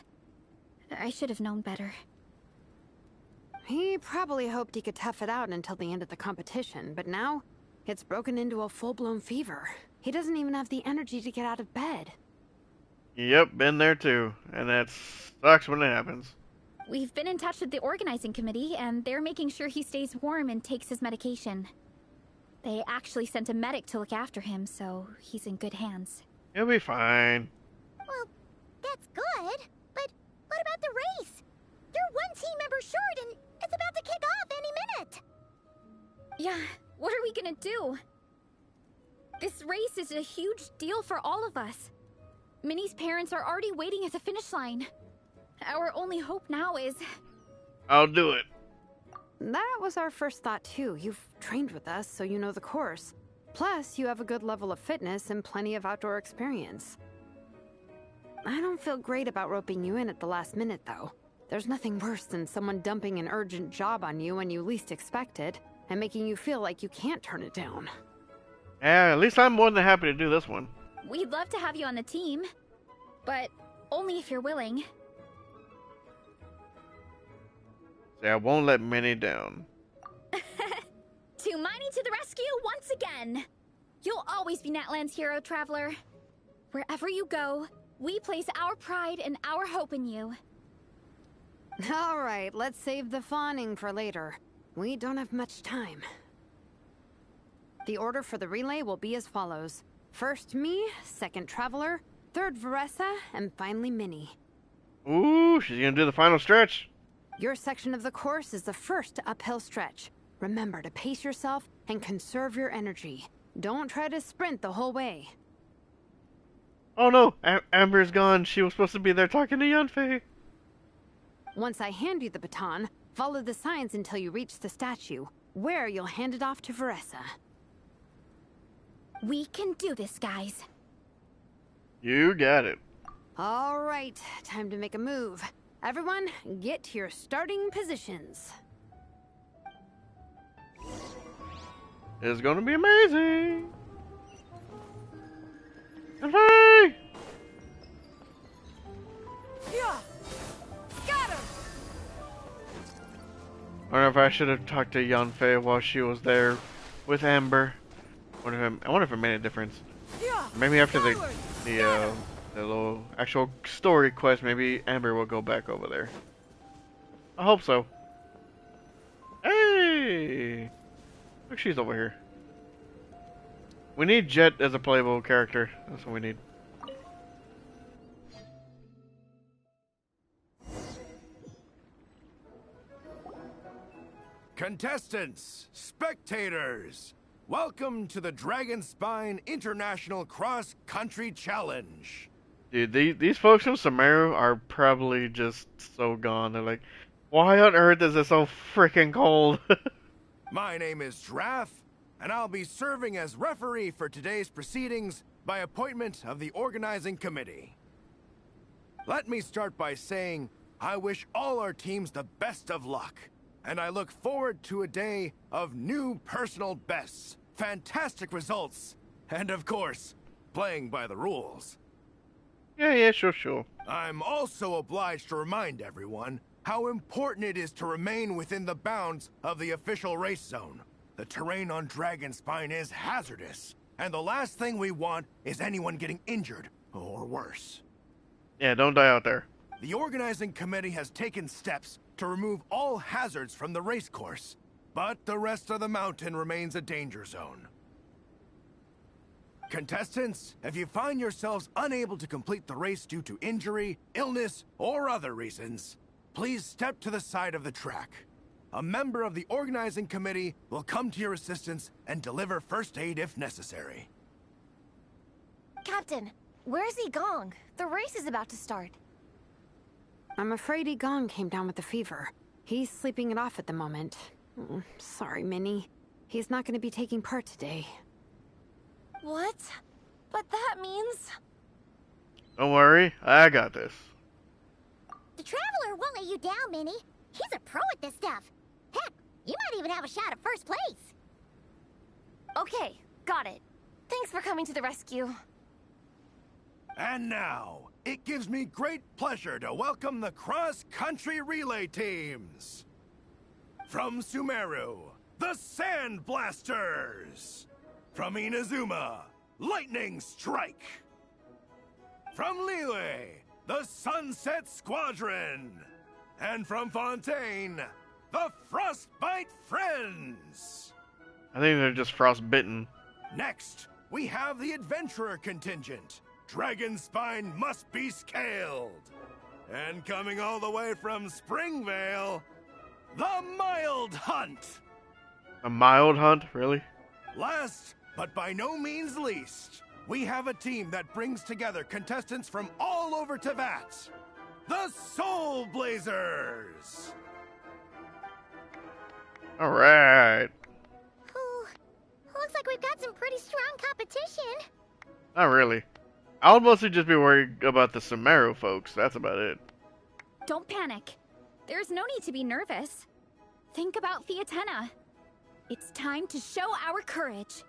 I should have known better. He probably hoped he could tough it out until the end of the competition, but now it's broken into a full-blown fever. He doesn't even have the energy to get out of bed. Yep, been there too. And that sucks when it happens. We've been in touch with the organizing committee, and they're making sure he stays warm and takes his medication. They actually sent a medic to look after him, so he's in good hands. He'll be fine. Well, that's good, but what about the race? You're one team member short, and it's about to kick off any minute! Yeah, what are we gonna do? This race is a huge deal for all of us. Minnie's parents are already waiting at the finish line. Our only hope now is... I'll do it. That was our first thought too. You've trained with us, so you know the course. Plus, you have a good level of fitness and plenty of outdoor experience. I don't feel great about roping you in at the last minute, though. There's nothing worse than someone dumping an urgent job on you when you least expect it, and making you feel like you can't turn it down. Yeah, at least I'm more than happy to do this one. We'd love to have you on the team, but only if you're willing. See, I won't let Minnie down. To Miney to the rescue once again! You'll always be Natlan's hero, Traveler. Wherever you go, we place our pride and our hope in you. Alright, let's save the fawning for later. We don't have much time. The order for the relay will be as follows. First me, second Traveler, third Veressa, and finally Minnie. Ooh, she's gonna do the final stretch. Your section of the course is the first uphill stretch. Remember to pace yourself and conserve your energy. Don't try to sprint the whole way. Oh no, Amber's gone. She was supposed to be there talking to Yanfei. Once I hand you the baton, follow the signs until you reach the statue, where you'll hand it off to Veressa. We can do this, guys. You got it. Alright, time to make a move. Everyone, get to your starting positions. It's gonna be amazing. Yanfei! Yeah. Scatter. I don't know if I should have talked to Yanfei while she was there with Amber. I wonder if it made a difference. Yeah. Maybe after The little actual story quest, maybe Amber will go back over there. I hope so. Hey! Look, she's over here. We need Jet as a playable character. That's what we need. Contestants, spectators, welcome to the Dragonspine International Cross Country Challenge. Dude, these folks from Sumeru are probably just so gone. They're like, why on earth is it so freaking cold? My name is Drath, and I'll be serving as referee for today's proceedings by appointment of the organizing committee. Let me start by saying I wish all our teams the best of luck, and I look forward to a day of new personal bests, fantastic results, and of course, playing by the rules. Yeah, sure. I'm also obliged to remind everyone how important it is to remain within the bounds of the official race zone. The terrain on Dragonspine is hazardous, and the last thing we want is anyone getting injured, or worse. Yeah, don't die out there. The organizing committee has taken steps to remove all hazards from the race course, but the rest of the mountain remains a danger zone. Contestants, if you find yourselves unable to complete the race due to injury, illness, or other reasons, please step to the side of the track. A member of the organizing committee will come to your assistance and deliver first aid if necessary. Captain, where's Igong? The race is about to start. I'm afraid Igong came down with the fever. He's sleeping it off at the moment. Sorry, Minnie. He's not going to be taking part today. What? But that means... Don't worry, I got this. The Traveler won't let you down, Minnie. He's a pro at this stuff. Heck, you might even have a shot at first place. Okay, got it. Thanks for coming to the rescue. And now, it gives me great pleasure to welcome the cross-country relay teams. From Sumeru, the Sand Blasters. From Inazuma, Lightning Strike. From Liyue, the Sunset Squadron. And from Fontaine, the Frostbite Friends. I think they're just frostbitten. Next, we have the Adventurer contingent. Dragonspine must be scaled. And coming all the way from Springvale, the Mild Hunt. A mild hunt, really? Last, but by no means least, we have a team that brings together contestants from all over Teyvat. The Soulblazers! Alright. Ooh, looks like we've got some pretty strong competition. Not really. I'll mostly just be worried about the Sumeru folks. That's about it. Don't panic. There's no need to be nervous. Think about Fiatena. It's time to show our courage.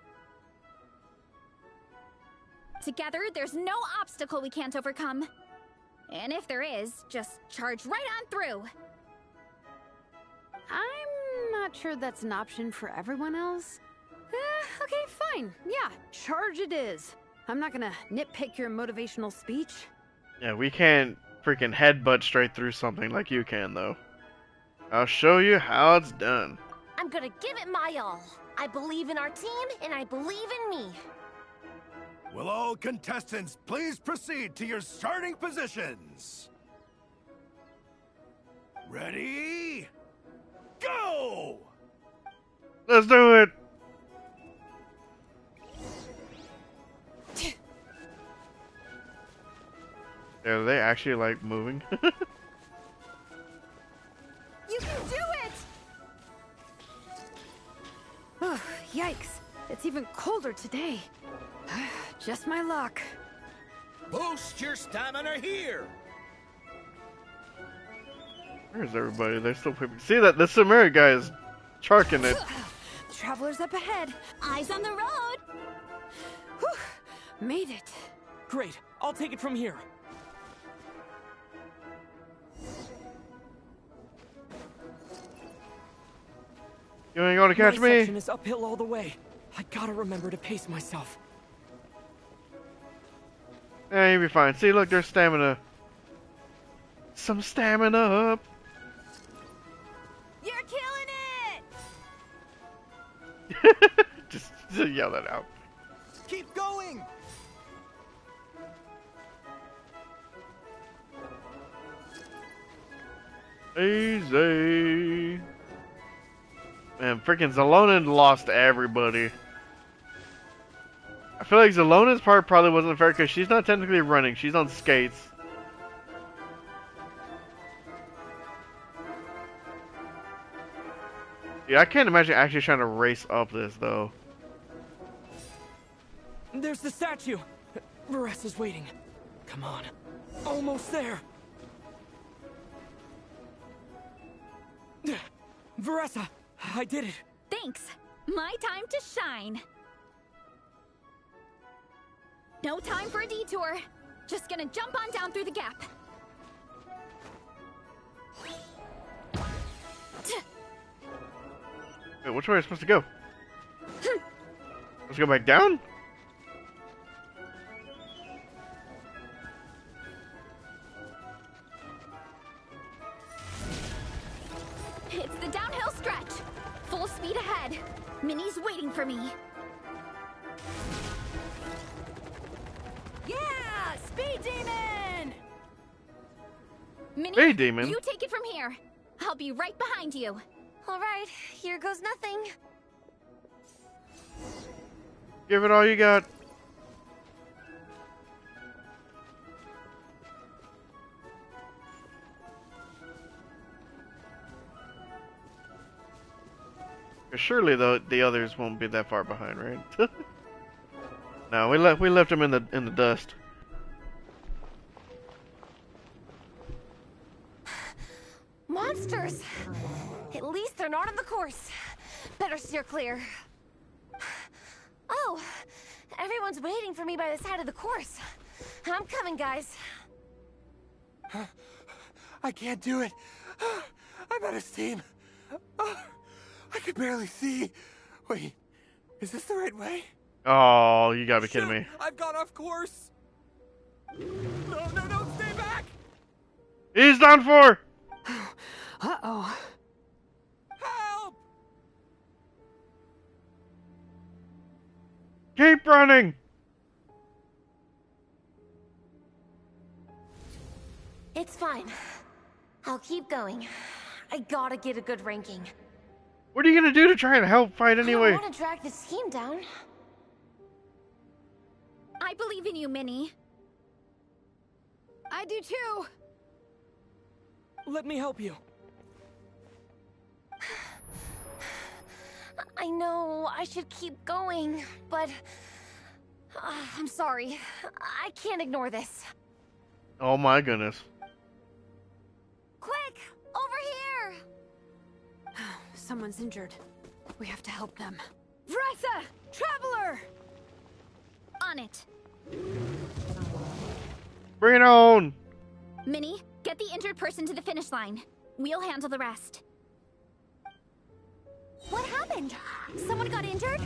Together, there's no obstacle we can't overcome. And if there is, just charge right on through. I'm not sure that's an option for everyone else. Okay, fine. Yeah, charge it is. I'm not gonna nitpick your motivational speech. Yeah, we can't freaking headbutt straight through something like you can, though. I'll show you how it's done. I'm gonna give it my all. I believe in our team, and I believe in me. Will all contestants please proceed to your starting positions? Ready? Go! Let's do it! Are they actually, like, moving? You can do it! Oh, yikes. It's even colder today. Just my luck. Boost your stamina here! Where's everybody? They're still peeping. See that? The Sumeru guy is charking it. The Traveler's up ahead. Eyes on the road. Whew. Made it. Great. I'll take it from here. You ain't gonna catch My me? section is uphill all the way. I gotta remember to pace myself. Yeah, you'll be fine. See, look, there's stamina. Some stamina up. You're killing it! just yell that out. Keep going! Easy. Man, freaking Zalonin lost everybody. I feel like Zalonin's part probably wasn't fair because she's not technically running. She's on skates. Yeah, I can't imagine actually trying to race up this, though. There's the statue. Varesa's waiting. Come on. Almost there. Varesa, I did it. Thanks. My time to shine. No time for a detour. Just gonna jump on down through the gap. Wait, which way are we supposed to go? Let's go back down? It's the downhill stretch. Full speed ahead. Minnie's waiting for me. Yeah! Speed Demon! Minnie, Hey, Demon. you take it from here. I'll be right behind you. All right, here goes nothing. Give it all you got. Surely the others won't be that far behind, right? No, we left them in the dust. Monsters! At least they're not on the course. Better steer clear. Oh, everyone's waiting for me by the side of the course. I'm coming, guys. I can't do it. I'm out of steam. I could barely see. Wait, is this the right way? Oh, you gotta be kidding me. I've gone off course. No, stay back. He's done for. Uh-oh. Help! Keep running. It's fine. I'll keep going. I gotta get a good ranking. What are you gonna do to try and help fight anyway? I don't want to drag this team down. I believe in you, Minnie. I do too. Let me help you. I know I should keep going, but I'm sorry. I can't ignore this. Oh my goodness. Quick, over here! Someone's injured. We have to help them. Varesa! Traveler! On it. Bring it on. Minnie, get the injured person to the finish line. We'll handle the rest. What happened? Someone got injured?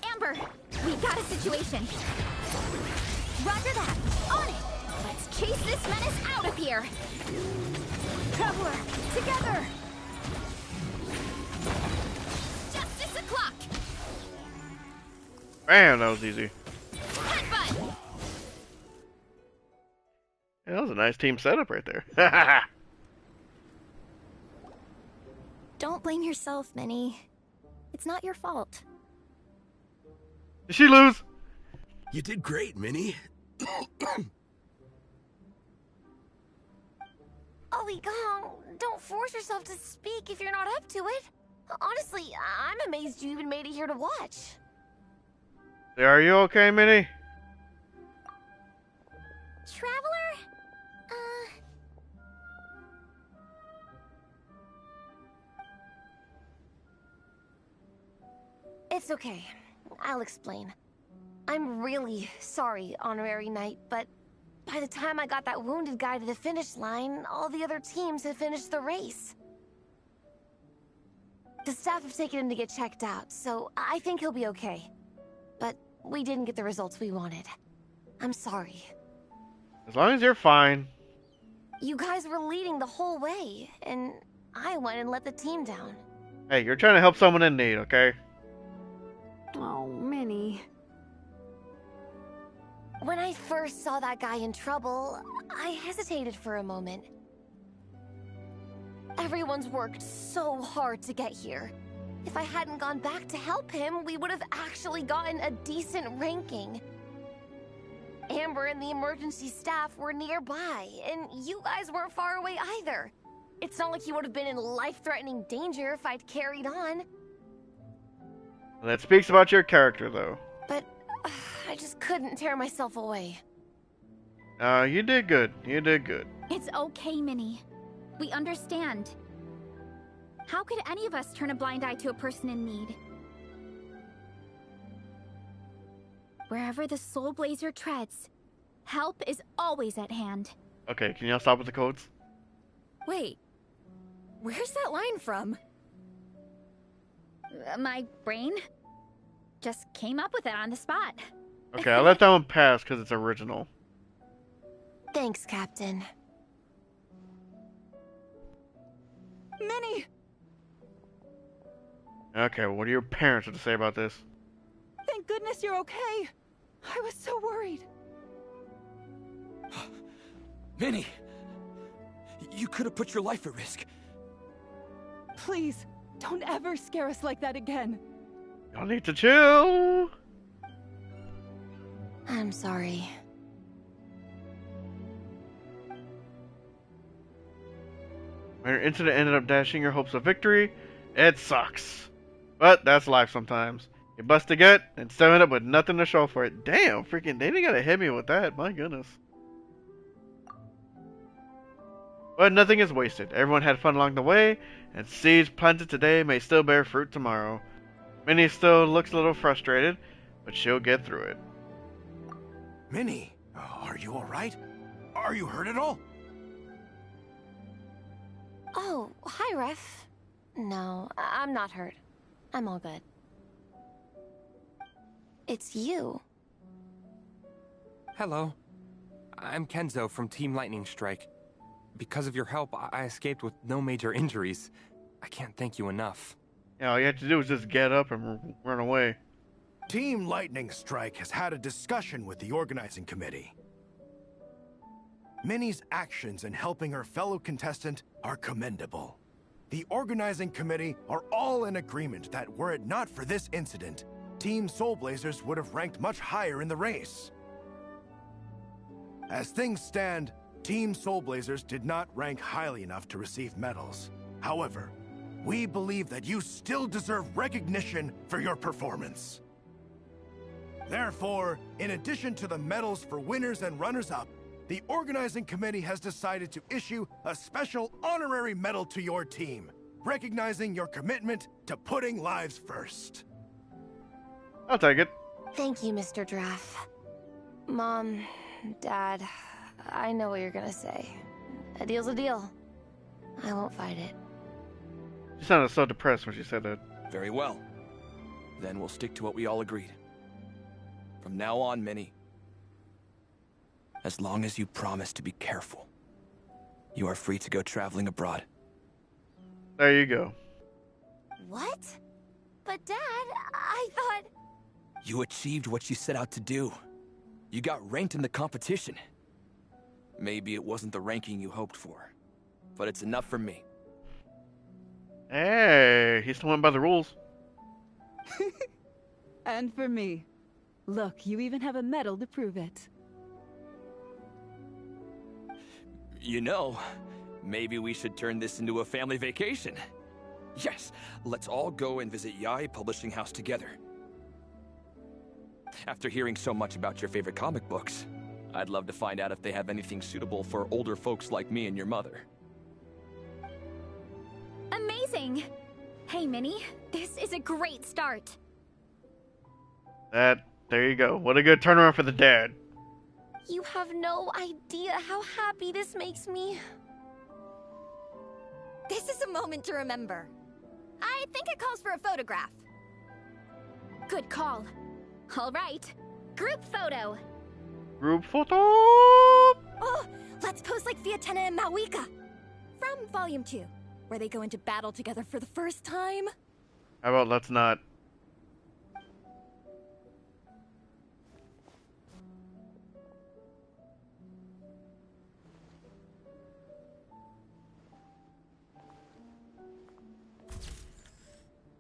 Amber, we got a situation. Roger that. On it. Let's chase this menace out of here. Traveler! Together! Justice o'clock. Bam, that was easy. Headbutt. Yeah, that was a nice team setup right there. Don't blame yourself, Minnie. It's not your fault. Did she lose? You did great, Minnie. Ollie Gong, don't force yourself to speak if you're not up to it. Honestly, I'm amazed you even made it here to watch. Are you okay, Minnie? Traveler? It's okay. I'll explain. I'm really sorry, Honorary Knight, but by the time I got that wounded guy to the finish line, all the other teams had finished the race. The staff have taken him to get checked out, so I think he'll be okay. But we didn't get the results we wanted. I'm sorry. As long as you're fine. You guys were leading the whole way, and I went and let the team down. Hey, you're trying to help someone in need, okay? Oh, Minnie. When I first saw that guy in trouble, I hesitated for a moment. Everyone's worked so hard to get here. If I hadn't gone back to help him, we would have actually gotten a decent ranking. Amber and the emergency staff were nearby, and you guys weren't far away either. It's not like you would have been in life-threatening danger if I'd carried on. That speaks about your character, though. But I just couldn't tear myself away. You did good. You did good. It's okay, Minnie. We understand. How could any of us turn a blind eye to a person in need? Wherever the Soulblazer treads, help is always at hand. Okay, can y'all stop with the codes? Wait, where's that line from? My brain just came up with it on the spot. Okay, I let that one pass because it's original. Thanks, Captain. Minnie! Okay, what do your parents have to say about this? Thank goodness you're okay. I was so worried. Minnie! You could have put your life at risk. Please, don't ever scare us like that again. Y'all need to chill. I'm sorry. When your incident ended up dashing your hopes of victory, it sucks. But that's life sometimes. You bust a gut and still end up with nothing to show for it. Damn, freaking, they didn't gotta hit me with that. My goodness. But nothing is wasted. Everyone had fun along the way, and seeds planted today may still bear fruit tomorrow. Minnie still looks a little frustrated, but she'll get through it. Minnie, are you alright? Are you hurt at all? Oh, hi, Ref. No, I'm not hurt. I'm all good. It's you. Hello. I'm Kenzo from Team Lightning Strike. Because of your help, I escaped with no major injuries. I can't thank you enough. Yeah, all you have to do is just get up and run away. Team Lightning Strike has had a discussion with the organizing committee. Minnie's actions in helping her fellow contestant are commendable. The organizing committee are all in agreement that were it not for this incident, Team Soulblazers would have ranked much higher in the race. As things stand, Team Soulblazers did not rank highly enough to receive medals. However, we believe that you still deserve recognition for your performance. Therefore, in addition to the medals for winners and runners-up, the organizing committee has decided to issue a special honorary medal to your team, recognizing your commitment to putting lives first. I'll take it. Thank you, Mr. Draff. Mom, Dad, I know what you're gonna say. A deal's a deal. I won't fight it. She sounded so depressed when she said that. Very well. Then we'll stick to what we all agreed. From now on, Minnie, as long as you promise to be careful, you are free to go traveling abroad. There you go. What? But Dad, I thought... You achieved what you set out to do. You got ranked in the competition. Maybe it wasn't the ranking you hoped for, but it's enough for me. Hey, he still went by the rules. And for me. Look, you even have a medal to prove it. You know, maybe we should turn this into a family vacation. Yes, let's all go and visit Yae Publishing House together. After hearing so much about your favorite comic books, I'd love to find out if they have anything suitable for older folks like me and your mother. Amazing! Hey, Minnie, this is a great start. There you go. What a good turnaround for the dad. You have no idea how happy this makes me. This is a moment to remember. I think it calls for a photograph. Good call. All right, group photo. Group photo! Oh, let's pose like Fiatena and Mawika from Volume 2, where they go into battle together for the first time. How about let's not?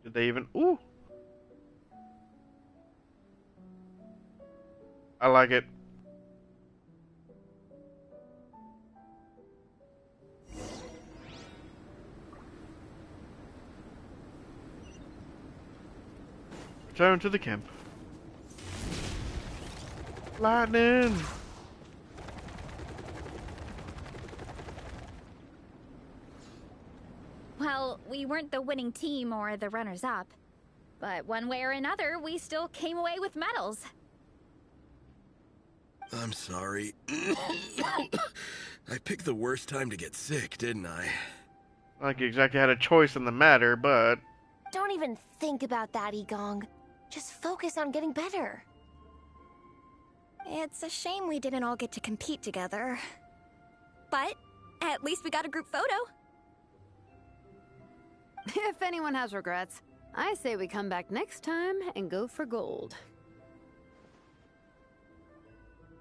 Did they even? Ooh! I like it. Return to the camp. Lightning! Well, we weren't the winning team or the runners-up. But one way or another, we still came away with medals. I'm sorry. I picked the worst time to get sick, didn't I? Like you exactly had a choice in the matter, but... Don't even think about that, Egong. Just focus on getting better. It's a shame we didn't all get to compete together. But at least we got a group photo. If anyone has regrets, I say we come back next time and go for gold.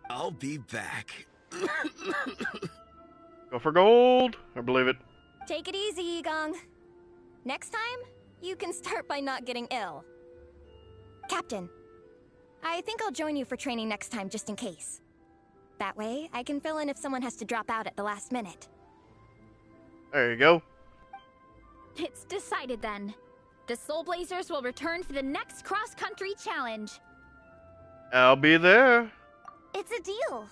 I'll be back. Go for gold! I believe it. Take it easy, Egong. Next time, you can start by not getting ill. Captain, I think I'll join you for training next time just in case. That way, I can fill in if someone has to drop out at the last minute. There you go. It's decided then. The Soulblazers will return for the next cross-country challenge. I'll be there. It's a deal.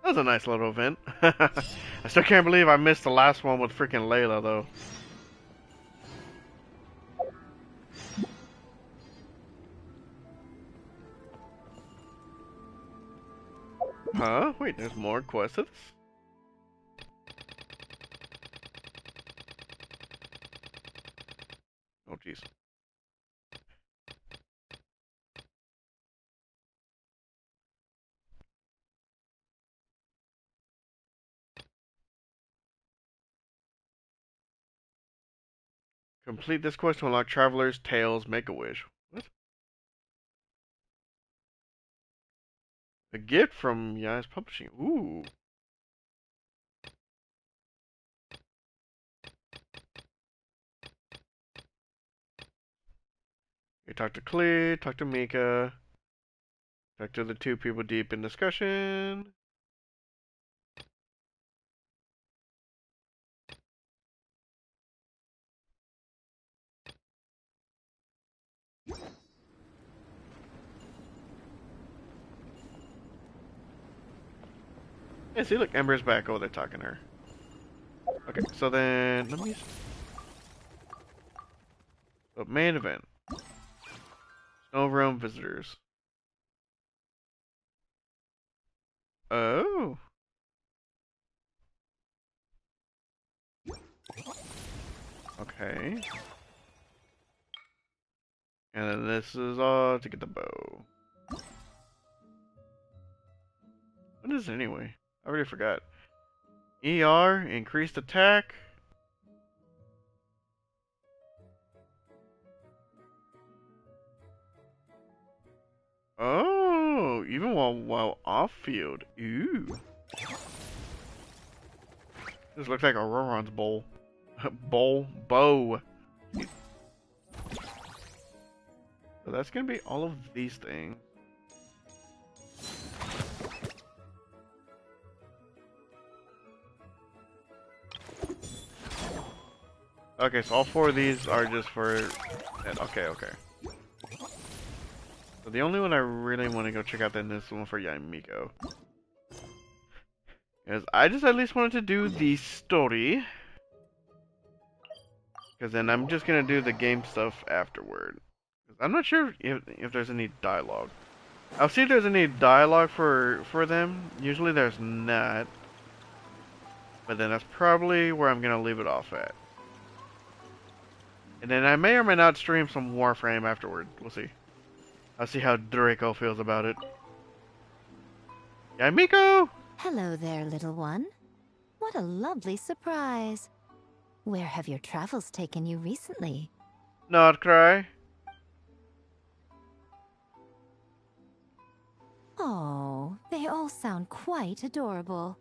That was a nice little event. I still can't believe I missed the last one with freaking Layla, though. Huh? Wait, there's more quests to this? Oh, jeez. Complete this quest to unlock Traveler's Tales Make-A-Wish. What? A gift from Yas Publishing. Ooh. You talk to Klee, talk to Mika, talk to the two people deep in discussion. Yeah, see, look, Ember's back. Oh, they're talking to her. Okay, so then, let me... So, main event. Snow Realm visitors. Oh. Okay. And then this is all to get the bow. What is it anyway? I already forgot. ER, increased attack. Oh, even while off field. Ooh. This looks like a Roron's bow. Bow. So that's gonna be all of these things. Okay, so all four of these are just for... Okay. So the only one I really want to go check out then is the one for Yamiko. Because I just at least wanted to do the story. Because then I'm just going to do the game stuff afterward. I'm not sure if there's any dialogue. I'll see if there's any dialogue for them. Usually there's not. But then that's probably where I'm going to leave it off at. And then I may or may not stream some Warframe afterward. We'll see. I'll see how Draco feels about it. Yeah, Miko! Hello there, little one. What a lovely surprise. Where have your travels taken you recently? Not cry. Oh, they all sound quite adorable.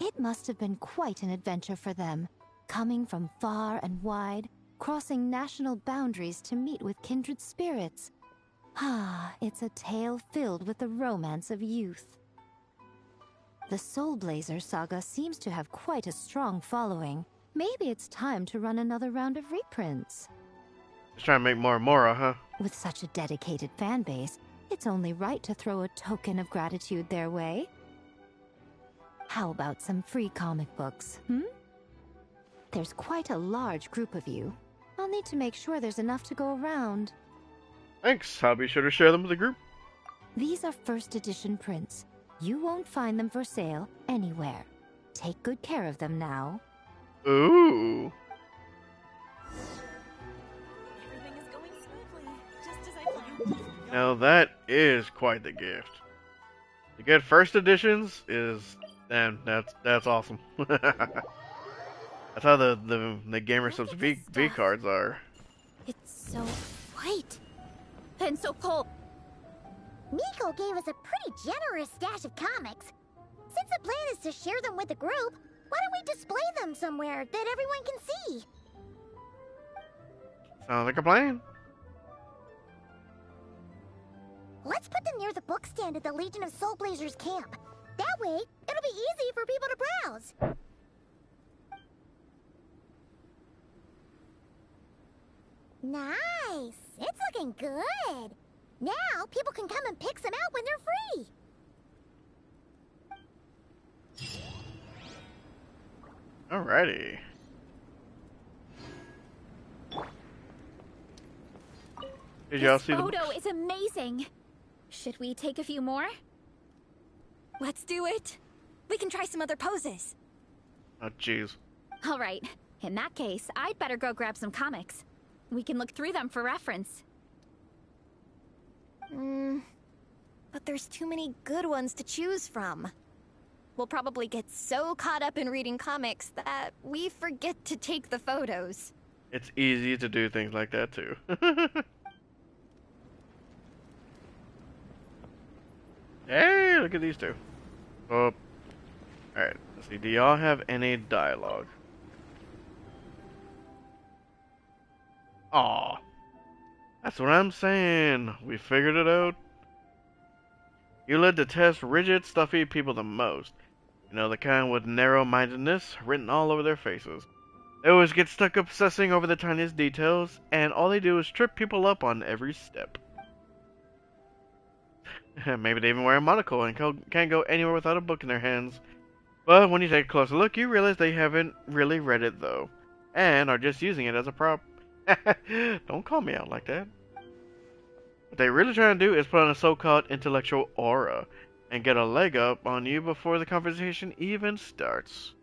It must have been quite an adventure for them, coming from far and wide, crossing national boundaries to meet with kindred spirits. Ah, it's a tale filled with the romance of youth. The Soulblazers saga seems to have quite a strong following. Maybe it's time to run another round of reprints. Just trying to make more Mora, huh? With such a dedicated fan base, it's only right to throw a token of gratitude their way. How about some free comic books, There's quite a large group of you. I'll need to make sure there's enough to go around. Thanks. I'll be sure to share them with the group. These are first edition prints. You won't find them for sale anywhere. Take good care of them now. Ooh. Everything is going smoothly, just as I planned. Now that is quite the gift. To get first editions is, damn, that's awesome. That's how the Gamer Subs V cards are. It's so white and so cold. Miko gave us a pretty generous stash of comics. Since the plan is to share them with the group, why don't we display them somewhere that everyone can see? Sounds like a plan. Let's put them near the book stand at the Legion of Soulblazers camp. That way, it'll be easy for people to browse. Nice! It's looking good! Now, people can come and pick some out when they're free! Alrighty. Did y'all see the This photo books? is amazing! Should we take a few more? Let's do it. We can try some other poses. Oh, jeez. Alright, in that case, I'd better go grab some comics. We can look through them for reference. But there's too many good ones to choose from. We'll probably get so caught up in reading comics that we forget to take the photos. It's easy to do things like that too. Hey, look at these two. Oh. Alright, let's see. Do y'all have any dialogue? Aw. That's what I'm saying. We figured it out. You led to test rigid, stuffy people the most. You know, the kind with narrow-mindedness written all over their faces. They always get stuck obsessing over the tiniest details, and all they do is trip people up on every step. Maybe they even wear a monocle and can't go anywhere without a book in their hands. But when you take a closer look, you realize they haven't really read it, though, and are just using it as a prop. Don't call me out like that. What they really trying to do is put on a so-called intellectual aura and get a leg up on you before the conversation even starts.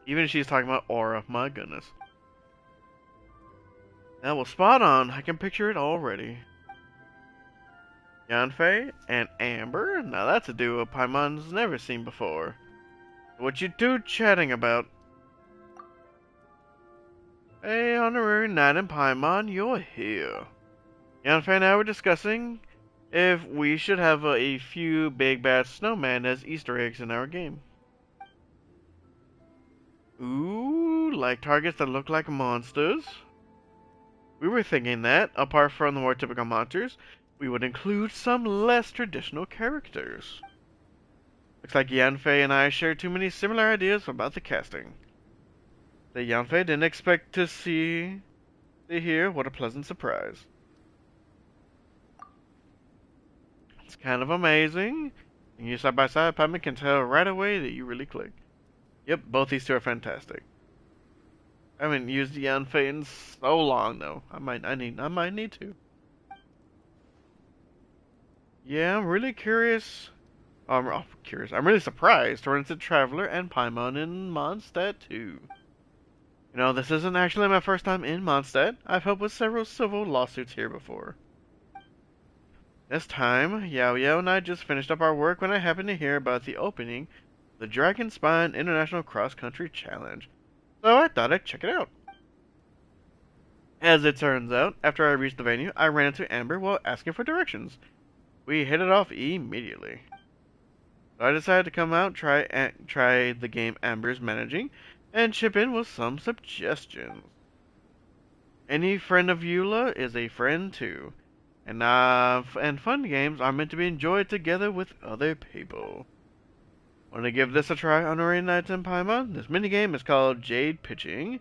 Even if she's talking about aura, my goodness. That was spot on. I can picture it already. Yanfei and Amber? Now that's a duo Paimon's never seen before. What you two chatting about? Hey, honorary knight and Paimon, you're here. Yanfei and I were discussing if we should have a few big bad snowmen as Easter eggs in our game. Ooh, like targets that look like monsters? We were thinking that, apart from the more typical monsters, we would include some less traditional characters. Looks like Yanfei and I share too many similar ideas about the casting. The Yanfei didn't expect to hear what a pleasant surprise. It's kind of amazing. And you side by side, Paimon can tell right away that you really click. Yep, both these two are fantastic. I haven't used the Yanfei in so long though. I might need to. Yeah, I'm really curious. I'm really surprised to run into Traveler and Paimon in Mondstadt too. You know, this isn't actually my first time in Mondstadt. I've helped with several civil lawsuits here before. This time, Yao Yao and I just finished up our work when I happened to hear about the opening of the Dragonspine International Cross Country Challenge, so I thought I'd check it out. As it turns out, after I reached the venue, I ran into Amber while asking for directions. We hit it off immediately. So I decided to come out, try the game Amber's managing, and chip in with some suggestions. Any friend of Eula is a friend too, and fun games are meant to be enjoyed together with other people. Want to give this a try on Ori Nights in Paimon? This minigame is called Jade Pitching,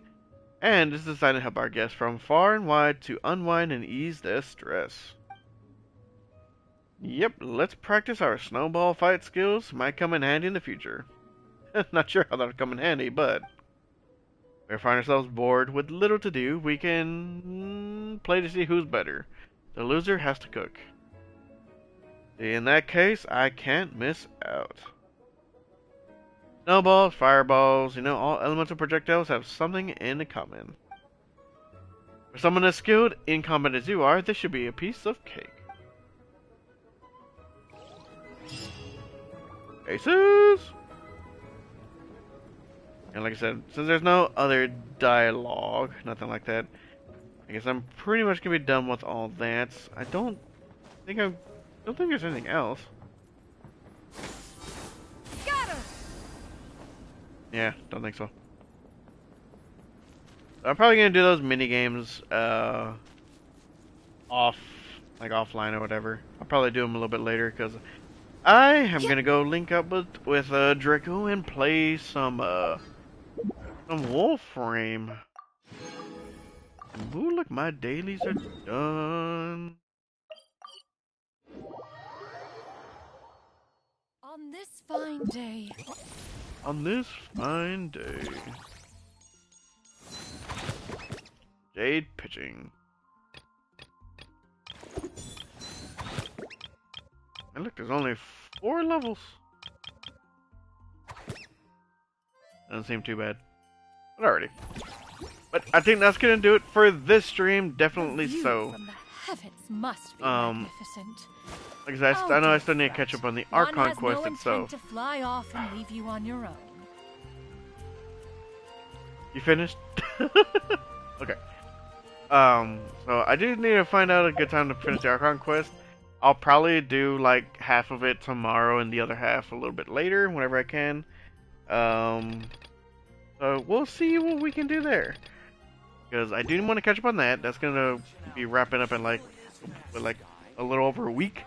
and is designed to help our guests from far and wide to unwind and ease their stress. Yep, let's practice our snowball fight skills. Might come in handy in the future. Not sure how that'll come in handy, but if we find ourselves bored with little to do, we can play to see who's better. The loser has to cook. In that case, I can't miss out. Snowballs, fireballs, you know, all elemental projectiles have something in common. For someone as skilled in combat as you are, this should be a piece of cake. Aces! And like I said, since there's no other dialogue, nothing like that, I guess I'm pretty much gonna be done with all that. I don't think there's anything else. Got her! Yeah, don't think so. I'm probably gonna do those mini games offline or whatever. I'll probably do them a little bit later because I am gonna go link up with Draco and play some Warframe. Ooh, look, my dailies are done. On this fine day. On this fine day. Jade Pitching. And look, there's only 4 levels. Doesn't seem too bad. But alrighty. But I think that's gonna do it for this stream, definitely so. From the heavens must be magnificent. Like I said, I know I still need to catch up on the Archon quest itself. To fly off and leave you on your own. You finished? Okay. So I do need to find out a good time to finish the Archon quest. I'll probably do like half of it tomorrow and the other half a little bit later, whenever I can. So we'll see what we can do there. Because I do want to catch up on that. That's gonna be wrapping up in like a little over a week.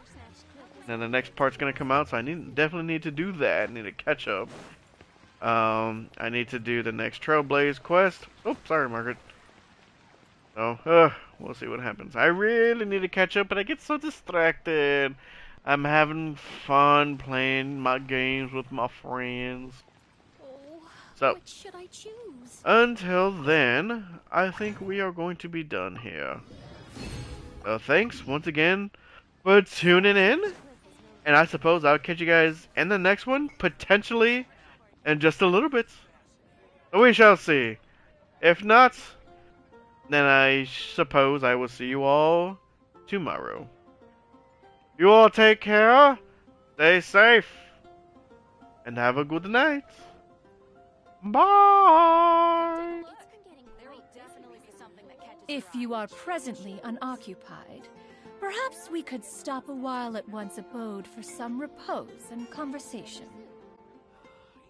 And then the next part's gonna come out, so I definitely need to do that. I need to catch up. I need to do the next Trailblaze quest. Oh, sorry, Margaret. So, we'll see what happens. I really need to catch up, but I get so distracted. I'm having fun playing my games with my friends. So, What should I choose? until then, I think we are going to be done here. So thanks once again for tuning in. And I suppose I'll catch you guys in the next one, potentially in just a little bit. But we shall see. If not, then I suppose I will see you all tomorrow. You all take care, stay safe, and have a good night. Bye! If you are presently unoccupied, perhaps we could stop a while at one's abode for some repose and conversation.